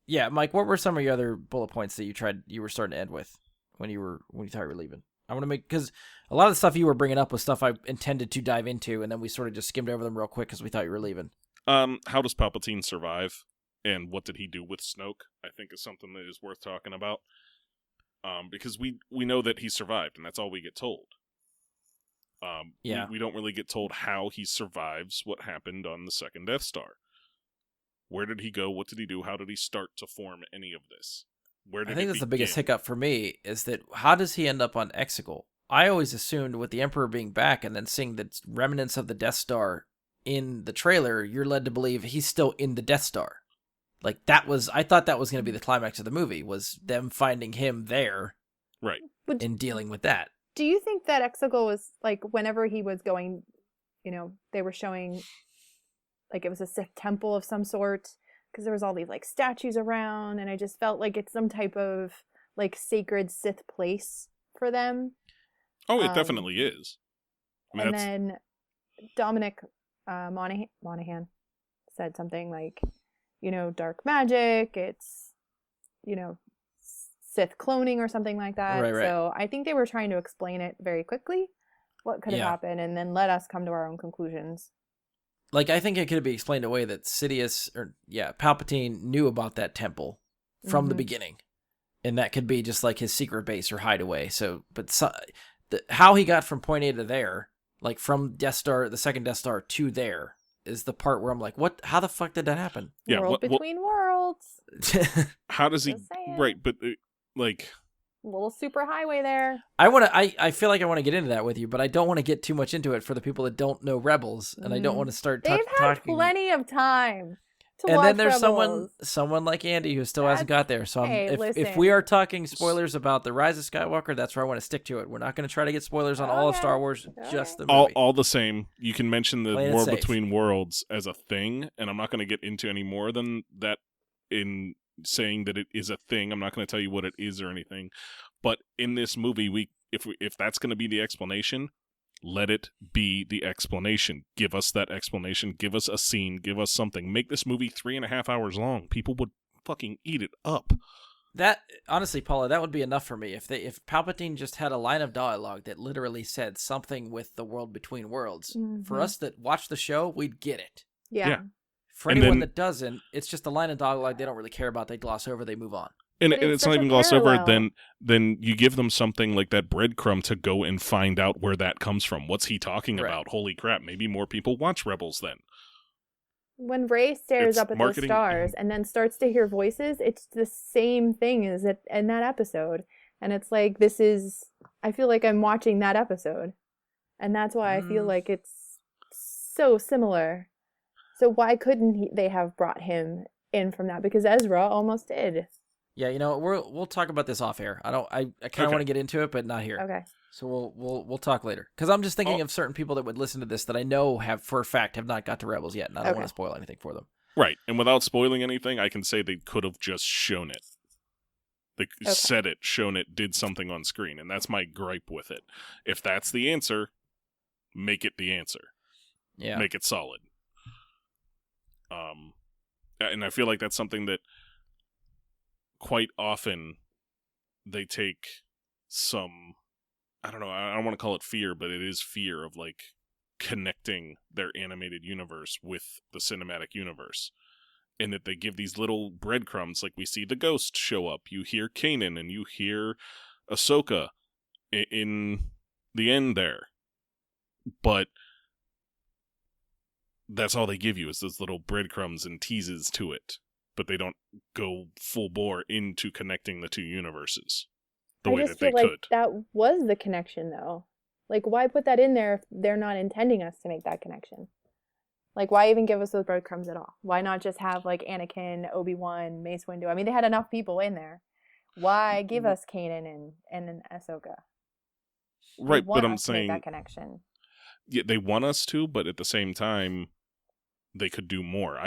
Mike, what were some of your other bullet points that you were starting to end with when you thought you were leaving? I want to because a lot of the stuff you were bringing up was stuff I intended to dive into, and then we sort of just skimmed over them real quick because we thought you were leaving. How does Palpatine survive? And what did he do with Snoke, I think is something that is worth talking about. Because we know that he survived, and that's all we get told. We don't really get told how he survives what happened on the second Death Star. Where did he go? What did he do? How did he start to form any of this? I think that's the biggest hiccup for me, is that how does he end up on Exegol? I always assumed with the Emperor being back and then seeing the remnants of the Death Star in the trailer, you're led to believe he's still in the Death Star. Like, I thought that was going to be the climax of the movie, was them finding him there. Right. And dealing with that. Do you think that Exegol was, like, whenever he was going, they were showing, like, it was a Sith temple of some sort, because there was all these, like, statues around, and I just felt like it's some type of, like, sacred Sith place for them. Oh, it definitely is. And then Dominic Monaghan said something like, dark magic, it's, Sith cloning or something like that. Right. So I think they were trying to explain it very quickly, what could have happened, and then let us come to our own conclusions. Like, I think it could be explained away that Palpatine knew about that temple from the beginning. And that could be just like his secret base or hideaway. So, how he got from point A to there, like from the second Death Star to there, is the part where I'm like, what? How the fuck did that happen? Yeah, World between worlds. How does he? Right, but like a little super highway there. I feel like I want to get into that with you, but I don't want to get too much into it for the people that don't know Rebels, and I don't want to start. They've had plenty of time. And then there's someone like Andy who still hasn't got there. So if we are talking spoilers about the Rise of Skywalker, that's where I want to stick to it. We're not going to try to get spoilers on all of Star Wars, just the movie. All the same, you can mention the War Between Worlds as a thing, and I'm not going to get into any more than that in saying that it is a thing. I'm not going to tell you what it is or anything. But in this movie, if that's going to be the explanation, Let it be the explanation. Give us that explanation. Give us a scene. Give us something. Make this movie 3.5 hours long. People would fucking eat it up. That, honestly, Paula, that would be enough for me. If Palpatine just had a line of dialogue that literally said something with the world between worlds, for us that watch the show, we'd get it. Yeah. For anyone that doesn't, it's just a line of dialogue they don't really care about. They gloss over, they move on. And it's not even glossed over. Then you give them something like that breadcrumb to go and find out where that comes from. What's he talking about? Holy crap! Maybe more people watch Rebels then. When Rey stares up at those stars and then starts to hear voices, it's the same thing as in that episode, and it's like I feel like I'm watching that episode, and that's why I feel like it's so similar. So why couldn't they have brought him in from that? Because Ezra almost did. Yeah, we'll talk about this off air. I kind of want to get into it, but not here. Okay. So we'll talk later. Because I'm just thinking of certain people that would listen to this that I know have not got to Rebels yet, and I don't want to spoil anything for them. Right, and without spoiling anything, I can say they could have just shown it. They said it, shown it, did something on screen, and that's my gripe with it. If that's the answer, make it the answer. Yeah. Make it solid. And I feel like that's something that quite often they take some, I don't know, I don't want to call it fear, but it is fear of like connecting their animated universe with the cinematic universe. And that they give these little breadcrumbs, like we see the Ghost show up, you hear Kanan and you hear Ahsoka in the end there. But that's all they give you is those little breadcrumbs and teases to it. But they don't go full bore into connecting the two universes the way that they could. I just feel like that was the connection, though. Like, why put that in there if they're not intending us to make that connection? Like, why even give us those breadcrumbs at all? Why not just have, like, Anakin, Obi-Wan, Mace Windu? I mean, they had enough people in there. Why give us Kanan and Ahsoka? Right, but I'm saying that connection. Yeah, they want us to, but at the same time, they could do more.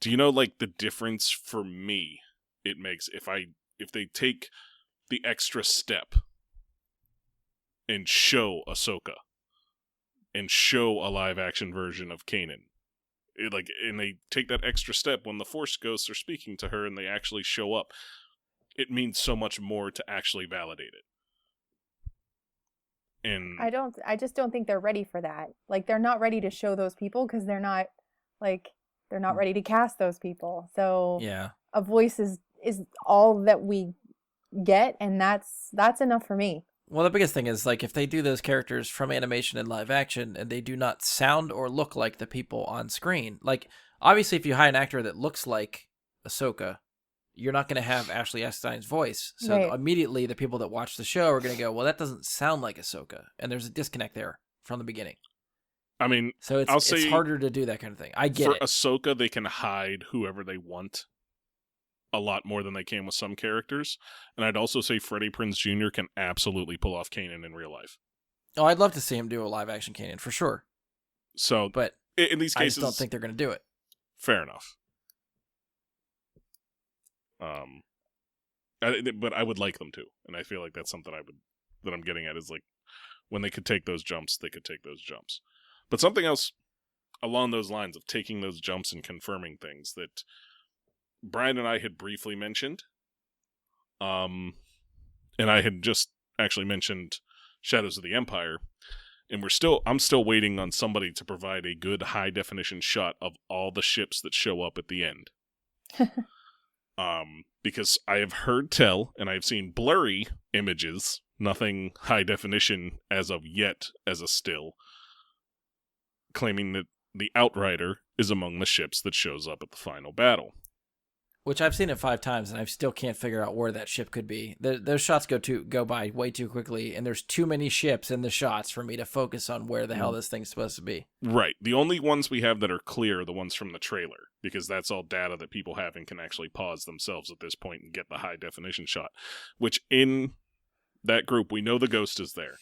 Do you know, like, the difference for me it makes if they take the extra step and show Ahsoka and show a live action version of Kanan, and they take that extra step when the Force ghosts are speaking to her and they actually show up, it means so much more to actually validate it. And I just don't think they're ready for that. Like, they're not ready to show those people because they're not ready to cast those people. So yeah, a voice is all that we get, and that's enough for me. Well, the biggest thing is, like, if they do those characters from animation and live action and they do not sound or look like the people on screen, like, obviously if you hire an actor that looks like Ahsoka, you're not going to have Ashley Eckstein's voice. So immediately the people that watch the show are going to go, well, that doesn't sound like Ahsoka. And there's a disconnect there from the beginning. I mean, so it's harder to do that kind of thing. I get it. For Ahsoka, they can hide whoever they want a lot more than they can with some characters. And I'd also say Freddie Prinze Jr. can absolutely pull off Kanan in real life. Oh, I'd love to see him do a live action Kanan for sure. So, but in these cases, I just don't think they're going to do it. Fair enough. But I would like them to, and I feel like that's something that I'm getting at is like when they could take those jumps, they could take those jumps. But something else along those lines of taking those jumps and confirming things that Brian and I had briefly mentioned, and I had just actually mentioned Shadows of the Empire, and I'm still waiting on somebody to provide a good high definition shot of all the ships that show up at the end. Because I have heard tell, and I've seen blurry images, nothing high definition as of yet as a still, claiming that the Outrider is among the ships that shows up at the final battle. Which I've seen it 5 times, and I still can't figure out where that ship could be. Those shots go by way too quickly, and there's too many ships in the shots for me to focus on where the hell this thing's supposed to be. Right. The only ones we have that are clear are the ones from the trailer, because that's all data that people have and can actually pause themselves at this point and get the high-definition shot. Which, in that group, we know the Ghost is there.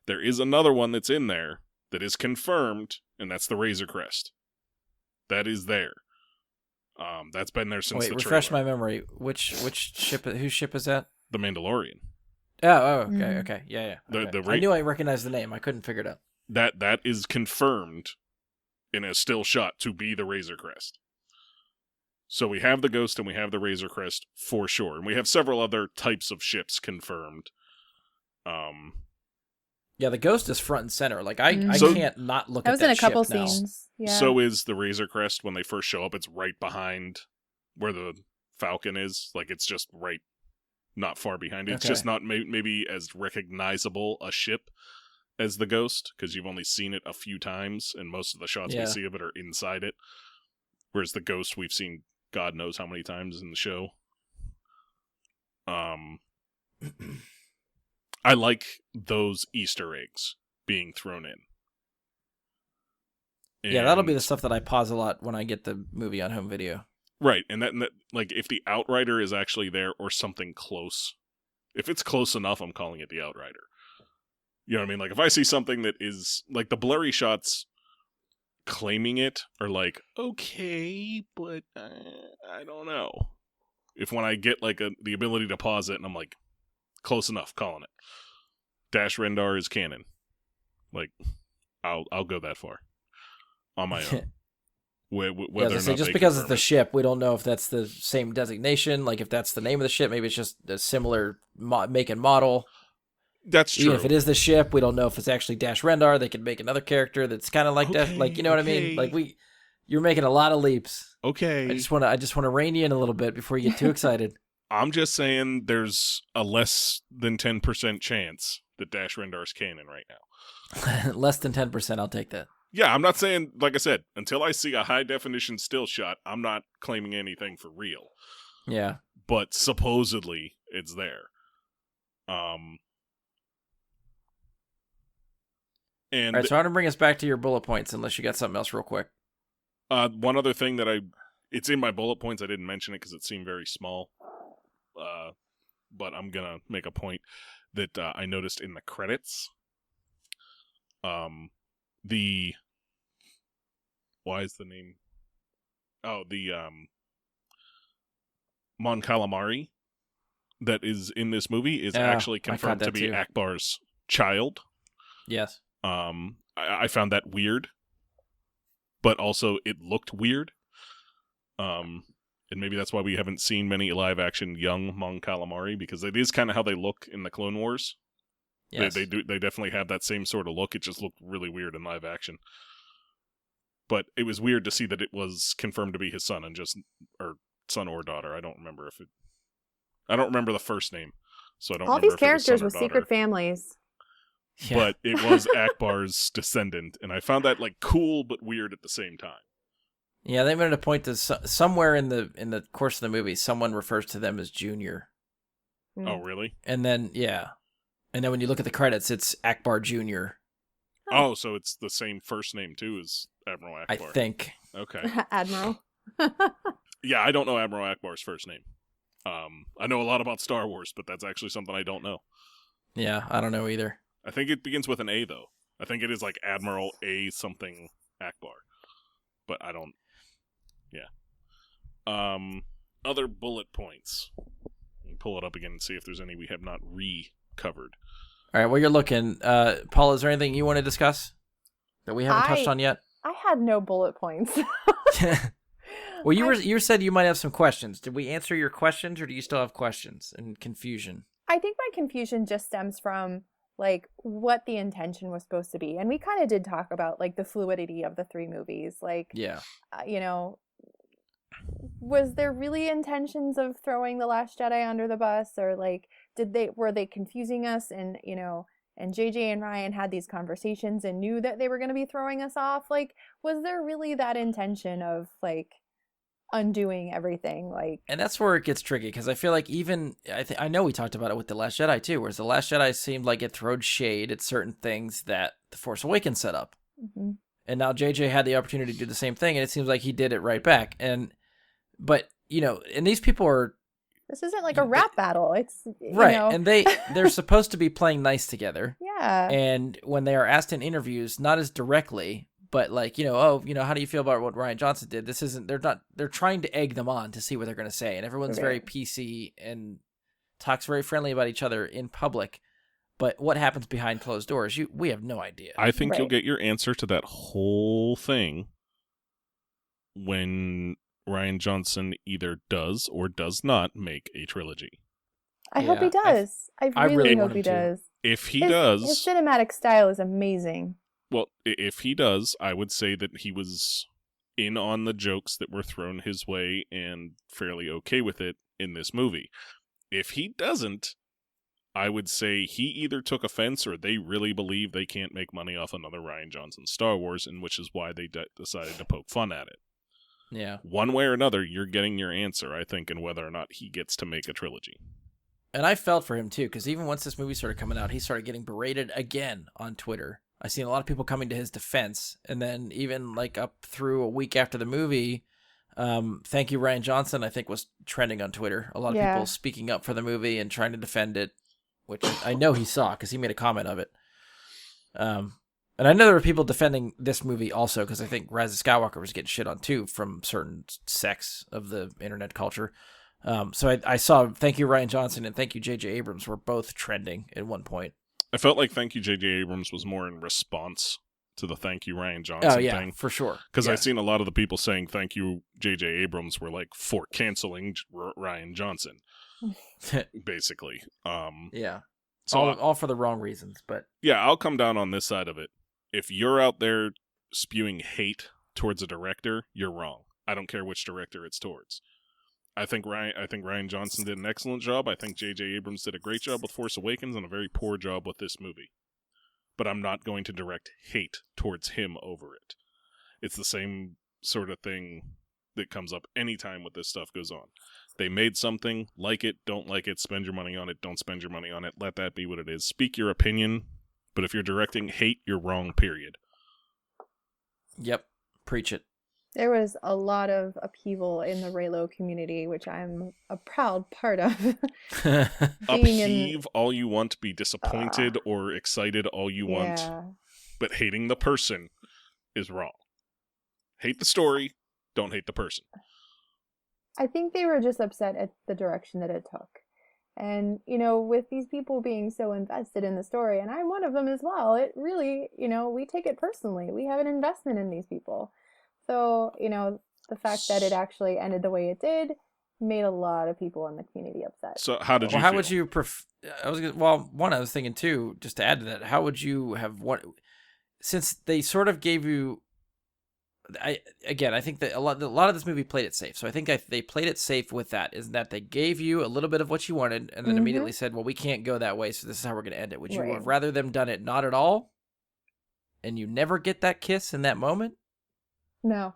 There is another one that's in there that is confirmed, and that's the Razor Crest. That is there. That's been there since the trailer. Refresh my memory. Which ship? Whose ship is that? The Mandalorian. Okay. Yeah. Okay. The I knew I recognized the name. I couldn't figure it out. that is confirmed in a still shot to be the Razor Crest. So we have the Ghost and we have the Razor Crest for sure, and we have several other types of ships confirmed. Yeah, the Ghost is front and center. Like I can't not look at that. I was in a couple ship now. scenes. Yeah. So is the Razor Crest when they first show up. It's right behind where the Falcon is. Like it's just right, not far behind it. It's just not maybe as recognizable a ship as the Ghost, because you've only seen it a few times, and most of the shots we see of it are inside it. Whereas the Ghost we've seen God knows how many times in the show. I like those Easter eggs being thrown in. Yeah, that'll be the stuff that I pause a lot when I get the movie on home video. Right, and that like if the Outrider is actually there or something close, if it's close enough, I'm calling it the Outrider. You know what I mean? Like if I see something that is like the blurry shots claiming it are like, okay, but I don't know. If when I get like the ability to pause it and I'm like, close enough, calling it. Dash Rendar is canon. Like, I'll go that far on my own. Whether or not just because it's the ship, we don't know if that's the same designation. Like if that's the name of the ship, maybe it's just a similar make and model. That's true. Even if it is the ship, we don't know if it's actually Dash Rendar. They could make another character that's kind of like that. Like, you know what I mean? Like you're making a lot of leaps. Okay. I just want to rein you in a little bit before you get too excited. I'm just saying there's a less than 10% chance that Dash Rendar's canon right now. Less than 10%, I'll take that. Yeah, I'm not saying, like I said, until I see a high definition still shot, I'm not claiming anything for real. Yeah. But supposedly it's there. And all right, so I'm going to bring us back to your bullet points, unless you got something else real quick. One other thing that it's in my bullet points, I didn't mention it because it seemed very small. But I'm going to make a point that I noticed in the credits. Why is the name? Oh, the Mon Calamari that is in this movie is actually confirmed to be Akbar's child. Yes. I found that weird, but also it looked weird. And maybe that's why we haven't seen many live-action young Mon Calamari, because it is kind of how they look in the Clone Wars. Yes. They definitely have that same sort of look. It just looked really weird in live action. But it was weird to see that it was confirmed to be his son, or son or daughter. I don't remember the first name, so I don't. All remember these characters with secret families. Yeah. But it was Akbar's descendant, and I found that like cool but weird at the same time. Yeah, they made it a point that somewhere in the course of the movie, someone refers to them as Junior. Mm. Oh, really? And then and then when you look at the credits, it's Akbar Jr. Oh, so it's the same first name too as Admiral Akbar. I think. Okay. Admiral. Yeah, I don't know Admiral Akbar's first name. I know a lot about Star Wars, but that's actually something I don't know. Yeah, I don't know either. I think it begins with an A, though. I think it is like Admiral A something Akbar. But I don't... Yeah. Other bullet points. Pull it up again and see if there's any we have not covered. All right, well, you're looking. Paula, is there anything you want to discuss that we haven't touched on yet? I had no bullet points. Well, you said you might have some questions. Did we answer your questions, or do you still have questions and confusion? I think my confusion just stems from like what the intention was supposed to be, and we kind of did talk about like the fluidity of the three movies. Like, yeah, was there really intentions of throwing The Last Jedi under the bus, or like were they confusing us, and and JJ and Ryan had these conversations and knew that they were going to be throwing us off? Like, was there really that intention of like undoing everything? Like, and that's where it gets tricky, because I feel like I know we talked about it with The Last Jedi too, whereas The Last Jedi seemed like it throwed shade at certain things that The Force Awakens set up. Mm-hmm. And now JJ had the opportunity to do the same thing, and it seems like he did it right back. But and these people are... This isn't like a rap battle. It's... Right, and they're supposed to be playing nice together. Yeah. And when they are asked in interviews, not as directly, but like, how do you feel about what Rian Johnson did? They're trying to egg them on to see what they're going to say. And everyone's very PC and talks very friendly about each other in public, but what happens behind closed doors, we have no idea. I think you'll get your answer to that whole thing when Rian Johnson either does or does not make a trilogy. I hope he does. I really hope he does. If he does... His cinematic style is amazing. Well, if he does, I would say that he was in on the jokes that were thrown his way and fairly okay with it in this movie. If he doesn't, I would say he either took offense or they really believe they can't make money off another Rian Johnson Star Wars, and which is why they decided to poke fun at it. Yeah. One way or another, you're getting your answer, I think, in whether or not he gets to make a trilogy. And I felt for him, too, because even once this movie started coming out, he started getting berated again on Twitter. I seen a lot of people coming to his defense, and then even like up through a week after the movie, Thank You, Rian Johnson, I think was trending on Twitter. A lot of people speaking up for the movie and trying to defend it, which I know he saw because he made a comment of it. And I know there were people defending this movie also because I think Rise of Skywalker was getting shit on too from certain sects of the internet culture. So I saw Thank You, Rian Johnson and Thank You, J.J. Abrams were both trending at one point. I felt like Thank You, J.J. Abrams was more in response to the Thank You, Rian Johnson thing. For sure. Because I've seen a lot of the people saying Thank You, J.J. Abrams were like for canceling Rian Johnson, basically. So all for the wrong reasons, but... Yeah, I'll come down on this side of it. If you're out there spewing hate towards a director, you're wrong. I don't care which director it's towards. I think Rian Johnson did an excellent job. I think J.J. Abrams did a great job with Force Awakens and a very poor job with this movie. But I'm not going to direct hate towards him over it. It's the same sort of thing that comes up anytime with this stuff goes on. They made something, like it, don't like it, spend your money on it, don't spend your money on it, let that be what it is. Speak your opinion, but if you're directing hate, you're wrong, period. Yep, preach it. There was a lot of upheaval in the Reylo community, which I'm a proud part of. Upheave all you want, be disappointed or excited all you want, but hating the person is wrong. Hate the story, don't hate the person. I think they were just upset at the direction that it took. And, with these people being so invested in the story, and I'm one of them as well, it really, we take it personally. We have an investment in these people. So, the fact that it actually ended the way it did made a lot of people in the community upset. So how did you how feel? would you I was thinking too, just to add to that, how would you have since they sort of gave you, I think that a lot of this movie played it safe. So I think they played it safe with that, is that they gave you a little bit of what you wanted and then immediately said, well, we can't go that way, so this is how we're going to end it. Would you have rather them done it not at all and you never get that kiss in that moment? No.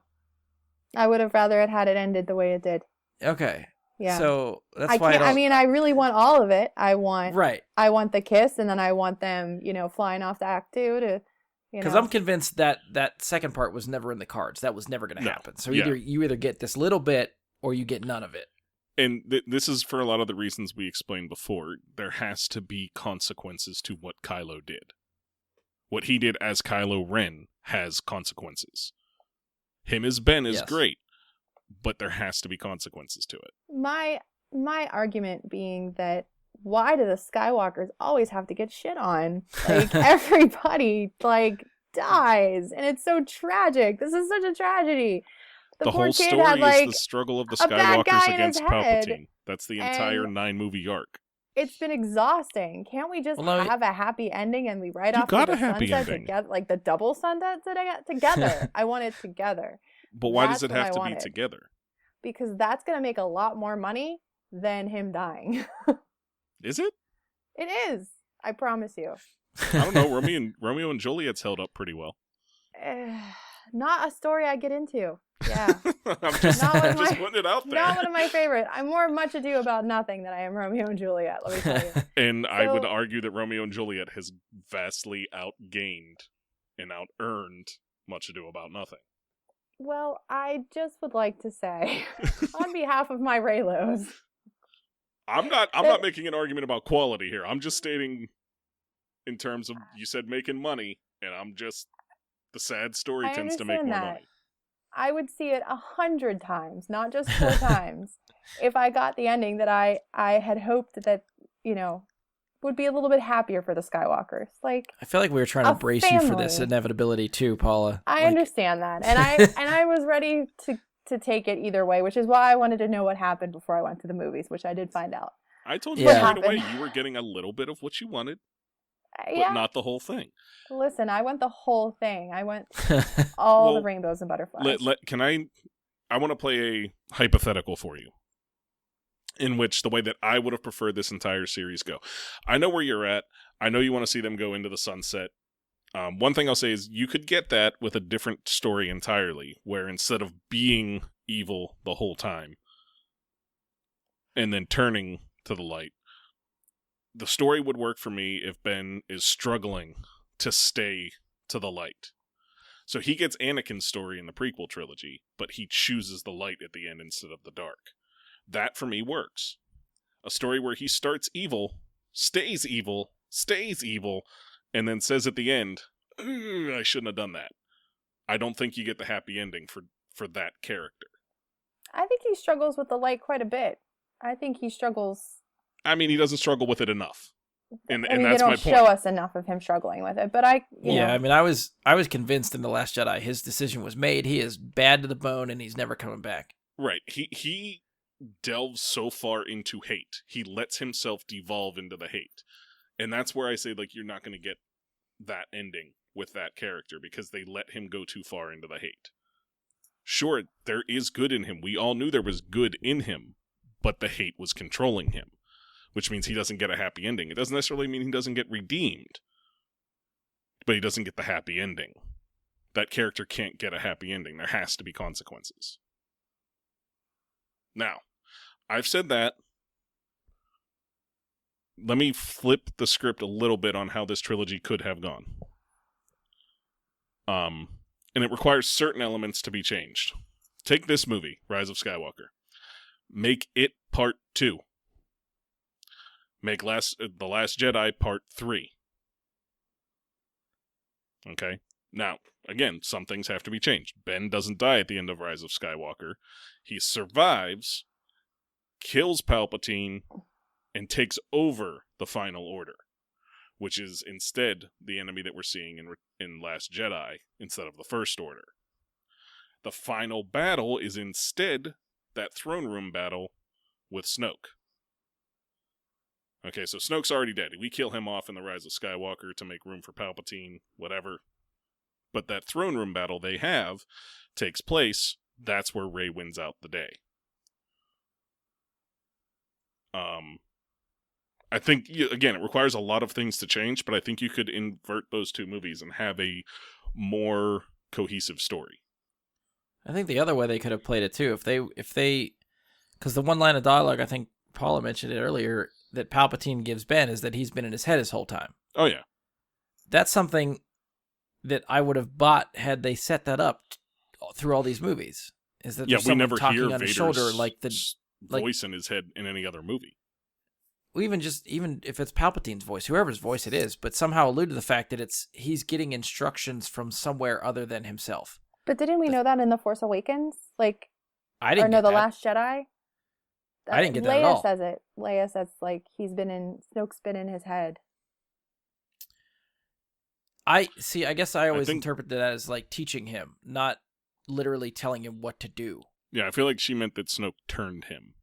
I would have rather it had it ended the way it did. Okay. Yeah. So that's why I really want all of it. I want the kiss, and then I want them, flying off to Act 2 to, because I'm convinced that second part was never in the cards. That was never going to happen. So you either get this little bit or you get none of it. And this is for a lot of the reasons we explained before. There has to be consequences to what Kylo did. What he did as Kylo Ren has consequences. Him as Ben is great, but there has to be consequences to it. My argument being that why do the Skywalkers always have to get shit on? Like, everybody, dies, and it's so tragic. This is such a tragedy. The poor whole kid story had, is the struggle of the Skywalkers against Palpatine. That's the entire 9-movie arc. It's been exhausting. Can't we just have a happy ending and we write off the sunset together, like the double sunset together? I want it together. But why does it have to be together? Because that's going to make a lot more money than him dying. Is it? It is. I promise you. I don't know. Romeo and Juliet's held up pretty well. Not a story I get into. Yeah. I'm just putting it out there. Not one of my favorite. I'm more Much Ado About Nothing than I am Romeo and Juliet, let me tell you. And I would argue that Romeo and Juliet has vastly outgained and out-earned Much Ado About Nothing. Well, I just would like to say, on behalf of my Reylos, I'm not making an argument about quality here. I'm just stating in terms of, you said making money, and I'm just, the sad story tends to make more money. I would see it 100 times, not just 4 times, if I got the ending that I had hoped that would be a little bit happier for the Skywalkers. Like, I feel like we were trying to brace you for this inevitability too, Paula. I understand that, and I was ready to take it either way, which is why I wanted to know what happened before I went to the movies, which I did find out. I told you right away you were getting a little bit of what you wanted, but not the whole thing. Listen, I went the whole thing. I went all the rainbows and butterflies. I want to play a hypothetical for you, in which the way that I would have preferred this entire series go. I know where you're at. I know you want to see them go into the sunset. One thing I'll say is you could get that with a different story entirely, where instead of being evil the whole time and then turning to the light, the story would work for me if Ben is struggling to stay to the light. So he gets Anakin's story in the prequel trilogy, but he chooses the light at the end instead of the dark. That for me works. A story where he starts evil, stays evil, and then says at the end, I shouldn't have done that. I don't think you get the happy ending for that character. I think he struggles with the light quite a bit. I think he struggles. I mean, he doesn't struggle with it enough. And that's my point. They don't show us enough of him struggling with it, but I mean, I was convinced in The Last Jedi his decision was made. He is bad to the bone, and he's never coming back. Right. He delves so far into hate. He lets himself devolve into the hate. And that's where I say, like, you're not going to get that ending with that character because they let him go too far into the hate. Sure, there is good in him. We all knew there was good in him, but the hate was controlling him, which means he doesn't get a happy ending. It doesn't necessarily mean he doesn't get redeemed, but he doesn't get the happy ending. That character can't get a happy ending. There has to be consequences. Now, I've said that. Let me flip the script a little bit on how this trilogy could have gone. And it requires certain elements to be changed. Take this movie, Rise of Skywalker. Make it Part 2. Make The Last Jedi Part 3. Okay? Now, again, some things have to be changed. Ben doesn't die at the end of Rise of Skywalker. He survives, kills Palpatine, and takes over the Final Order, which is instead the enemy that we're seeing in Last Jedi instead of the First Order. The final battle is instead that throne room battle with Snoke. Okay, so Snoke's already dead. We kill him off in the Rise of Skywalker to make room for Palpatine, whatever. But that throne room battle they have takes place. That's where Rey wins out the day. I think, again, it requires a lot of things to change, but I think you could invert those two movies and have a more cohesive story. I think the other way they could have played it too, if they, because the one line of dialogue, I think Paula mentioned it earlier, that Palpatine gives Ben is that he's been in his head his whole time. Oh yeah, that's something that I would have bought had they set that up through all these movies. Is that we never talking hear on Vader's his shoulder like the voice in his head in any other movie. Even if it's Palpatine's voice, whoever's voice it is, but somehow allude to the fact that he's getting instructions from somewhere other than himself. But didn't we know that in The Force Awakens? Like, I didn't. The Last Jedi. I didn't get that Leia at all. says it. Leia says like Snoke's been in his head. I guess I always interpret that as like teaching him, not literally telling him what to do. Yeah, I feel like she meant that Snoke turned him.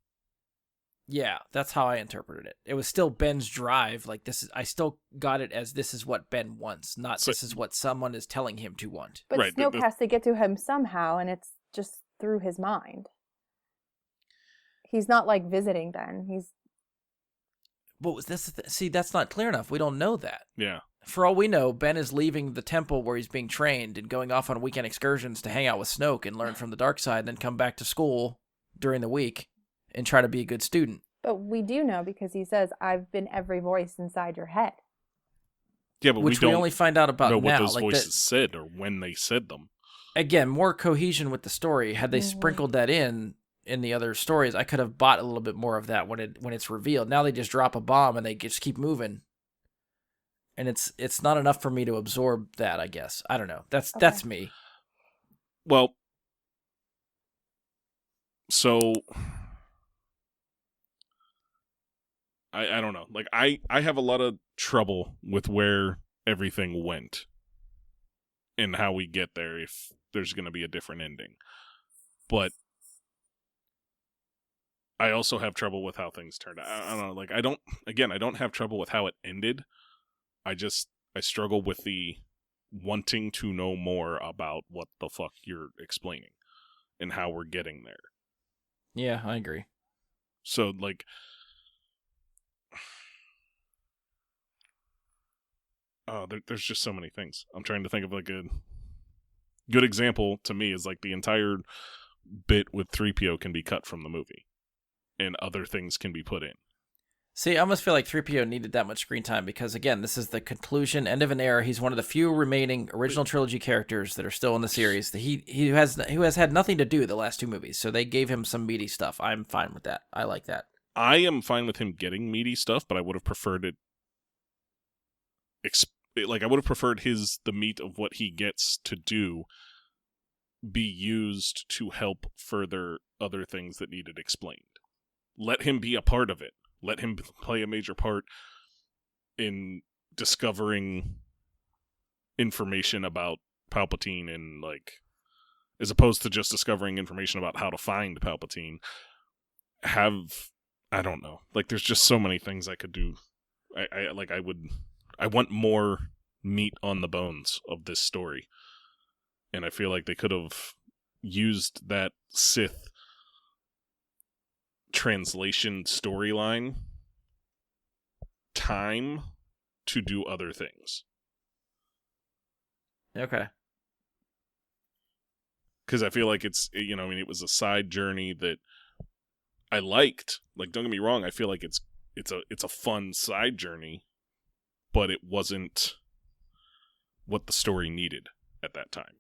Yeah, that's how I interpreted it. It was still Ben's drive. Like I still got it as this is what Ben wants, not this is what someone is telling him to want. But right, Snoke has to get to him somehow, and it's just through his mind. He's not like visiting Ben. But see, that's not clear enough. We don't know that. Yeah. For all we know, Ben is leaving the temple where he's being trained and going off on weekend excursions to hang out with Snoke and learn from the dark side, and then come back to school during the week and try to be a good student. But we do know because he says, I've been every voice inside your head. Yeah, but we only find out about know now. What those voices said or when they said them. Again, more cohesion with the story. Had they sprinkled that in the other stories, I could have bought a little bit more of that when it's revealed. Now they just drop a bomb and they just keep moving. And it's not enough for me to absorb that, I guess. I don't know. That's me. Well, so I don't know. Like, I have a lot of trouble with where everything went and how we get there if there's going to be a different ending. But I also have trouble with how things turned out. I don't know. Like, I don't have trouble with how it ended. I struggle with the wanting to know more about what the fuck you're explaining and how we're getting there. Yeah, I agree. So, like, there's just so many things. I'm trying to think of, like, a good example to me is, like, the entire bit with 3PO can be cut from the movie and other things can be put in. See, I almost feel like 3PO needed that much screen time because, again, this is the conclusion, end of an era. He's one of the few remaining original trilogy characters that are still in the series. He has had nothing to do the last two movies, so they gave him some meaty stuff. I'm fine with that. I like that. I am fine with him getting meaty stuff, but I would have preferred it. I would have preferred the meat of what he gets to do be used to help further other things that needed explained. Let him be a part of it. Let him play a major part in discovering information about Palpatine and, like, as opposed to just discovering information about how to find Palpatine. I don't know. Like, there's just so many things I could do. I want more meat on the bones of this story. And I feel like they could have used that Sith translation storyline time to do other things. Okay. Because I feel like it's, it was a side journey that I liked. Like, don't get me wrong, I feel like it's a fun side journey, but it wasn't what the story needed at that time.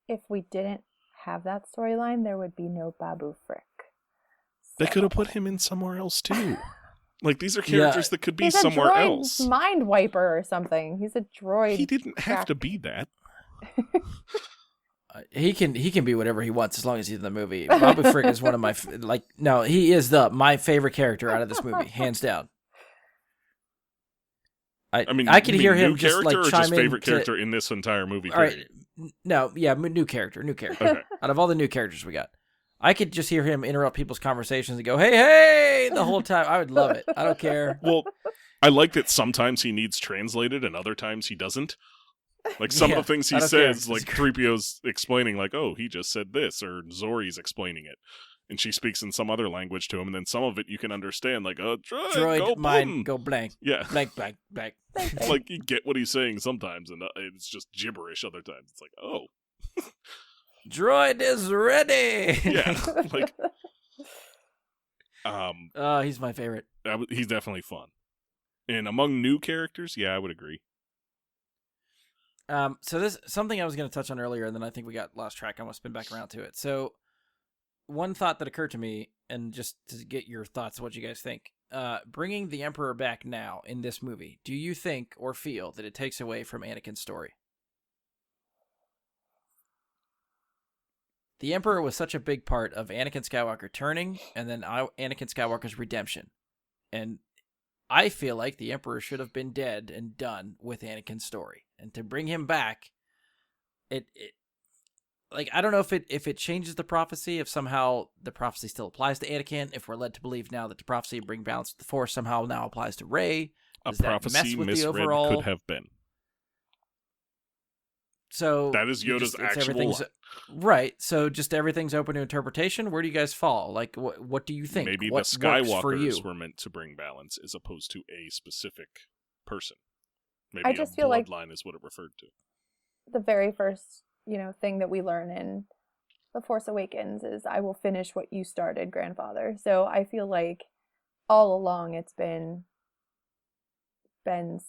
If we didn't have that storyline, there would be no Babu Frick. They could have put him in somewhere else too. Like, these are characters that could be somewhere else. He's a droid mind wiper or something. He's a droid. He didn't have to be that. He can be whatever he wants as long as he's in the movie. Babu Frick is one of my he is my favorite character out of this movie, hands down. I could hear him just like or chime just in. Favorite character in this entire movie. All right, new character. Okay. Out of all the new characters we got, I could just hear him interrupt people's conversations and go, "Hey!" the whole time. I would love it. I don't care. Well, I like that sometimes he needs translated and other times he doesn't. Like, some of the things he says, like 3PO's explaining, like, oh, he just said this, or Zori's explaining it. And she speaks in some other language to him, and then some of it you can understand, like, droid, go mind, go blank. Yeah. Blank, blank, blank. Like, you get what he's saying sometimes, and it's just gibberish other times. It's like, oh. Droid is ready! Yeah, like... he's my favorite. He's definitely fun. And among new characters, yeah, I would agree. So this something I was going to touch on earlier, and then I think we got lost track. I want to spin back around to it. So one thought that occurred to me, and just to get your thoughts, what you guys think, bringing the Emperor back now in this movie, do you think or feel that it takes away from Anakin's story? The Emperor was such a big part of Anakin Skywalker turning, and then Anakin Skywalker's redemption. And I feel like the Emperor should have been dead and done with Anakin's story. And to bring him back, I don't know if it changes the prophecy, if somehow the prophecy still applies to Anakin, if we're led to believe now that the prophecy of bring balance to the Force somehow now applies to Rey. A prophecy misread could have been. So that is Yoda's actual line. Right. So just everything's open to interpretation. Where do you guys fall? Like, what do you think? Maybe what the Skywalkers were meant to bring balance as opposed to a specific person. Maybe I just feel bloodline is what it referred to. The very first, thing that we learn in The Force Awakens is, I will finish what you started, grandfather. So I feel like all along it's been Ben's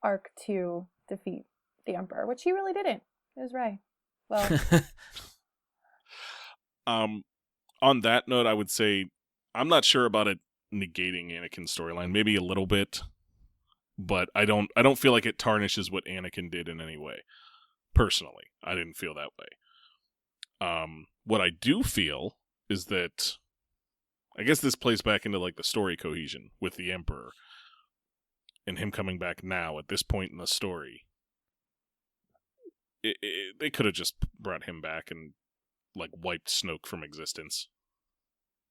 arc to defeat the Emperor, which he really didn't. It was Rey. Well, on that note, I would say I'm not sure about it negating Anakin's storyline. Maybe a little bit, but I don't feel like it tarnishes what Anakin did in any way. Personally, I didn't feel that way. What I do feel is that I guess this plays back into like the story cohesion with the Emperor and him coming back now at this point in the story. They could have just brought him back and like wiped Snoke from existence.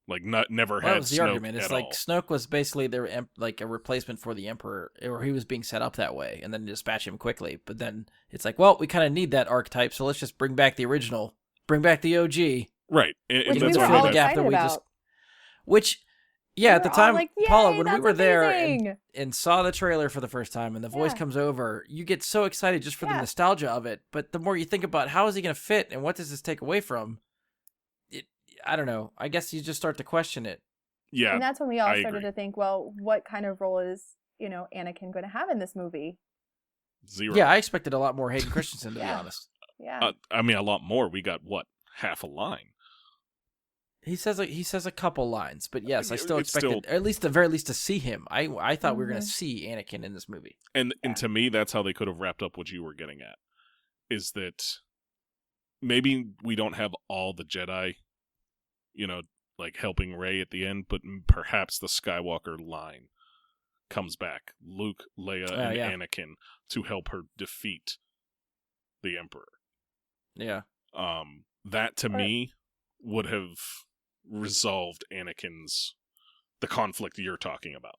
Like never had that was the Snoke argument. It's at like all. Snoke was basically like a replacement for the Emperor, or he was being set up that way, and then dispatch him quickly. But then it's like, well, we kind of need that archetype, so let's just bring back the original, bring back the OG, Right. Which that's we were why all that- excited about. Which, yeah, at the time, Like, Paula, "Yay, when we that's were there amazing!" and saw the trailer for the first time, and the voice Yeah. comes over, you get so excited just for the Yeah. nostalgia of it. But the more you think about how is he going to fit and what does this take away from, I don't know. I guess you just start to question it. Yeah. And that's when we all I started agree. to think, well, what kind of role is, Anakin going to have in this movie? Zero. Yeah, I expected a lot more Hayden Christensen, to be Yeah. honest. Yeah. I mean, a lot more. We got what, half a line. He says a couple lines, but yes, I still It's expected at least the very least to see him. I thought we were going to Mhm. see Anakin in this movie. And Yeah. to me, that's how they could have wrapped up what you were getting at. Is that maybe we don't have all the Jedi, like helping Rey at the end, but perhaps the Skywalker line comes back. Luke, Leia, and yeah. Anakin to help her defeat the Emperor. Yeah. That to me would have resolved the conflict you're talking about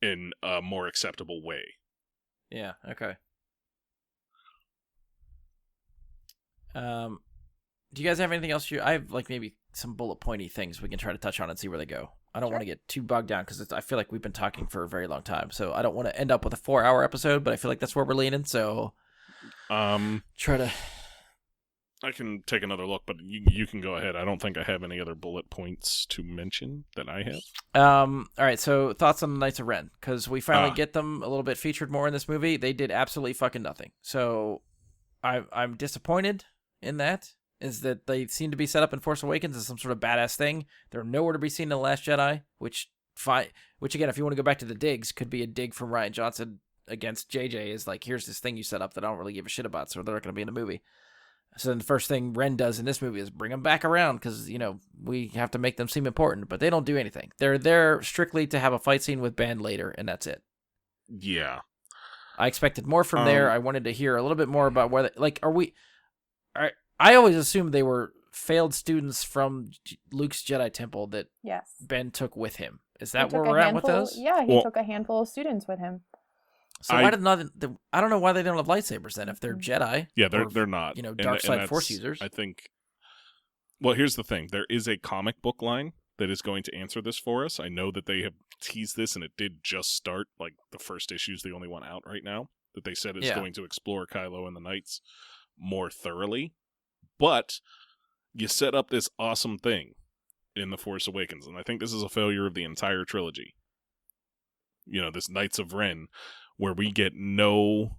in a more acceptable way. Yeah, okay. Do you guys have anything else? I have like maybe some bullet pointy things we can try to touch on and see where they go. I don't want to get too bogged down because I feel like we've been talking for a very long time, so I don't want to end up with a 4-hour episode. But I feel like that's where we're leaning. So, try to. I can take another look, but you can go ahead. I don't think I have any other bullet points to mention that I have. All right. So thoughts on the Knights of Ren, because we finally Ah. get them a little bit featured more in this movie. They did absolutely fucking nothing. So I'm disappointed in that. Is that they seem to be set up in Force Awakens as some sort of badass thing. They're nowhere to be seen in The Last Jedi, which again, if you want to go back to the digs, could be a dig from Rian Johnson against JJ. Is like, here's this thing you set up that I don't really give a shit about, so they're not going to be in the movie. So then the first thing Ren does in this movie is bring them back around because, we have to make them seem important, but they don't do anything. They're there strictly to have a fight scene with Ben later, and that's it. Yeah. I expected more from there. I wanted to hear a little bit more about whether, I always assumed they were failed students from Luke's Jedi Temple that Yes. Ben took with him. Is He that where took a we're at with handful- those? Yeah, he Well- took a handful of students with him. So why did not? I don't know why they don't have lightsabers then if they're Jedi. Yeah, or, they're not. Dark side that's- Force users. I think. Well, here's the thing. There is a comic book line that is going to answer this for us. I know that they have teased this, and it did just start. Like the first issue is the only one out right now that they said is going to explore Kylo and the Knights more thoroughly. But you set up this awesome thing in The Force Awakens, and I think this is a failure of the entire trilogy. This Knights of Ren, where we get no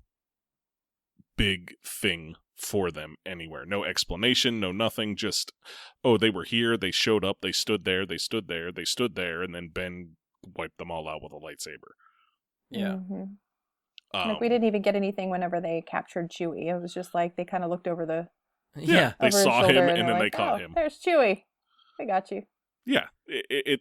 big thing for them anywhere. No explanation, no nothing, just, they were here, they showed up, they stood there, and then Ben wiped them all out with a lightsaber. Yeah. Mhm. We didn't even get anything whenever they captured Chewie. It was just like they kind of looked over the Yeah. They over his saw shoulder him, and and they're then they like, caught him. There's Chewie. We got you. Yeah, it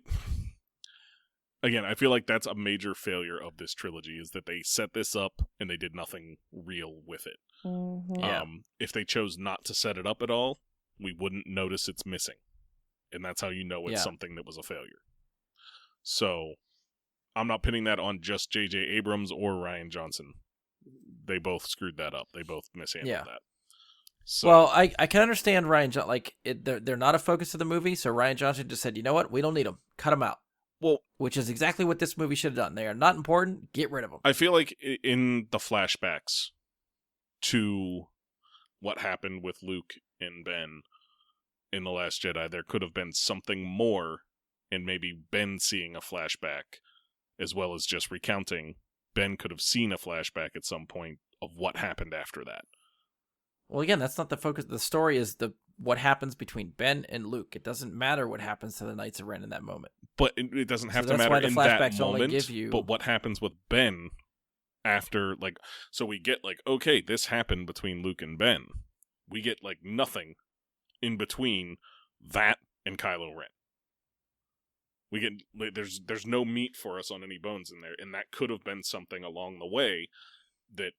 again, I feel like that's a major failure of this trilogy, is that they set this up and they did nothing real with it. Mhm. Yeah. If they chose not to set it up at all, we wouldn't notice it's missing. And that's how you know it's something that was a failure. So, I'm not pinning that on just J.J. Abrams or Rian Johnson. They both screwed that up. They both mishandled that. So, well, I can understand Rian Johnson. They're not a focus of the movie, so Rian Johnson just said, you know what? We don't need them. Cut them out. Well, which is exactly what this movie should have done. They are not important. Get rid of them. I feel like in the flashbacks to what happened with Luke and Ben in The Last Jedi, there could have been something more, and maybe Ben seeing a flashback as well as just recounting. Ben could have seen a flashback at some point of what happened after that. Well, again, that's not the focus. The story is what happens between Ben and Luke. It doesn't matter what happens to the Knights of Ren in that moment. But it doesn't have to that's matter why the in that flashbacks only moment. give you- But what happens with Ben after, so we get okay, this happened between Luke and Ben. We get nothing in between that and Kylo Ren. there's no meat for us on any bones in there, and that could have been something along the way that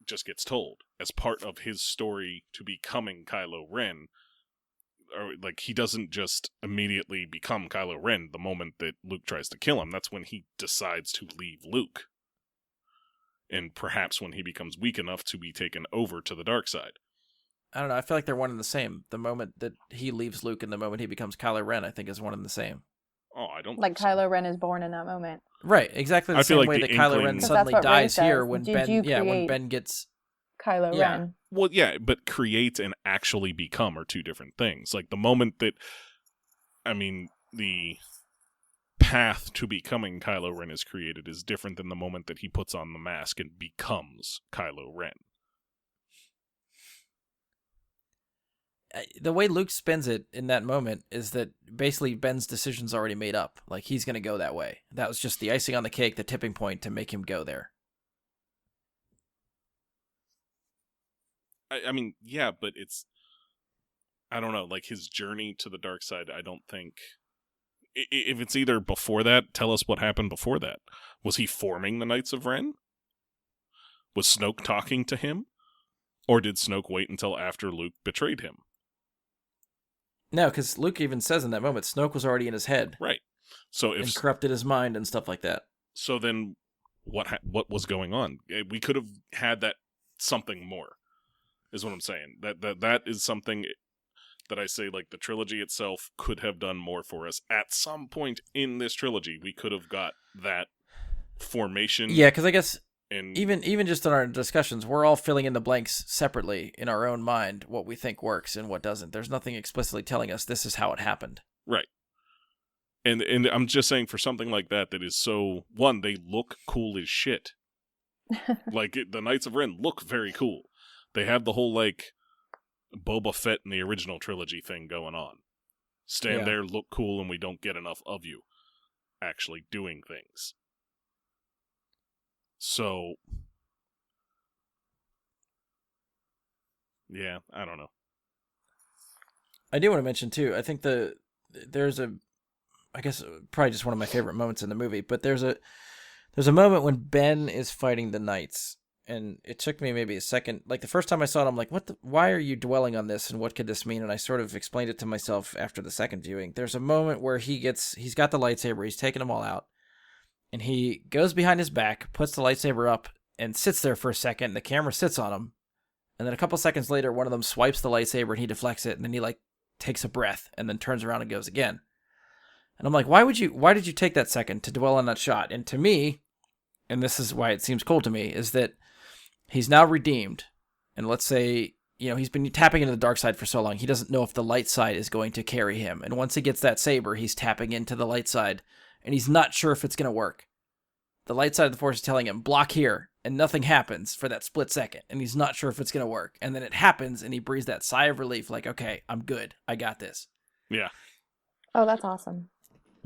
just gets told as part of his story to becoming Kylo Ren. Or like, he doesn't just immediately become Kylo Ren the moment that Luke tries to kill him. That's when he decides to leave Luke, and perhaps when he becomes weak enough to be taken over to the dark side. I don't know. I feel like they're one and the same. The moment that he leaves Luke and the moment he becomes Kylo Ren, I think, is one and the same. Oh, I don't like think so. Kylo Ren is born in that moment. Right, exactly the I feel same like way the that Kylo Ren inkling- 'Cause suddenly that's what Rey dies here says. when Did you when create- Ben gets. Kylo Yeah. Ren. Well, yeah, but create and actually become are two different things. Like, the moment that, I mean, the path to becoming Kylo Ren is created is different than the moment that he puts on the mask and becomes Kylo Ren. The way Luke spins it in that moment is that basically Ben's decision's already made up. Like, he's going to go that way. That was just the icing on the cake, the tipping point to make him go there. I mean, yeah, but it's, I don't know, like, his journey to the dark side, I don't think, if it's either before that, tell us what happened before that. Was he forming the Knights of Ren? Was Snoke talking to him? Or did Snoke wait until after Luke betrayed him? No, because Luke even says in that moment, Snoke was already in his head. Right. So if And corrupted his mind and stuff like that. so, then what was going on? We could have had that something more, is what I'm saying. That is something that I say, like, the trilogy itself could have done more for us. At some point in this trilogy, we could have got that formation. Yeah, because I guess And even just in our discussions, we're all filling in the blanks separately in our own mind, what we think works and what doesn't. There's nothing explicitly telling us this is how it happened. right. And I'm just saying, for something like that is so, one, they look cool as shit. Like, the Knights of Ren look very cool. They have the whole, like, Boba Fett in the original trilogy thing going on. Stand there, look cool, and we don't get enough of you actually doing things. So, yeah, I don't know. I do want to mention, too, I think there's I guess probably just one of my favorite moments in the movie, but there's a moment when Ben is fighting the Knights, and it took me maybe a second. Like, the first time I saw it, I'm like, why are you dwelling on this, and what could this mean? And I sort of explained it to myself after the second viewing. There's a moment where he's got the lightsaber, he's taking them all out, and he goes behind his back, puts the lightsaber up, and sits there for a second, and the camera sits on him. And then a couple seconds later, one of them swipes the lightsaber, and he deflects it, and then he, like, takes a breath, and then turns around and goes again. And I'm like, why did you take that second to dwell on that shot? And to me, and this is why it seems cool to me, is that he's now redeemed. And let's say, he's been tapping into the dark side for so long, he doesn't know if the light side is going to carry him. And once he gets that saber, he's tapping into the light side, and he's not sure if it's going to work. The light side of the Force is telling him, block here, and nothing happens for that split second, and he's not sure if it's going to work. And then it happens, and he breathes that sigh of relief, like, okay, I'm good. I got this. Yeah. Oh, that's awesome.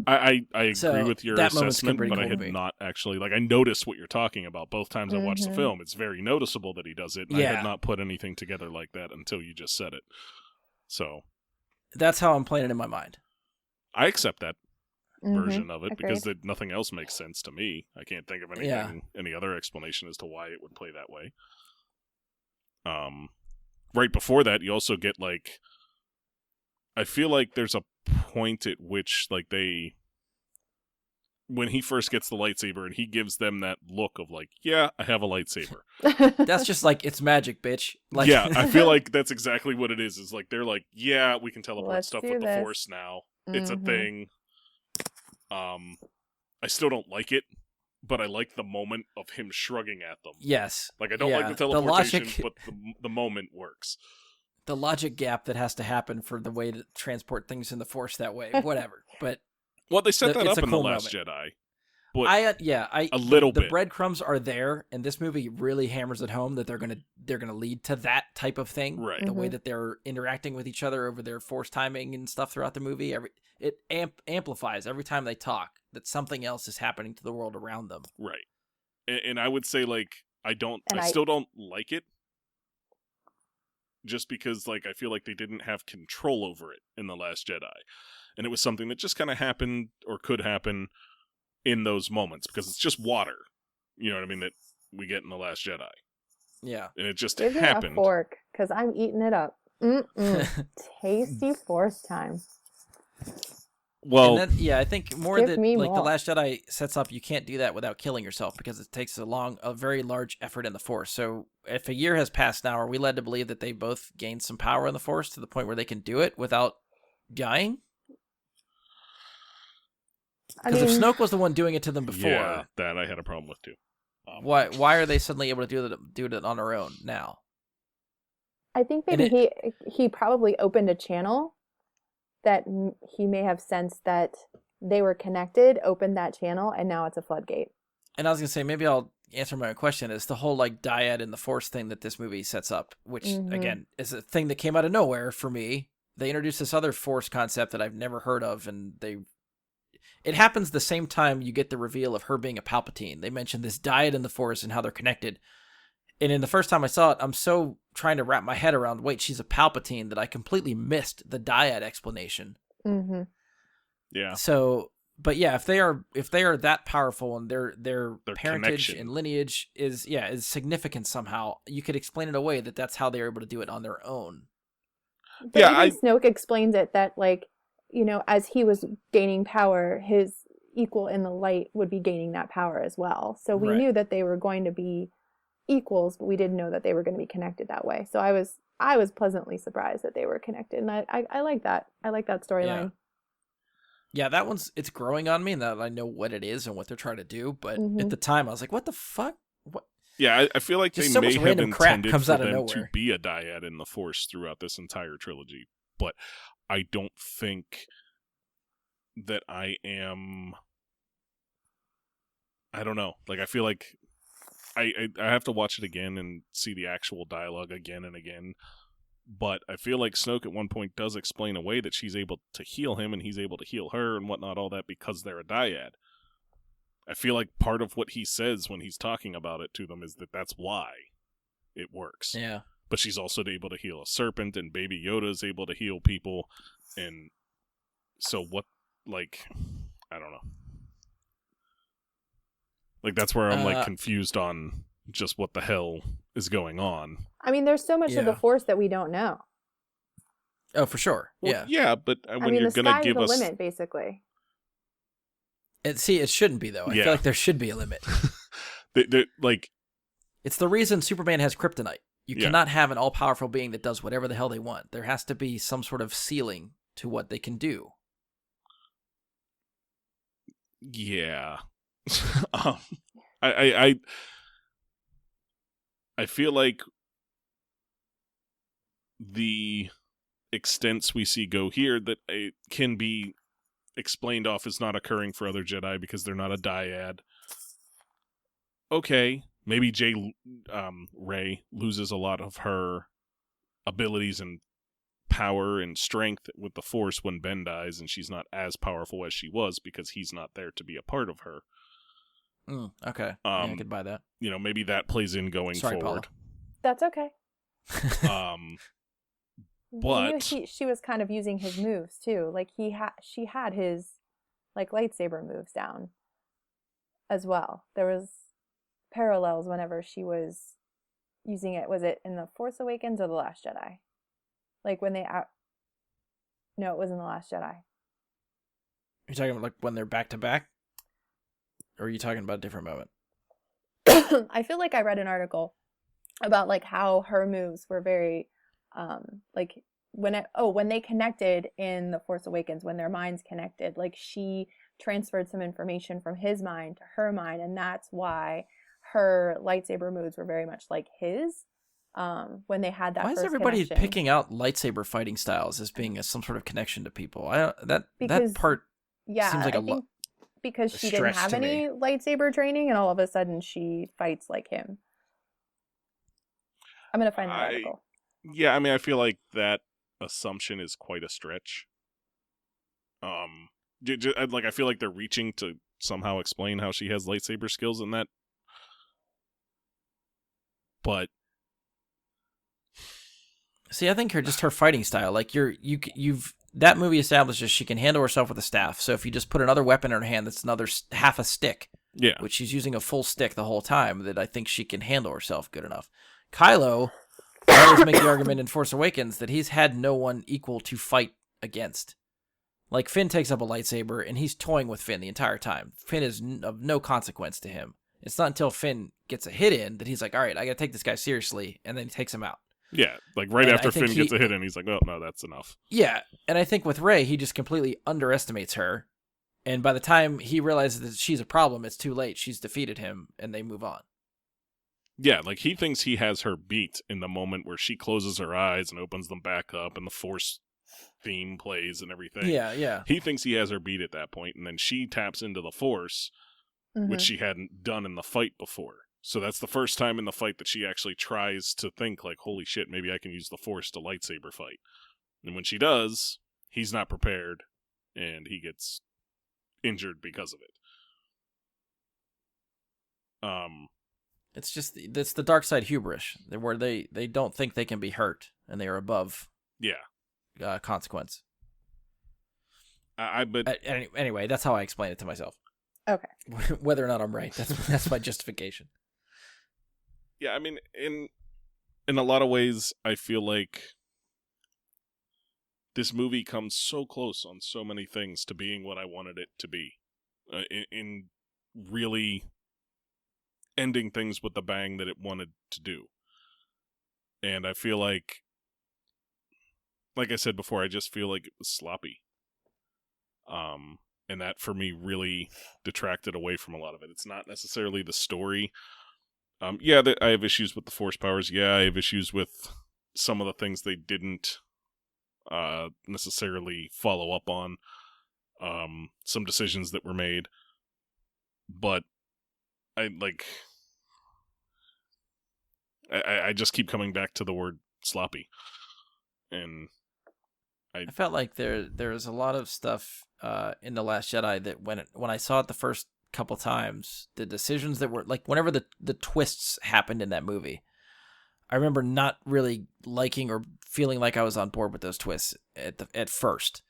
I agree with your that moment's assessment, pretty but cool I to have me. not actually, like, I noticed what you're talking about both times I watched the film. It's very noticeable that he does it. And I had not put anything together like that until you just said it. So that's how I'm playing it in my mind. I accept that version of it Agreed. because nothing else makes sense to me. I can't think of any other explanation as to why it would play that way. Right before that, you also get, like, I feel like there's a point at which, like, when he first gets the lightsaber and he gives them that look of, like, yeah, I have a lightsaber. That's just like, it's magic, bitch. Like, yeah, I feel like that's exactly what it is. Is like, they're like, yeah, we can teleport Let's stuff do with the this. Force now. It's a thing. I still don't like it, but I like the moment of him shrugging at them. yes. Like, I don't like the teleportation, but the moment works. The logic gap that has to happen for the way to transport things in the Force that way, whatever. But Well, they set that it's up a in cool The Last moment. Jedi. But a little the bit. breadcrumbs are there, and this movie really hammers it home that they're gonna lead to that type of thing. Right. The way that they're interacting with each other over their Force timing and stuff throughout the movie, it amplifies every time they talk that something else is happening to the world around them. Right. And I would say, like, I And I- still don't like it. Just because, like, I feel like they didn't have control over it in The Last Jedi. and it was something that just kind of happened or could happen in those moments because it's just water. You know what I mean? That we get in The Last Jedi. Yeah. And it just Give happened. me a fork, because I'm eating it up. Tasty Force time. Well, I think more Give that me like more. The Last Jedi sets up, you can't do that without killing yourself because it takes a very large effort in the Force. So if a year has passed now, are we led to believe that they both gained some power in the Force to the point where they can do it without dying? Because if Snoke was the one doing it to them before, yeah, that I had a problem with too. Why are they suddenly able to do it on their own now? I think maybe he probably opened a channel that he may have sensed that they were connected, opened that channel, and now it's a floodgate. And I was gonna say, maybe I'll answer my own question. Is the whole like dyad in the Force thing that this movie sets up, which again is a thing that came out of nowhere for me. They introduced this other Force concept that I've never heard of, and it happens the same time you get the reveal of her being a Palpatine. They mentioned this dyad in the Force and how they're connected. And in the first time I saw it, I'm so trying to wrap my head around, wait, she's a Palpatine, that I completely missed the dyad explanation. Mm-hmm. Yeah. So, but yeah, if they are that powerful and their parentage connection and lineage is significant somehow, you could explain it away that that's how they're able to do it on their own. But even Snoke explains it that, like, you know, as he was gaining power, his equal in the light would be gaining that power as well. So we knew that they were going to be equals, but we didn't know that they were going to be connected that way. So I was pleasantly surprised that they were connected, and I like that. I like that storyline. Yeah, that it's growing on me, and that I know what it is and what they're trying to do. But at the time, I was like, "What the fuck?" What? Yeah, I feel like Just they so may much have random crap intended comes for out of them nowhere. to be a dyad in the Force throughout this entire trilogy, but I don't think that I don't know. Like, I feel like I have to watch it again and see the actual dialogue again and again. But I feel like Snoke at one point does explain away that she's able to heal him and he's able to heal her and whatnot, all that because they're a dyad. I feel like part of what he says when he's talking about it to them is that that's why it works. Yeah. But she's also able to heal a serpent, and Baby Yoda is able to heal people. And so what, like, I don't know. Like, that's where I'm, like, confused on just what the hell is going on. I mean, there's so much of the Force that we don't know. Oh, for sure. Well, yeah, but when you're the going to sky's give the us... limit, basically. It shouldn't be, though. I feel like there should be a limit. Like, it's the reason Superman has kryptonite. You cannot have an all-powerful being that does whatever the hell they want. There has to be some sort of ceiling to what they can do. Yeah. I feel like the extents we see go here that it can be explained off as not occurring for other Jedi because they're not a dyad. Okay, maybe Rey loses a lot of her abilities and power and strength with the Force when Ben dies, and she's not as powerful as she was because he's not there to be a part of her. Okay. I could buy that. You know, maybe that plays in going Sorry, forward. Paula. That's okay. But she was kind of using his moves too. Like she had his like lightsaber moves down as well. There was parallels whenever she was using it. Was it in The Force Awakens or The Last Jedi? Like when No, it was in The Last Jedi. You're talking about like when they're back to back? Or are you talking about a different moment? I feel like I read an article about like how her moves were very like when they connected in The Force Awakens, when their minds connected, like she transferred some information from his mind to her mind, and that's why her lightsaber moves were very much like his. When they had that. Why is everybody picking out lightsaber fighting styles as being some sort of connection to people? That part seems like a lot. Because she didn't have any lightsaber training, and all of a sudden she fights like him. I'm gonna find the article. Yeah, I mean, I feel like that assumption is quite a stretch. Like I feel like they're reaching to somehow explain how she has lightsaber skills in that, but see, I think just her fighting style, like you've that movie establishes she can handle herself with a staff. So if you just put another weapon in her hand that's another half a stick, which she's using a full stick the whole time, that I think she can handle herself good enough. Kylo, I always make the argument in Force Awakens that he's had no one equal to fight against. Like, Finn takes up a lightsaber, and he's toying with Finn the entire time. Finn is of no consequence to him. It's not until Finn gets a hit in that he's like, all right, I got to take this guy seriously, and then he takes him out. Yeah, like right after Finn gets a hit in, he's like, oh, no, that's enough. Yeah, and I think with Rey, he just completely underestimates her, and by the time he realizes that she's a problem, it's too late. She's defeated him, and they move on. Yeah, like he thinks he has her beat in the moment where she closes her eyes and opens them back up, and the Force theme plays and everything. Yeah. He thinks he has her beat at that point, and then she taps into the Force, which she hadn't done in the fight before. So that's the first time in the fight that she actually tries to think like, holy shit, maybe I can use the Force to lightsaber fight. And when she does, he's not prepared, and he gets injured because of it. It's the dark side hubris, where they don't think they can be hurt, and they are above consequence. Anyway, that's how I explain it to myself. Okay. Whether or not I'm right, that's my justification. Yeah, I mean, in a lot of ways, I feel like this movie comes so close on so many things to being what I wanted it to be. In really ending things with the bang that it wanted to do. And I feel like I said before, I just feel like it was sloppy. And that, for me, really detracted away from a lot of it. It's not necessarily the story. I have issues with the Force powers. Yeah, I have issues with some of the things they didn't necessarily follow up on. Some decisions that were made. But I just keep coming back to the word sloppy. And I felt like there was a lot of stuff in The Last Jedi that when I saw it the first couple times, the decisions that were like, whenever the twists happened in that movie, I remember not really liking or feeling like I was on board with those twists at first,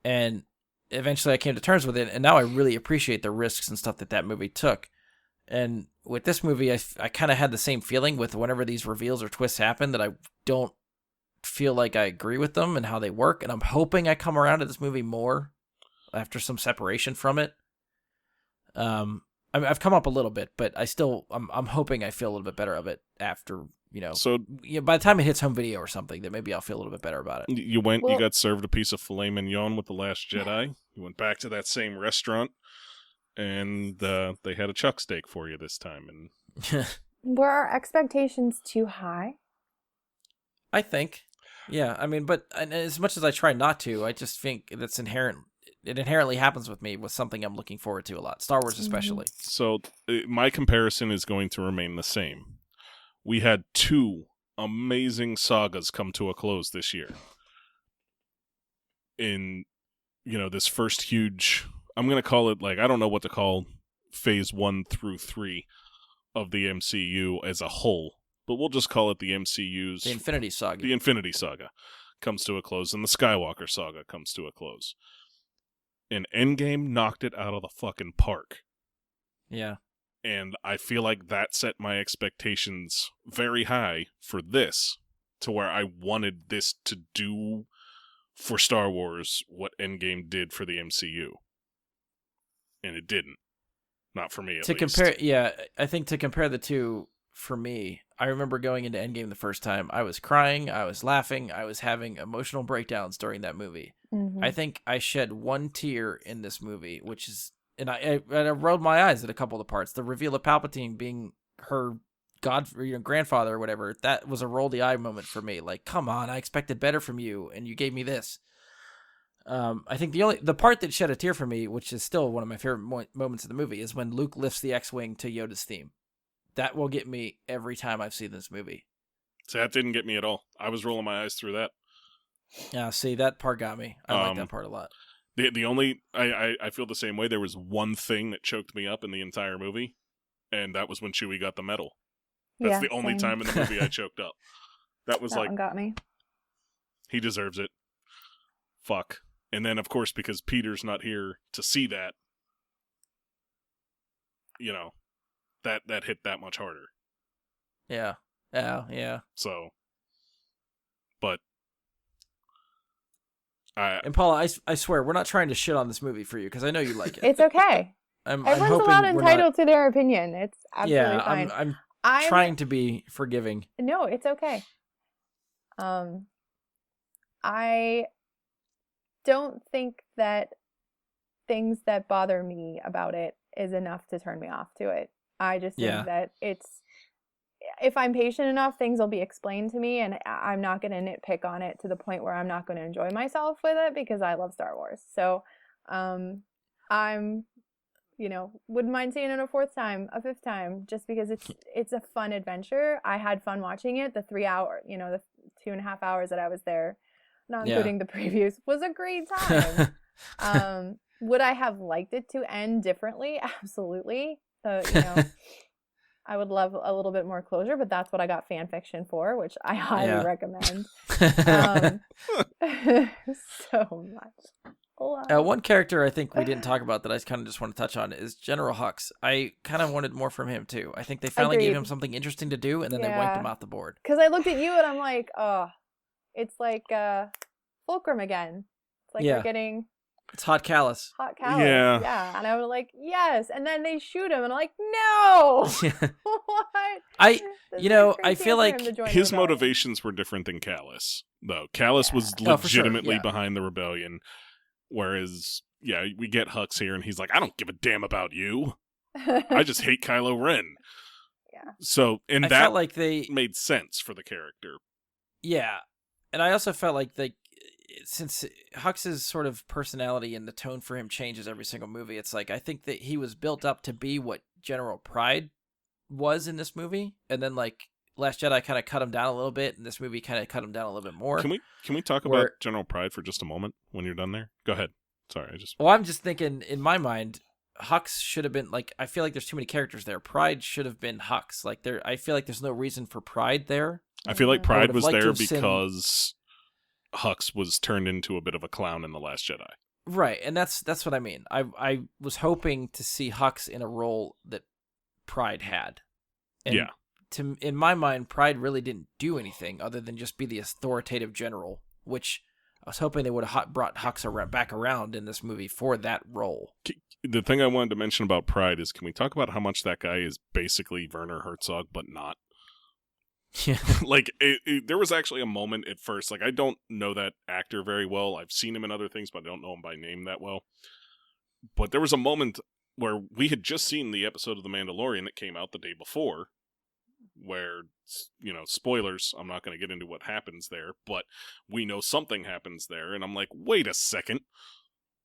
and eventually I came to terms with it, and now I really appreciate the risks and stuff that movie took. And with this movie, I kind of had the same feeling with whenever these reveals or twists happen, that I don't feel like I agree with them and how they work, and I'm hoping I come around to this movie more after some separation from it. I've come up a little bit, but I'm hoping I feel a little bit better of it after, So by the time it hits home video or something, that maybe I'll feel a little bit better about it. You got served a piece of filet mignon with The Last Jedi. You went back to that same restaurant, and they had a chuck steak for you this time. And were our expectations too high? I think, yeah. I mean, but as much as I try not to, I just think that's inherent. It inherently happens with me with something I'm looking forward to a lot, Star Wars especially. So my comparison is going to remain the same. We had 2 amazing sagas come to a close this year. In, this first huge, I'm going to call it, I don't know what to call phase 1 through 3 of the MCU as a whole, but we'll just call it the MCU's... The Infinity Saga. The Infinity Saga comes to a close, and the Skywalker Saga comes to a close. And Endgame knocked it out of the fucking park. Yeah. And I feel like that set my expectations very high for this, to where I wanted this to do for Star Wars what Endgame did for the MCU. And it didn't. Not for me, at least. I think to compare the two, for me, I remember going into Endgame the first time, I was crying, I was laughing, I was having emotional breakdowns during that movie. Mm-hmm. I think I shed 1 tear in this movie, which is, and I rolled my eyes at a couple of the parts. The reveal of Palpatine being her grandfather or whatever, that was a roll the eye moment for me. Like, come on, I expected better from you, and you gave me this. I think the part that shed a tear for me, which is still one of my favorite moments of the movie, is when Luke lifts the X-Wing to Yoda's theme. That will get me every time I've seen this movie. So that didn't get me at all. I was rolling my eyes through that. Yeah, see, that part got me. I like that part a lot. The only I feel the same way. There was one thing that choked me up in the entire movie, and that was when Chewie got the medal. That's the only time in the movie I choked up. That was that one got me. He deserves it. Fuck. And then, of course, because Peter's not here to see that, you know, that hit that much harder. Yeah. So, but and Paula, I swear, we're not trying to shit on this movie for you because I know you like it. It's okay. Everyone's allowed entitled to their opinion. It's absolutely fine. I'm trying to be forgiving. No, it's okay. I don't think that things that bother me about it is enough to turn me off to it. I just think that if I'm patient enough, things will be explained to me, and I'm not going to nitpick on it to the point where I'm not going to enjoy myself with it because I love Star Wars. So, I'm, wouldn't mind seeing it a fourth time, a fifth time, just because it's a fun adventure. I had fun watching it. The 3 hour, the 2.5 hours that I was there, not including the previews, was a great time. Would I have liked it to end differently? Absolutely. I would love a little bit more closure, but that's what I got fan fiction for, which I highly recommend. So much. One character I think we didn't talk about that I kind of just want to touch on is General Hux. I kind of wanted more from him too. I think they finally gave him something interesting to do, and then they wiped him off the board. Because I looked at you and I'm like, oh, it's like Fulcrum again. It's like we're getting... It's Hot Callus. Yeah. And I was like, yes. And then they shoot him, and I'm like, no. What? I feel like his motivations were different than Callus, though. Callus was legitimately behind the rebellion, whereas, we get Hux here, and he's like, I don't give a damn about you. I just hate Kylo Ren. Yeah. So, and I that felt like they made sense for the character. Yeah. And I also felt like since Hux's sort of personality and the tone for him changes every single movie, it's like I think that he was built up to be what General Pride was in this movie, and then like Last Jedi kind of cut him down a little bit, and this movie kind of cut him down a little bit more. Can we talk about General Pride for just a moment when you're done there? Go ahead. Sorry, Well, I'm just thinking in my mind, Hux should have been like, I feel like there's too many characters there. Pride should have been Hux. Like I feel like there's no reason for Pride there. I feel like Pride was there because Hux was turned into a bit of a clown in The Last Jedi. Right, and that's what I mean. I was hoping to see Hux in a role that Pride had. And in my mind, Pride really didn't do anything other than just be the authoritative general, which I was hoping they would have brought Hux back around in this movie for that role. The thing I wanted to mention about Pride is, can we talk about how much that guy is basically Werner Herzog, but not? Yeah. Like, there was actually a moment at first, like, I don't know that actor very well. I've seen him in other things, but I don't know him by name that well. But there was a moment where we had just seen the episode of The Mandalorian that came out the day before, where, spoilers, I'm not going to get into what happens there, but we know something happens there, and I'm like, wait a second,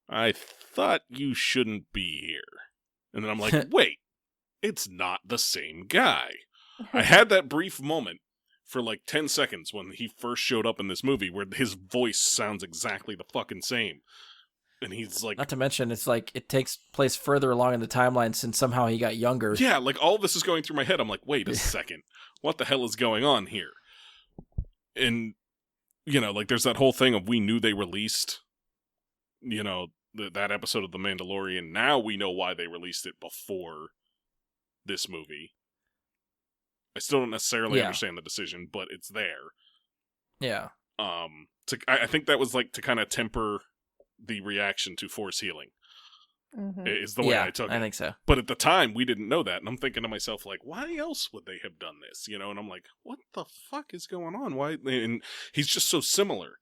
I thought you shouldn't be here. And then I'm like, wait, it's not the same guy. I had that brief moment for like 10 seconds when he first showed up in this movie where his voice sounds exactly the fucking same. And he's like... Not to mention, it's like it takes place further along in the timeline since somehow he got younger. Yeah, like all this is going through my head. I'm like, wait a second. What the hell is going on here? And, like there's that whole thing of we knew they released, that episode of The Mandalorian. Now we know why they released it before this movie. I still don't necessarily understand the decision, but it's there. Yeah. I think that was like to kind of temper the reaction to Force healing. Mm-hmm. Is the way I took it. I think so. But at the time, we didn't know that, and I'm thinking to myself, like, why else would they have done this? And I'm like, what the fuck is going on? Why? And he's just so similar.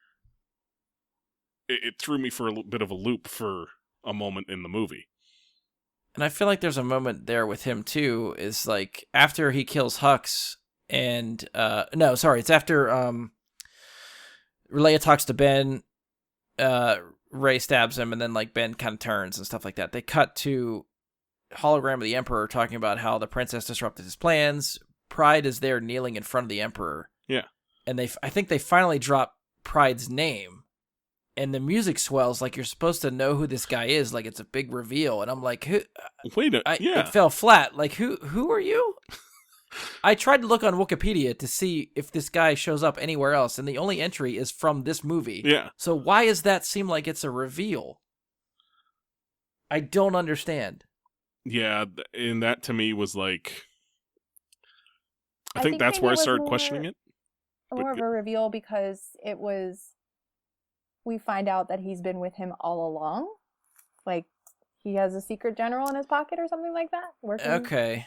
It threw me for a bit of a loop for a moment in the movie. And I feel like there's a moment there with him too, is like after he kills Hux and it's after Leia talks to Ben, Rey stabs him, and then like Ben kind of turns and stuff like that. They cut to hologram of the Emperor talking about how the princess disrupted his plans. Pride is there kneeling in front of the Emperor. Yeah. And I think they finally drop Pride's name. And the music swells like you're supposed to know who this guy is, like it's a big reveal. And I'm like, who? Wait, it fell flat. Like who are you? I tried to look on Wikipedia to see if this guy shows up anywhere else, and the only entry is from this movie. Yeah. So why does that seem like it's a reveal? I don't understand. Yeah, and that to me was like... I think that's where I started questioning it. More of a reveal because we find out that he's been with him all along. Like, he has a secret general in his pocket or something like that. Okay.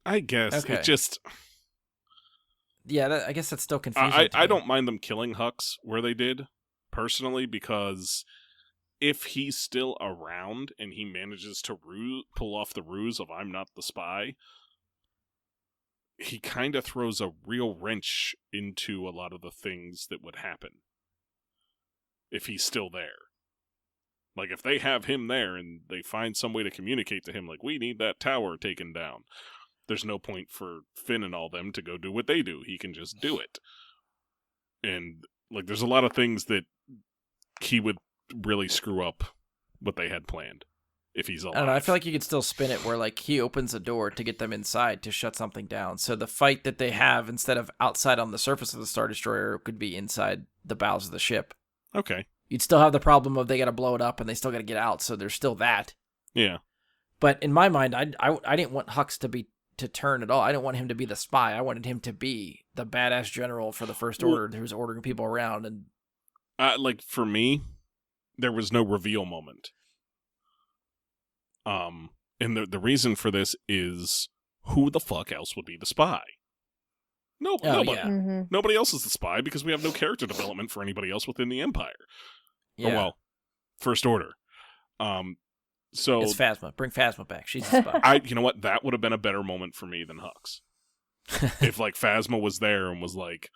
I guess. Okay. It just... Yeah, I guess that's still confusing. I don't mind them killing Hux where they did, personally, because if he's still around and he manages to pull off the ruse of I'm not the spy, he kind of throws a real wrench into a lot of the things that would happen if he's still there. Like, if they have him there and they find some way to communicate to him, like, we need that tower taken down, there's no point for Finn and all them to go do what they do. He can just do it. And, like, there's a lot of things that he would really screw up what they had planned if he's alive. I don't know, I feel like you could still spin it where, like, he opens a door to get them inside to shut something down. So the fight that they have, instead of outside on the surface of the Star Destroyer, could be inside the bowels of the ship. Okay. You'd still have the problem of they got to blow it up and they still got to get out, so there's still that. Yeah. But in my mind, I didn't want Hux to turn at all. I didn't want him to be the spy. I wanted him to be the badass general for the First Order who's ordering people around. And like, for me, there was no reveal moment. And the reason for this is, who the fuck else would be the spy? Nobody. Yeah. Mm-hmm. Nobody else is the spy because we have no character development for anybody else within the Empire. yeah, Or, well, First Order. So it's Phasma. Bring Phasma back. She's the spy. you know what? That would have been a better moment for me than Hux. If, like, Phasma was there and was like...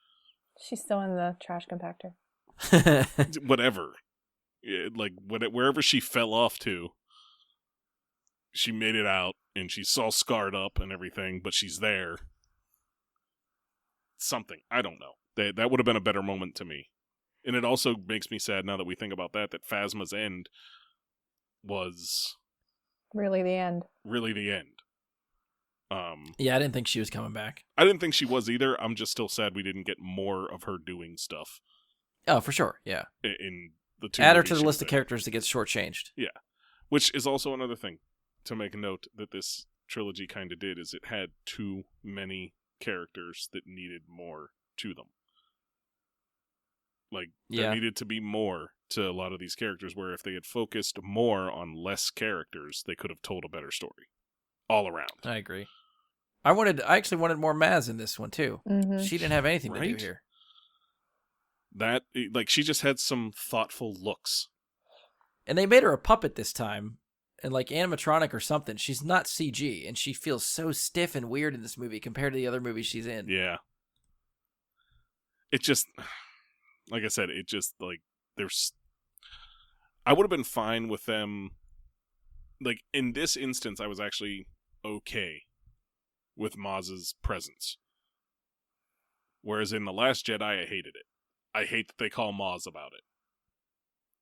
She's still in the trash compactor. Whatever. Like, wherever she fell off to, she made it out, and she's all scarred up and everything, but she's there. Something. I don't know. That would have been a better moment to me. And it also makes me sad now that we think about that Phasma's end was... Really the end. Really the end. Yeah, I didn't think she was coming back. I didn't think she was either. I'm just still sad we didn't get more of her doing stuff. Oh, for sure. Yeah. In the two Add her movies to the she list was of in. characters that gets shortchanged. Yeah. Which is also another thing to make a note that this trilogy kind of did, is it had too many characters that needed more to them. Like, there needed to be more to a lot of these characters, where if they had focused more on less characters, they could have told a better story. All around. I agree. I actually wanted more Maz in this one, too. Mm-hmm. She didn't have anything to Right? do here. That, like, she just had some thoughtful looks. And they made her a puppet this time, and like animatronic or something. She's not CG, and she feels so stiff and weird in this movie compared to the other movies she's in. Yeah. It just, like I said, it just, like, I would have been fine with them. Like, in this instance, I was actually okay with Maz's presence. Whereas in The Last Jedi, I hated it. I hate that they call Maz about it.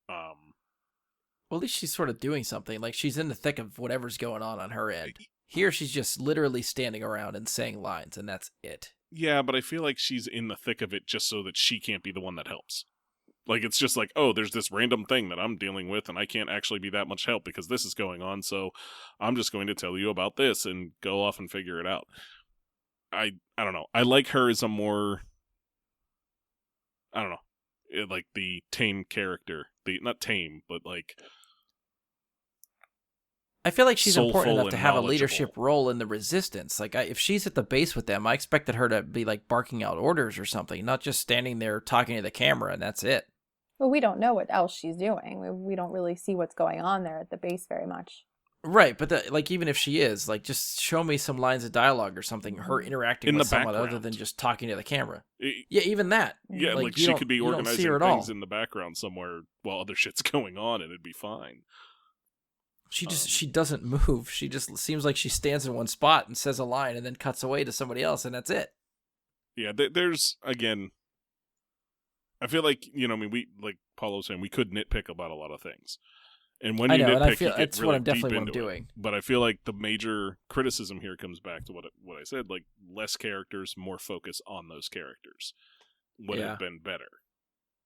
Well, at least she's sort of doing something. Like, she's in the thick of whatever's going on her end. Here, she's just literally standing around and saying lines, and that's it. Yeah, but I feel like she's in the thick of it just so that she can't be the one that helps. Like, it's just like, oh, there's this random thing that I'm dealing with, and I can't actually be that much help because this is going on, so I'm just going to tell you about this and go off and figure it out. I don't know. I like her as a more... I don't know. Like, the tame character. Not tame, but, like... I feel like she's important enough to and have a leadership role in the Resistance. Like, if she's at the base with them, I expected her to be, like, barking out orders or something, not just standing there talking to the camera, and that's it. Well, we don't know what else she's doing. We don't really see what's going on there at the base very much. Right, but like, even if she is, like, just show me some lines of dialogue or something, her interacting with someone other than just talking to the camera. Yeah, even that. Yeah, like she could be organizing things in the background somewhere while other shit's going on, and it'd be fine. She doesn't move. She just seems like she stands in one spot and says a line and then cuts away to somebody else, and that's it. Yeah, there's, again, I feel like, I mean, we, like Paula was saying, we could nitpick about a lot of things. And when you nitpick, you get it's really what I'm definitely deep what I'm into doing. it. But I feel like the major criticism here comes back to what I said, like less characters, more focus on those characters would have been better.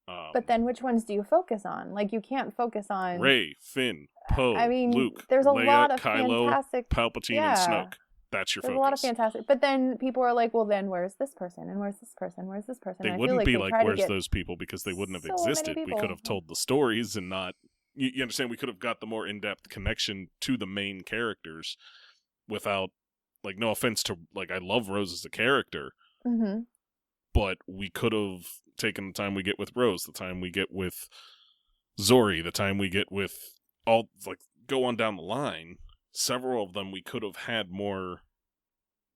But then which ones do you focus on? Like, you can't focus on Rey, Finn, Poe, Luke, there's a Leia, lot of Kylo, fantastic Palpatine, and Snoke. That's your There's focus. a lot of fantastic. But then people are like, well, then where's this person? And where's this person? Where's this person? They and wouldn't I be feel like, where's those people? Because they wouldn't have existed. We could have told the stories and not... You understand? We could have got the more in-depth connection to the main characters without... Like, no offense to... Like, I love Rose as a character. Mm-hmm. But we could have taken the time we get with Rose, the time we get with Zori, the time we get with all... Like, go on down the line. Several of them we could have had more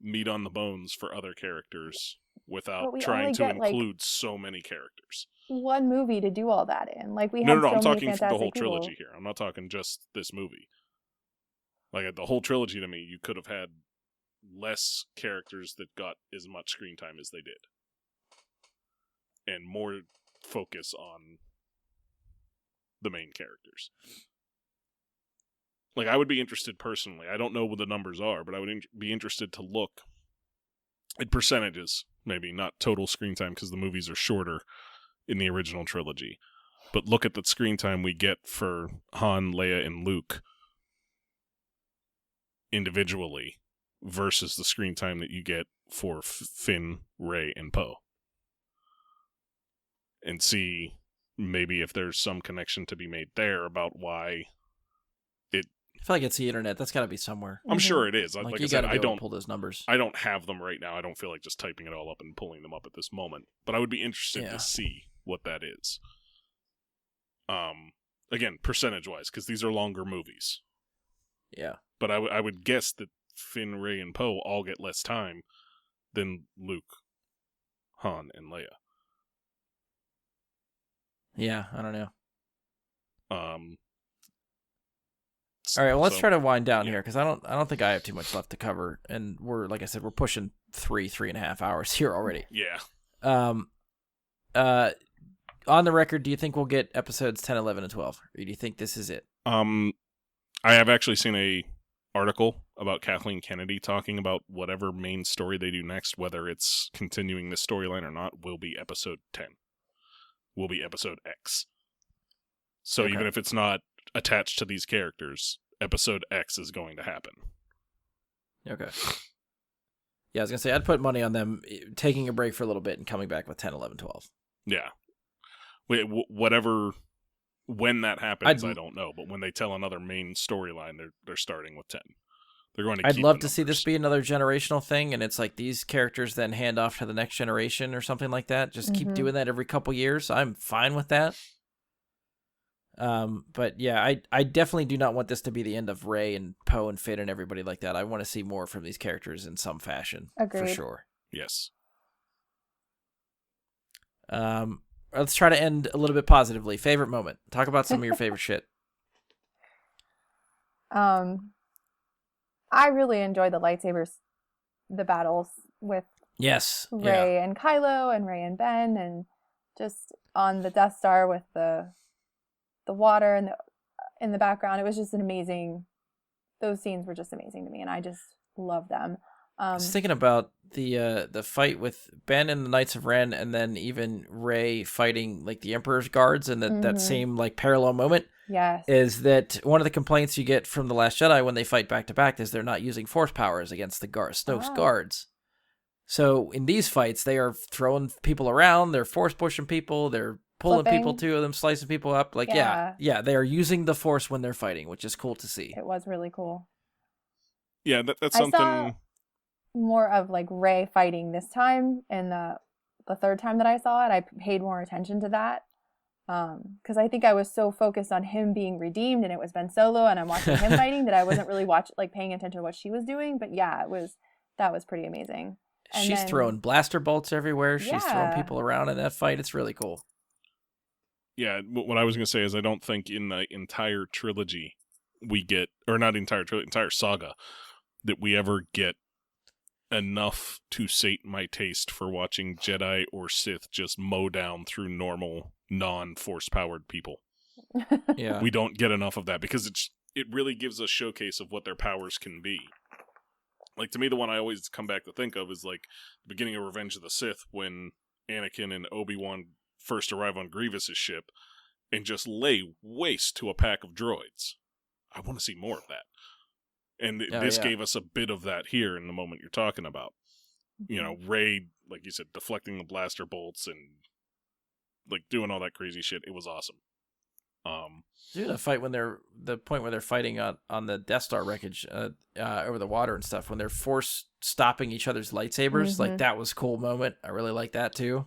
meat on the bones for other characters without trying to include so many characters. One movie to do all that in. Like, we No, have I'm so talking many for the whole people. trilogy here. I'm not talking just this movie. Like, the whole trilogy to me, you could have had less characters that got as much screen time as they did. And more focus on the main characters. Like, I would be interested personally. I don't know what the numbers are, but I would be interested to look at percentages. Maybe not total screen time because the movies are shorter in the original trilogy. But look at the screen time we get for Han, Leia, and Luke individually versus the screen time that you get for Finn, Rey, and Poe. And see maybe if there's some connection to be made there about why I feel like it's the internet. That's got to be somewhere. I'm sure it is. Like I you said, got I to don't pull those numbers. I don't have them right now. I don't feel like just typing it all up and pulling them up at this moment. But I would be interested to see what that is. Again, percentage-wise, because these are longer movies. Yeah. But I would guess that Finn, Rey, and Poe all get less time than Luke, Han, and Leia. Yeah, I don't know. All right, well, let's try to wind down here because I don't think I have too much left to cover, and we're like I said, we're pushing 3.5 hours here already. Yeah. On the record, do you think we'll get episodes 10, 11, and 12, or do you think this is it? I have actually seen a article about Kathleen Kennedy talking about whatever main story they do next, whether it's continuing this storyline or not, will be episode 10. Will be episode X. So even if it's not attached to these characters, episode X is going to happen. Okay. Yeah, I was going to say, I'd put money on them taking a break for a little bit and coming back with 10, 11, 12. Yeah. Whatever, when that happens, I don't know. But when they tell another main storyline, they're starting with 10. They're going to I'd love to see this be another generational thing, and it's like these characters then hand off to the next generation or something like that. Just keep doing that every couple years. I'm fine with that. But yeah, I definitely do not want this to be the end of Rey and Poe and Finn and everybody like that. I want to see more from these characters in some fashion. Agreed. For sure. Yes. Let's try to end a little bit positively. Favorite moment. Talk about some of your favorite shit. I really enjoyed the lightsabers, the battles with Rey and Kylo and Rey and Ben, and just on the Death Star with the water and in the background. It was just those scenes were just amazing to me, and I just love them. I was thinking about the fight with Ben and the Knights of Ren, and then even Rey fighting like the Emperor's guards, and that same like parallel moment. Yes, is that one of the complaints you get from the Last Jedi when they fight back to back is they're not using force powers against the Snoke's guards. So in these fights, they are throwing people around, they're force pushing people, they're pulling people to them, slicing people up. Like yeah, they are using the force when they're fighting, which is cool to see. It was really cool. Yeah, that's something. I saw more of like Rey fighting this time, and the third time that I saw it, I paid more attention to that. Because I think I was so focused on him being redeemed, and it was Ben Solo, and I'm watching him fighting, that I wasn't really paying attention to what she was doing. But yeah, that was pretty amazing. And she's throwing blaster bolts everywhere. She's throwing people around in that fight. It's really cool. Yeah, what I was gonna say is I don't think in the entire trilogy we get, or not entire saga, that we ever get enough to sate my taste for watching Jedi or Sith just mow down through normal non-force powered people. Yeah. We don't get enough of that because it really gives a showcase of what their powers can be. Like, to me, the one I always come back to think of is, like, the beginning of Revenge of the Sith, when Anakin and Obi-Wan first arrive on Grievous's ship and just lay waste to a pack of droids. I want to see more of that. And this gave us a bit of that here in the moment you're talking about. You know, Rey, like you said, deflecting the blaster bolts and, like, doing all that crazy shit. It was awesome. Dude, a fight when the point where they're fighting on the Death Star wreckage over the water and stuff, when they're force stopping each other's lightsabers, like, that was a cool moment. I really like that too.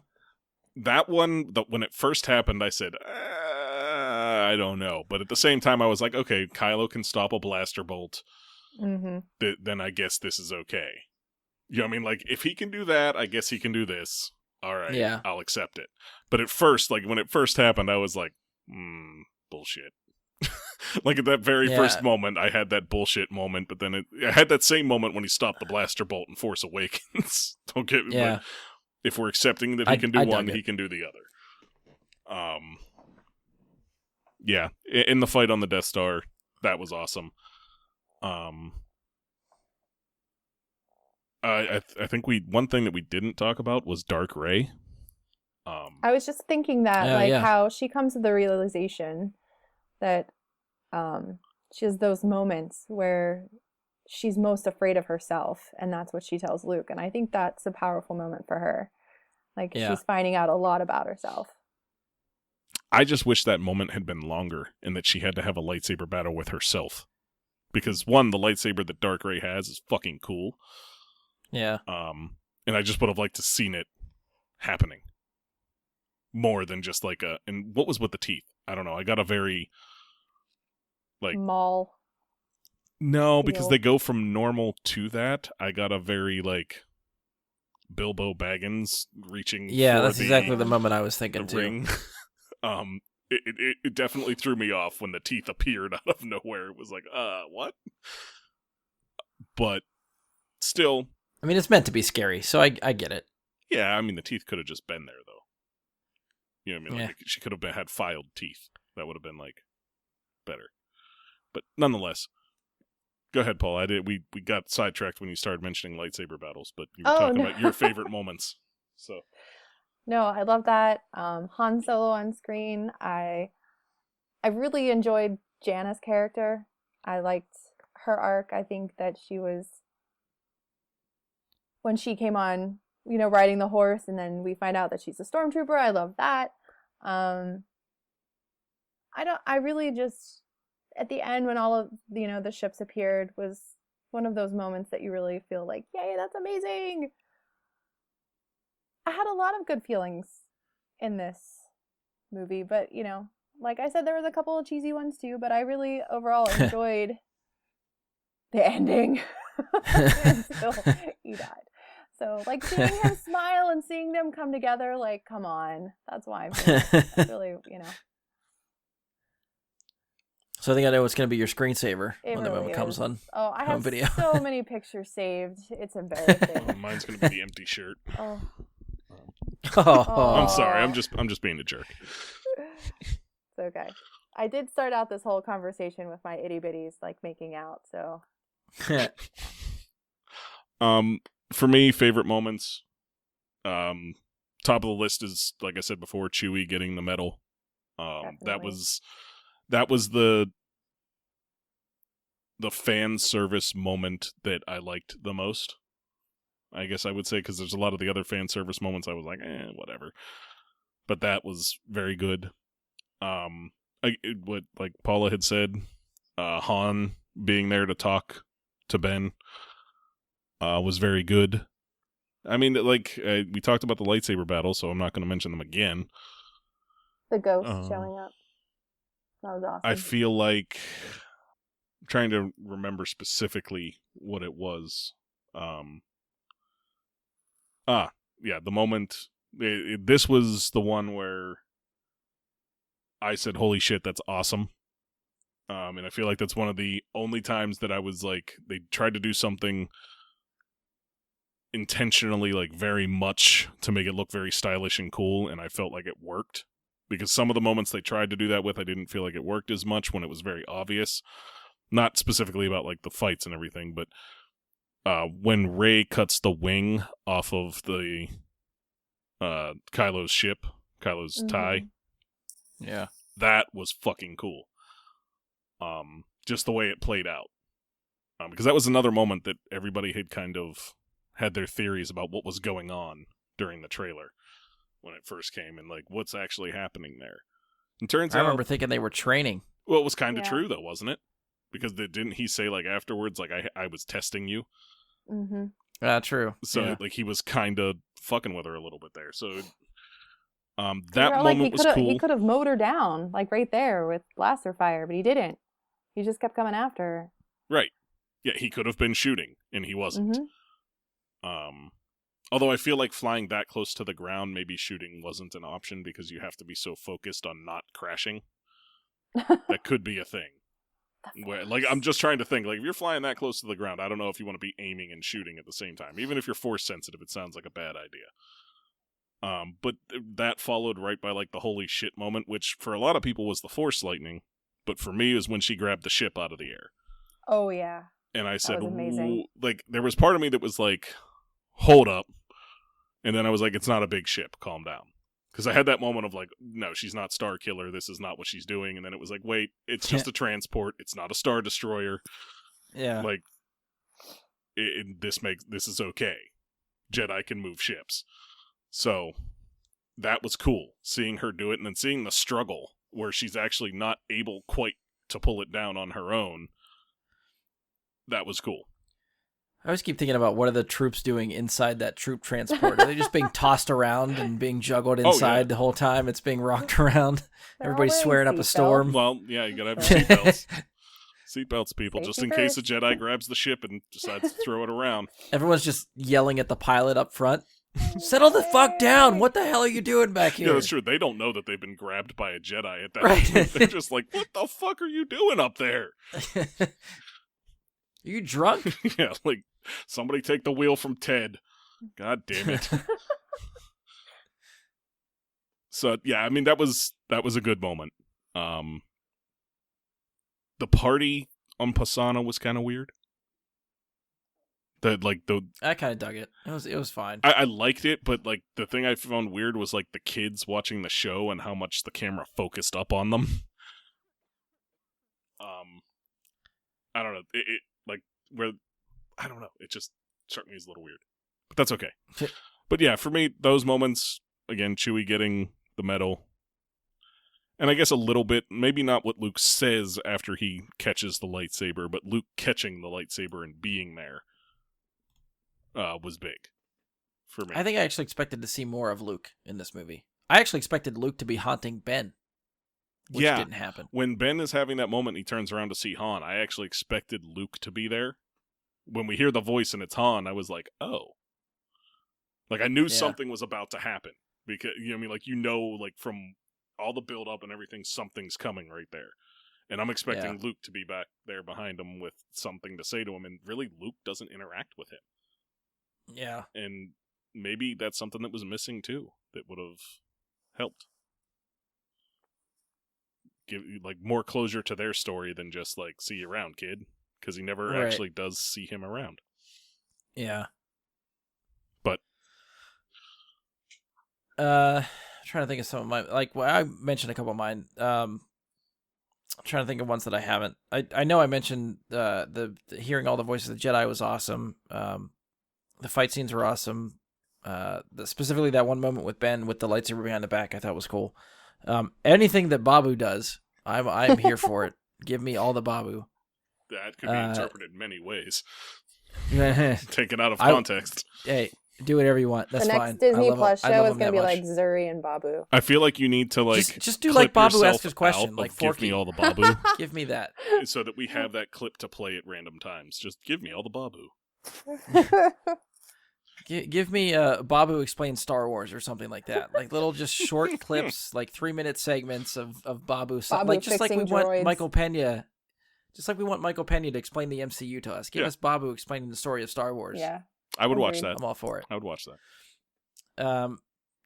That one, when it first happened, I said, I don't know. But at the same time, I was like, okay, Kylo can stop a blaster bolt. Then I guess this is okay. You know what I mean? Like, if he can do that, I guess he can do this. All right, I'll accept it. But at first, like, when it first happened, I was like, bullshit. Like, at that very first moment, I had that bullshit moment, but then I had that same moment when he stopped the blaster bolt in Force Awakens. Don't get me wrong. If we're accepting that he can do one, he can do the other. Yeah, in the fight on the Death Star, that was awesome. I think one thing that we didn't talk about was Dark Rey. I was just thinking that, how she comes to the realization that she has those moments where she's most afraid of herself, and that's what she tells Luke. And I think that's a powerful moment for her. Like, she's finding out a lot about herself. I just wish that moment had been longer and that she had to have a lightsaber battle with herself. Because, one, the lightsaber that Dark Rey has is fucking cool. Yeah. And I just would have liked to seen it happening. More than just like and what was with the teeth? I don't know. I got a very, like... Maul. No, because they go from normal to that. I got a very, like, Bilbo Baggins reaching for that's exactly the moment I was thinking, too. Ring. It definitely threw me off when the teeth appeared out of nowhere. It was like, what? But still... I mean, it's meant to be scary, so I get it. Yeah, I mean, the teeth could have just been there, though. You know what I mean? Like, she could have had filed teeth. That would have been, like, better. But nonetheless, go ahead, Paul. We got sidetracked when you started mentioning lightsaber battles, but you were talking about your favorite moments. So, no, I love that. Han Solo on screen. I really enjoyed Jana's character. I liked her arc. I think that she was, when she came on, you know, riding the horse, and then we find out that she's a stormtrooper. I love that. I really just, at the end when all of, you know, the ships appeared, was one of those moments that you really feel like, yay, that's amazing. I had a lot of good feelings in this movie, but, you know, like I said, there was a couple of cheesy ones too, but I really overall enjoyed the ending until he died. So, like, seeing him smile and seeing them come together, like, come on. That's why I'm here. That's really, you know. So I think I know what's going to be your screensaver when the really moment comes on. Oh, I have video. So many pictures saved. It's embarrassing. Mine's going to be the empty shirt. Oh. I'm sorry. I'm just being a jerk. It's okay. I did start out this whole conversation with my itty bitties, like, making out, so. For me, favorite moments, top of the list is, like I said before, Chewie getting the medal. That was the fan service moment that I liked the most. I guess I would say, because there's a lot of the other fan service moments I was like, whatever. But that was very good. What, like Paula had said, Han being there to talk to Ben was very good. I mean, like, we talked about the lightsaber battle, so I'm not going to mention them again. The ghost showing up. That was awesome. I feel like I'm trying to remember specifically what it was. The moment. This was the one where I said, holy shit, that's awesome. And I feel like that's one of the only times that I was like, they tried to do something intentionally, like, very much to make it look very stylish and cool, and I felt like it worked. because some of the moments they tried to do that with, I didn't feel like it worked as much when it was very obvious. Not specifically about like the fights and everything, but when Rey cuts the wing off of the Kylo's ship, Kylo's tie, yeah, that was fucking cool. Just the way it played out, because that was another moment that everybody had kind of had their theories about what was going on during the trailer when it first came, and like what's actually happening there. And turns out, I remember thinking they were training. Well, it was kind of true though, wasn't it? Because didn't he say like afterwards, like I was testing you? True. So like he was kind of fucking with her a little bit there. So that moment was cool. He could have mowed her down like right there with blaster fire, but he didn't. He just kept coming after her. Right. Yeah, he could have been shooting, and he wasn't. Although I feel like flying that close to the ground, maybe shooting wasn't an option because you have to be so focused on not crashing. That could be a thing. Where, like, I'm just trying to think, like, if you're flying that close to the ground, I don't know if you want to be aiming and shooting at the same time. Even if you're force sensitive, it sounds like a bad idea. But that followed right by, like, the holy shit moment, which for a lot of people was the force lightning, but for me is when she grabbed the ship out of the air. Oh, yeah. And I said, that was amazing. Like, there was part of me that was like, hold up. And then I was like, it's not a big ship, calm down. Because I had that moment of like, no, she's not Star Killer, this is not what she's doing. And then it was like, wait, it's just a transport, it's not a Star Destroyer. Yeah. Like, this is okay. Jedi can move ships. So, that was cool, seeing her do it, and then seeing the struggle, where she's actually not able quite to pull it down on her own. That was cool. I always keep thinking about what are the troops doing inside that troop transport? Are they just being tossed around and being juggled inside the whole time? It's being rocked around. Everybody's swearing up a storm. Well, yeah, you gotta have seatbelts. Seatbelts, people, just in case a Jedi grabs the ship and decides to throw it around. Everyone's just yelling at the pilot up front. Settle the fuck down! What the hell are you doing back here? Yeah, that's true. They don't know that they've been grabbed by a Jedi at that point. They're just like, what the fuck are you doing up there? Are you drunk? Yeah, like, somebody take the wheel from Ted. God damn it. So, yeah, I mean, that was a good moment. The party on Pasana was kind of weird. I kind of dug it. It was fine. I liked it, but like the thing I found weird was like the kids watching the show and how much the camera focused up on them. I don't know. I don't know. It just struck me as a little weird, but that's okay. But yeah, for me, those moments again, Chewie getting the medal, and I guess a little bit, maybe not what Luke says after he catches the lightsaber, but Luke catching the lightsaber and being there. Was big for me. I think I actually expected to see more of Luke in this movie. I actually expected Luke to be haunting Ben, which didn't happen. When Ben is having that moment and he turns around to see Han, I actually expected Luke to be there. When we hear the voice and it's Han, I was like, oh. Like, I knew something was about to happen. Because, you know what I mean? Like, like, from all the build-up and everything, something's coming right there. And I'm expecting Luke to be back there behind him with something to say to him, and really, Luke doesn't interact with him. Yeah. And maybe that's something that was missing too, that would have helped. Give like more closure to their story than just like, see you around, kid. Because he never actually does see him around. Yeah. But trying to think of some of my I mentioned a couple of mine. I'm trying to think of ones that I haven't. I know I mentioned the hearing all the voices of the Jedi was awesome. The fight scenes were awesome. Specifically that one moment with Ben with the lightsaber behind the back, I thought was cool. Anything that Babu does, I'm here for it. Give me all the Babu. That could be interpreted many ways. Taken out of context. Hey, do whatever you want. That's fine. The next Disney Plus show is going to be like Zuri and Babu. I feel like you need to just do like Babu asked his question, like give me all the Babu. Give me that, so that we have that clip to play at random times. Just give me all the Babu. Give me Babu explains Star Wars or something like that. Like little just short clips, like 3-minute segments of Babu. Like just like we want Michael Pena. Just like we want Michael Pena to explain the MCU to us. Give us Babu explaining the story of Star Wars. Yeah. I would watch that. I'm all for it. I would watch that.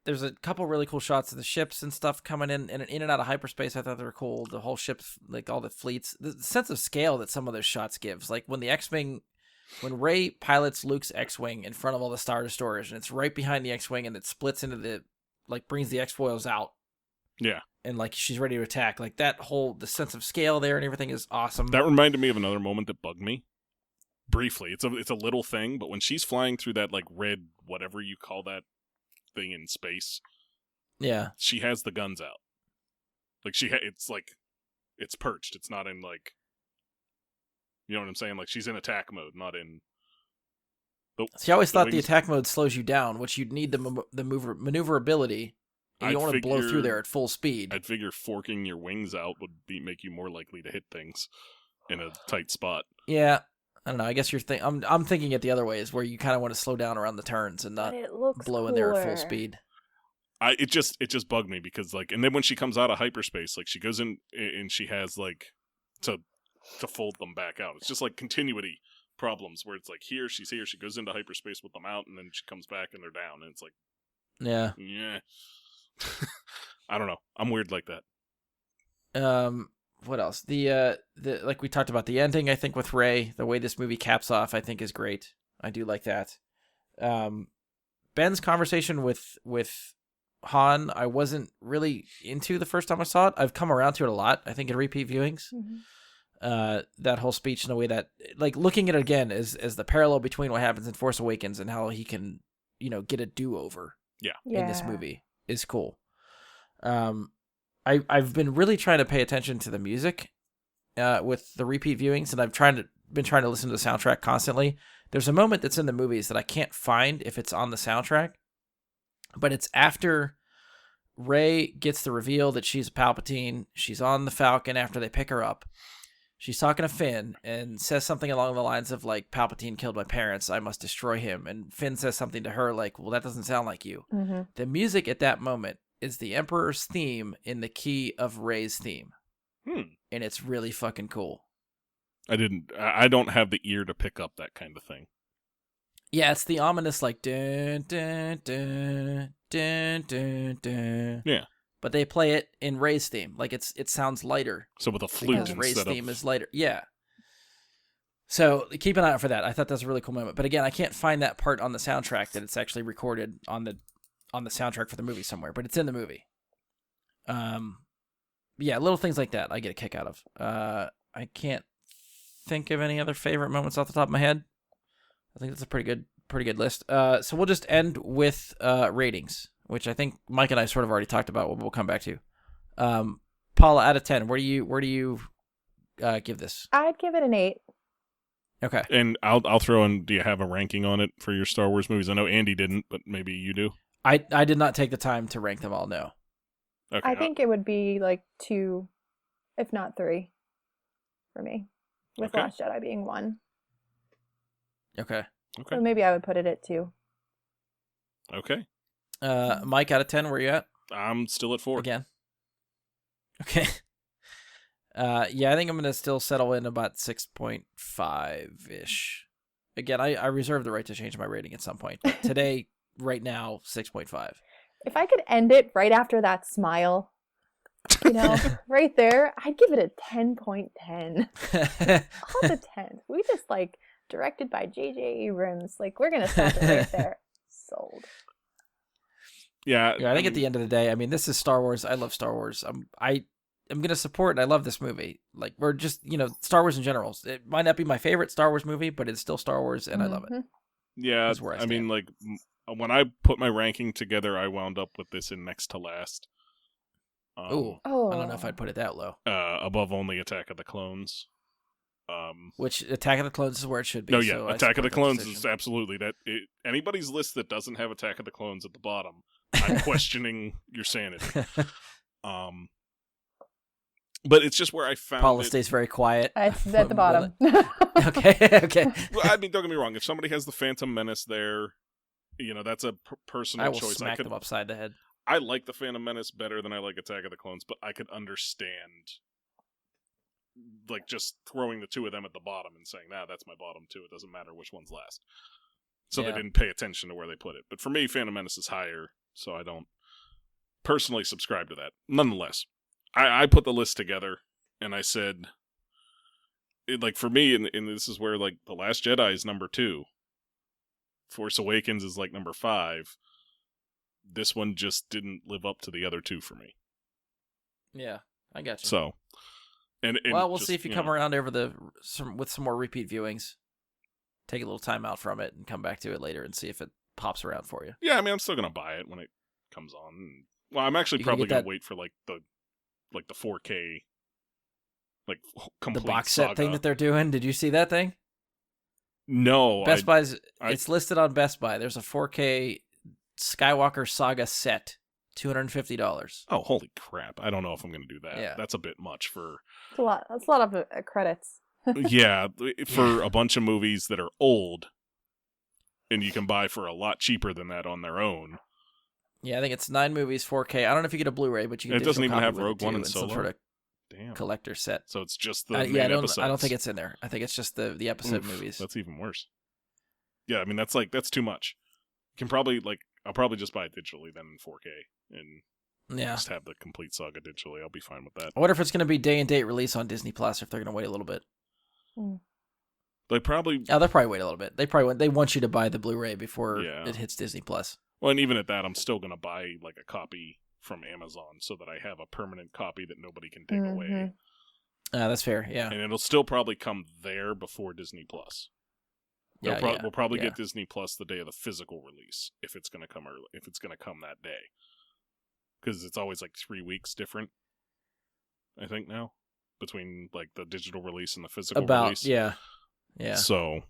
there's a couple really cool shots of the ships and stuff coming in and out of hyperspace. I thought they were cool. The whole ship's, like, all the fleets. The sense of scale that some of those shots gives. Like, when when Rey pilots Luke's X-Wing in front of all the Star Destroyers, and it's right behind the X-Wing, and it splits into brings the X-foils out. Yeah. And, like, she's ready to attack. Like, the sense of scale there and everything is awesome. That reminded me of another moment that bugged me. Briefly. It's a little thing, but when she's flying through that, like, red, whatever you call that thing in space. Yeah. She has the guns out. Like, it's perched. It's not in, like, you know what I'm saying? Like, she's in attack mode, not in... See, I always thought the attack mode slows you down, which you'd need the maneuverability. And you don't want to blow through there at full speed. I'd figure forking your wings out would make you more likely to hit things in a tight spot. Yeah. I don't know. I guess I'm thinking it the other way, is where you kind of want to slow down around the turns and not blow in there at full speed. It just bugged me because, like, and then when she comes out of hyperspace, like, she goes in and she has, like, to fold them back out. It's just like continuity problems where it's like she's here, she goes into hyperspace with them out, and then she comes back and they're down, and it's like, yeah. I don't know. I'm weird like that. What else? The like we talked about, the ending, I think, with Rey, the way this movie caps off, I think is great. I do like that. Ben's conversation with Han, I wasn't really into the first time I saw it. I've come around to it a lot, I think, in repeat viewings. Mm-hmm. That whole speech in a way that, like, looking at it again as the parallel between what happens in Force Awakens and how he can, get a do-over in this movie is cool. I've been really trying to pay attention to the music with the repeat viewings, and I've been trying to listen to the soundtrack constantly. There's a moment that's in the movies that I can't find if it's on the soundtrack, but it's after Rey gets the reveal that she's a Palpatine. She's on the Falcon after they pick her up. She's talking to Finn and says something along the lines of, like, Palpatine killed my parents, I must destroy him. And Finn says something to her like, well, that doesn't sound like you. Mm-hmm. The music at that moment is the Emperor's theme in the key of Rey's theme. And it's really fucking cool. I don't have the ear to pick up that kind of thing. Yeah, it's the ominous, like, dun, dun, dun, dun, dun, dun. Yeah. But they play it in Rey's theme. Like, it sounds lighter. So with a flute instead Rey's theme is lighter. Yeah. So keep an eye out for that. I thought that was a really cool moment. But again, I can't find that part on the soundtrack, that it's actually recorded on the soundtrack for the movie somewhere, but it's in the movie. Yeah, little things like that I get a kick out of. I can't think of any other favorite moments off the top of my head. I think that's a pretty good list. So we'll just end with ratings, which I think Mike and I sort of already talked about. What we'll come back to. Paula, out of 10, where do you give this? I'd give it an 8. Okay. And I'll throw in. Do you have a ranking on it for your Star Wars movies? I know Andy didn't, but maybe you do. I did not take the time to rank them all. No. Okay. I think it would be like 2, if not 3, for me, with Last Jedi being 1. Okay. So maybe I would put it at 2. Okay. Mike, out of 10, where you at? I'm still at 4 again. Okay. Yeah, I think I'm gonna still settle in about 6.5 ish. Again, I reserve the right to change my rating at some point. But today, right now, 6.5. If I could end it right after that smile, right there, I'd give it a 10.10. All the 10s. We just, like, directed by J.J. Abrams. Like, we're gonna stop it right there. Sold. Yeah, I think at the end of the day, I mean, this is Star Wars. I love Star Wars. I'm going to support, and I love this movie. Like, we're just, Star Wars in general. It might not be my favorite Star Wars movie, but it's still Star Wars, and I love it. Yeah, I mean, like, when I put my ranking together, I wound up with this in next to last. I don't know if I'd put it that low. Above only Attack of the Clones. Which Attack of the Clones is where it should be. No, yeah, so Attack of the Clones is absolutely that. Anybody's list that doesn't have Attack of the Clones at the bottom, I'm questioning your sanity. But it's just where I found Paula stays very quiet. It's at the bottom. Okay. Well, I mean, don't get me wrong. If somebody has the Phantom Menace there, that's a personal choice. I will smack them upside the head. I like the Phantom Menace better than I like Attack of the Clones, but I could understand, like, just throwing the two of them at the bottom and saying, that's my bottom two. It doesn't matter which one's last. So they didn't pay attention to where they put it. But for me, Phantom Menace is higher. so I don't personally subscribe to that. Nonetheless, I put the list together, and I said, for me, and this is where, The Last Jedi is number 2. Force Awakens is, number 5. This one just didn't live up to the other 2 for me. Yeah, I got you. So, and we'll see if you come around over with some more repeat viewings. Take a little time out from it and come back to it later and see if it pops around for you. Yeah, I mean, I'm still gonna buy it when it comes on. Well, I'm actually probably gonna wait for the 4K, complete the box saga. set thing that they're doing. Did you see that thing? No, Best Buy's. It's listed on Best Buy. There's a 4K Skywalker Saga set, $250. Oh, holy crap! I don't know if I'm gonna do that. Yeah. That's a bit much for. That's a lot. That's a lot of credits. Yeah, for a bunch of movies that are old, and you can buy for a lot cheaper than that on their own. Yeah, I think it's 9 movies, 4K. I don't know if you get a Bluray, but you can. It doesn't even have Rogue One and Solo. Some sort of Damn. collector set. So it's just the main episodes. I don't think it's in there. I think it's just the episode movies. That's even worse. Yeah, I mean that's too much. You can probably I'll probably just buy it digitally then in 4K and just have the complete saga digitally. I'll be fine with that. I wonder if it's going to be day and date release on Disney Plus, or if they're going to wait a little bit. They probably. Oh, they'll probably wait a little bit. They want you to buy the Blu-ray before it hits Disney Plus. Well, and even at that, I'm still gonna buy a copy from Amazon so that I have a permanent copy that nobody can take away. That's fair. Yeah, and it'll still probably come there before Disney Plus. We'll probably get Disney Plus the day of the physical release if it's gonna come early. If it's gonna come that day, because it's always 3 weeks different. I think now between the digital release and the physical release. Yeah. So,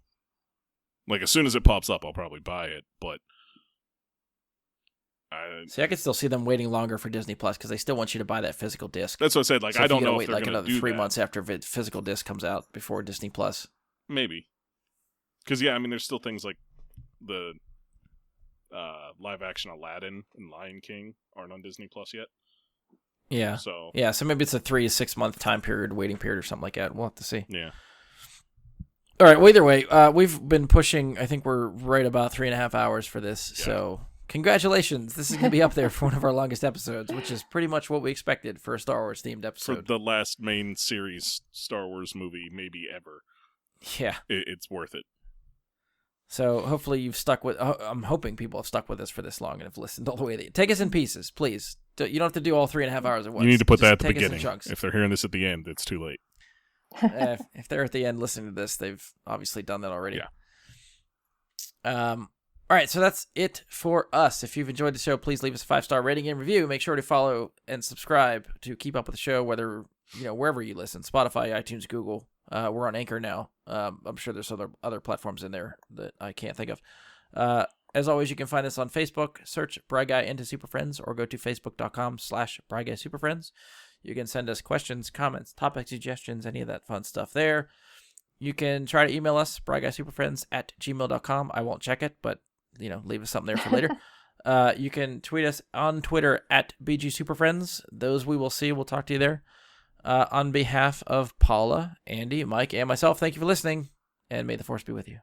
as soon as it pops up, I'll probably buy it. But I could still see them waiting longer for Disney Plus because they still want you to buy that physical disc. That's what I said. So I don't know if wait they're going to another do 3 that. months after physical disc comes out before Disney Plus. Maybe, because I mean, there's still things like the live action Aladdin and Lion King aren't on Disney Plus yet. Yeah. So maybe it's a 3 to 6 month waiting period or something like that. We'll have to see. Yeah. All right. Well, either way, we've been pushing. I think we're right about 3.5 hours for this. Yeah. So congratulations. This is going to be up there for one of our longest episodes, which is pretty much what we expected for a Star Wars themed episode. For the last main series Star Wars movie, maybe ever. Yeah. It's worth it. So hopefully you've stuck with. I'm hoping people have stuck with us for this long and have listened all the way. Take us in pieces, please. You don't have to do all 3.5 hours at once. You need to put that at the take beginning. If they're hearing this at the end, it's too late. If they're at the end listening to this, they've obviously done that already. Yeah. All right, so that's it for us. If you've enjoyed the show, please leave us a 5-star rating and review. Make sure to follow and subscribe to keep up with the show, whether wherever you listen, Spotify, iTunes, Google. We're on Anchor now. I'm sure there's other platforms in there that I can't think of. As always, you can find us on Facebook. Search Bry Guy into Super Friends or go to facebook.com/BryGuySuperFriends. You can send us questions, comments, topic suggestions, any of that fun stuff there. You can try to email us, bryguysuperfriends@gmail.com. I won't check it, but leave us something there for later. You can tweet us on Twitter @BGSuperFriends. Those we will see. We'll talk to you there. On behalf of Paula, Andy, Mike, and myself, thank you for listening, and may the Force be with you.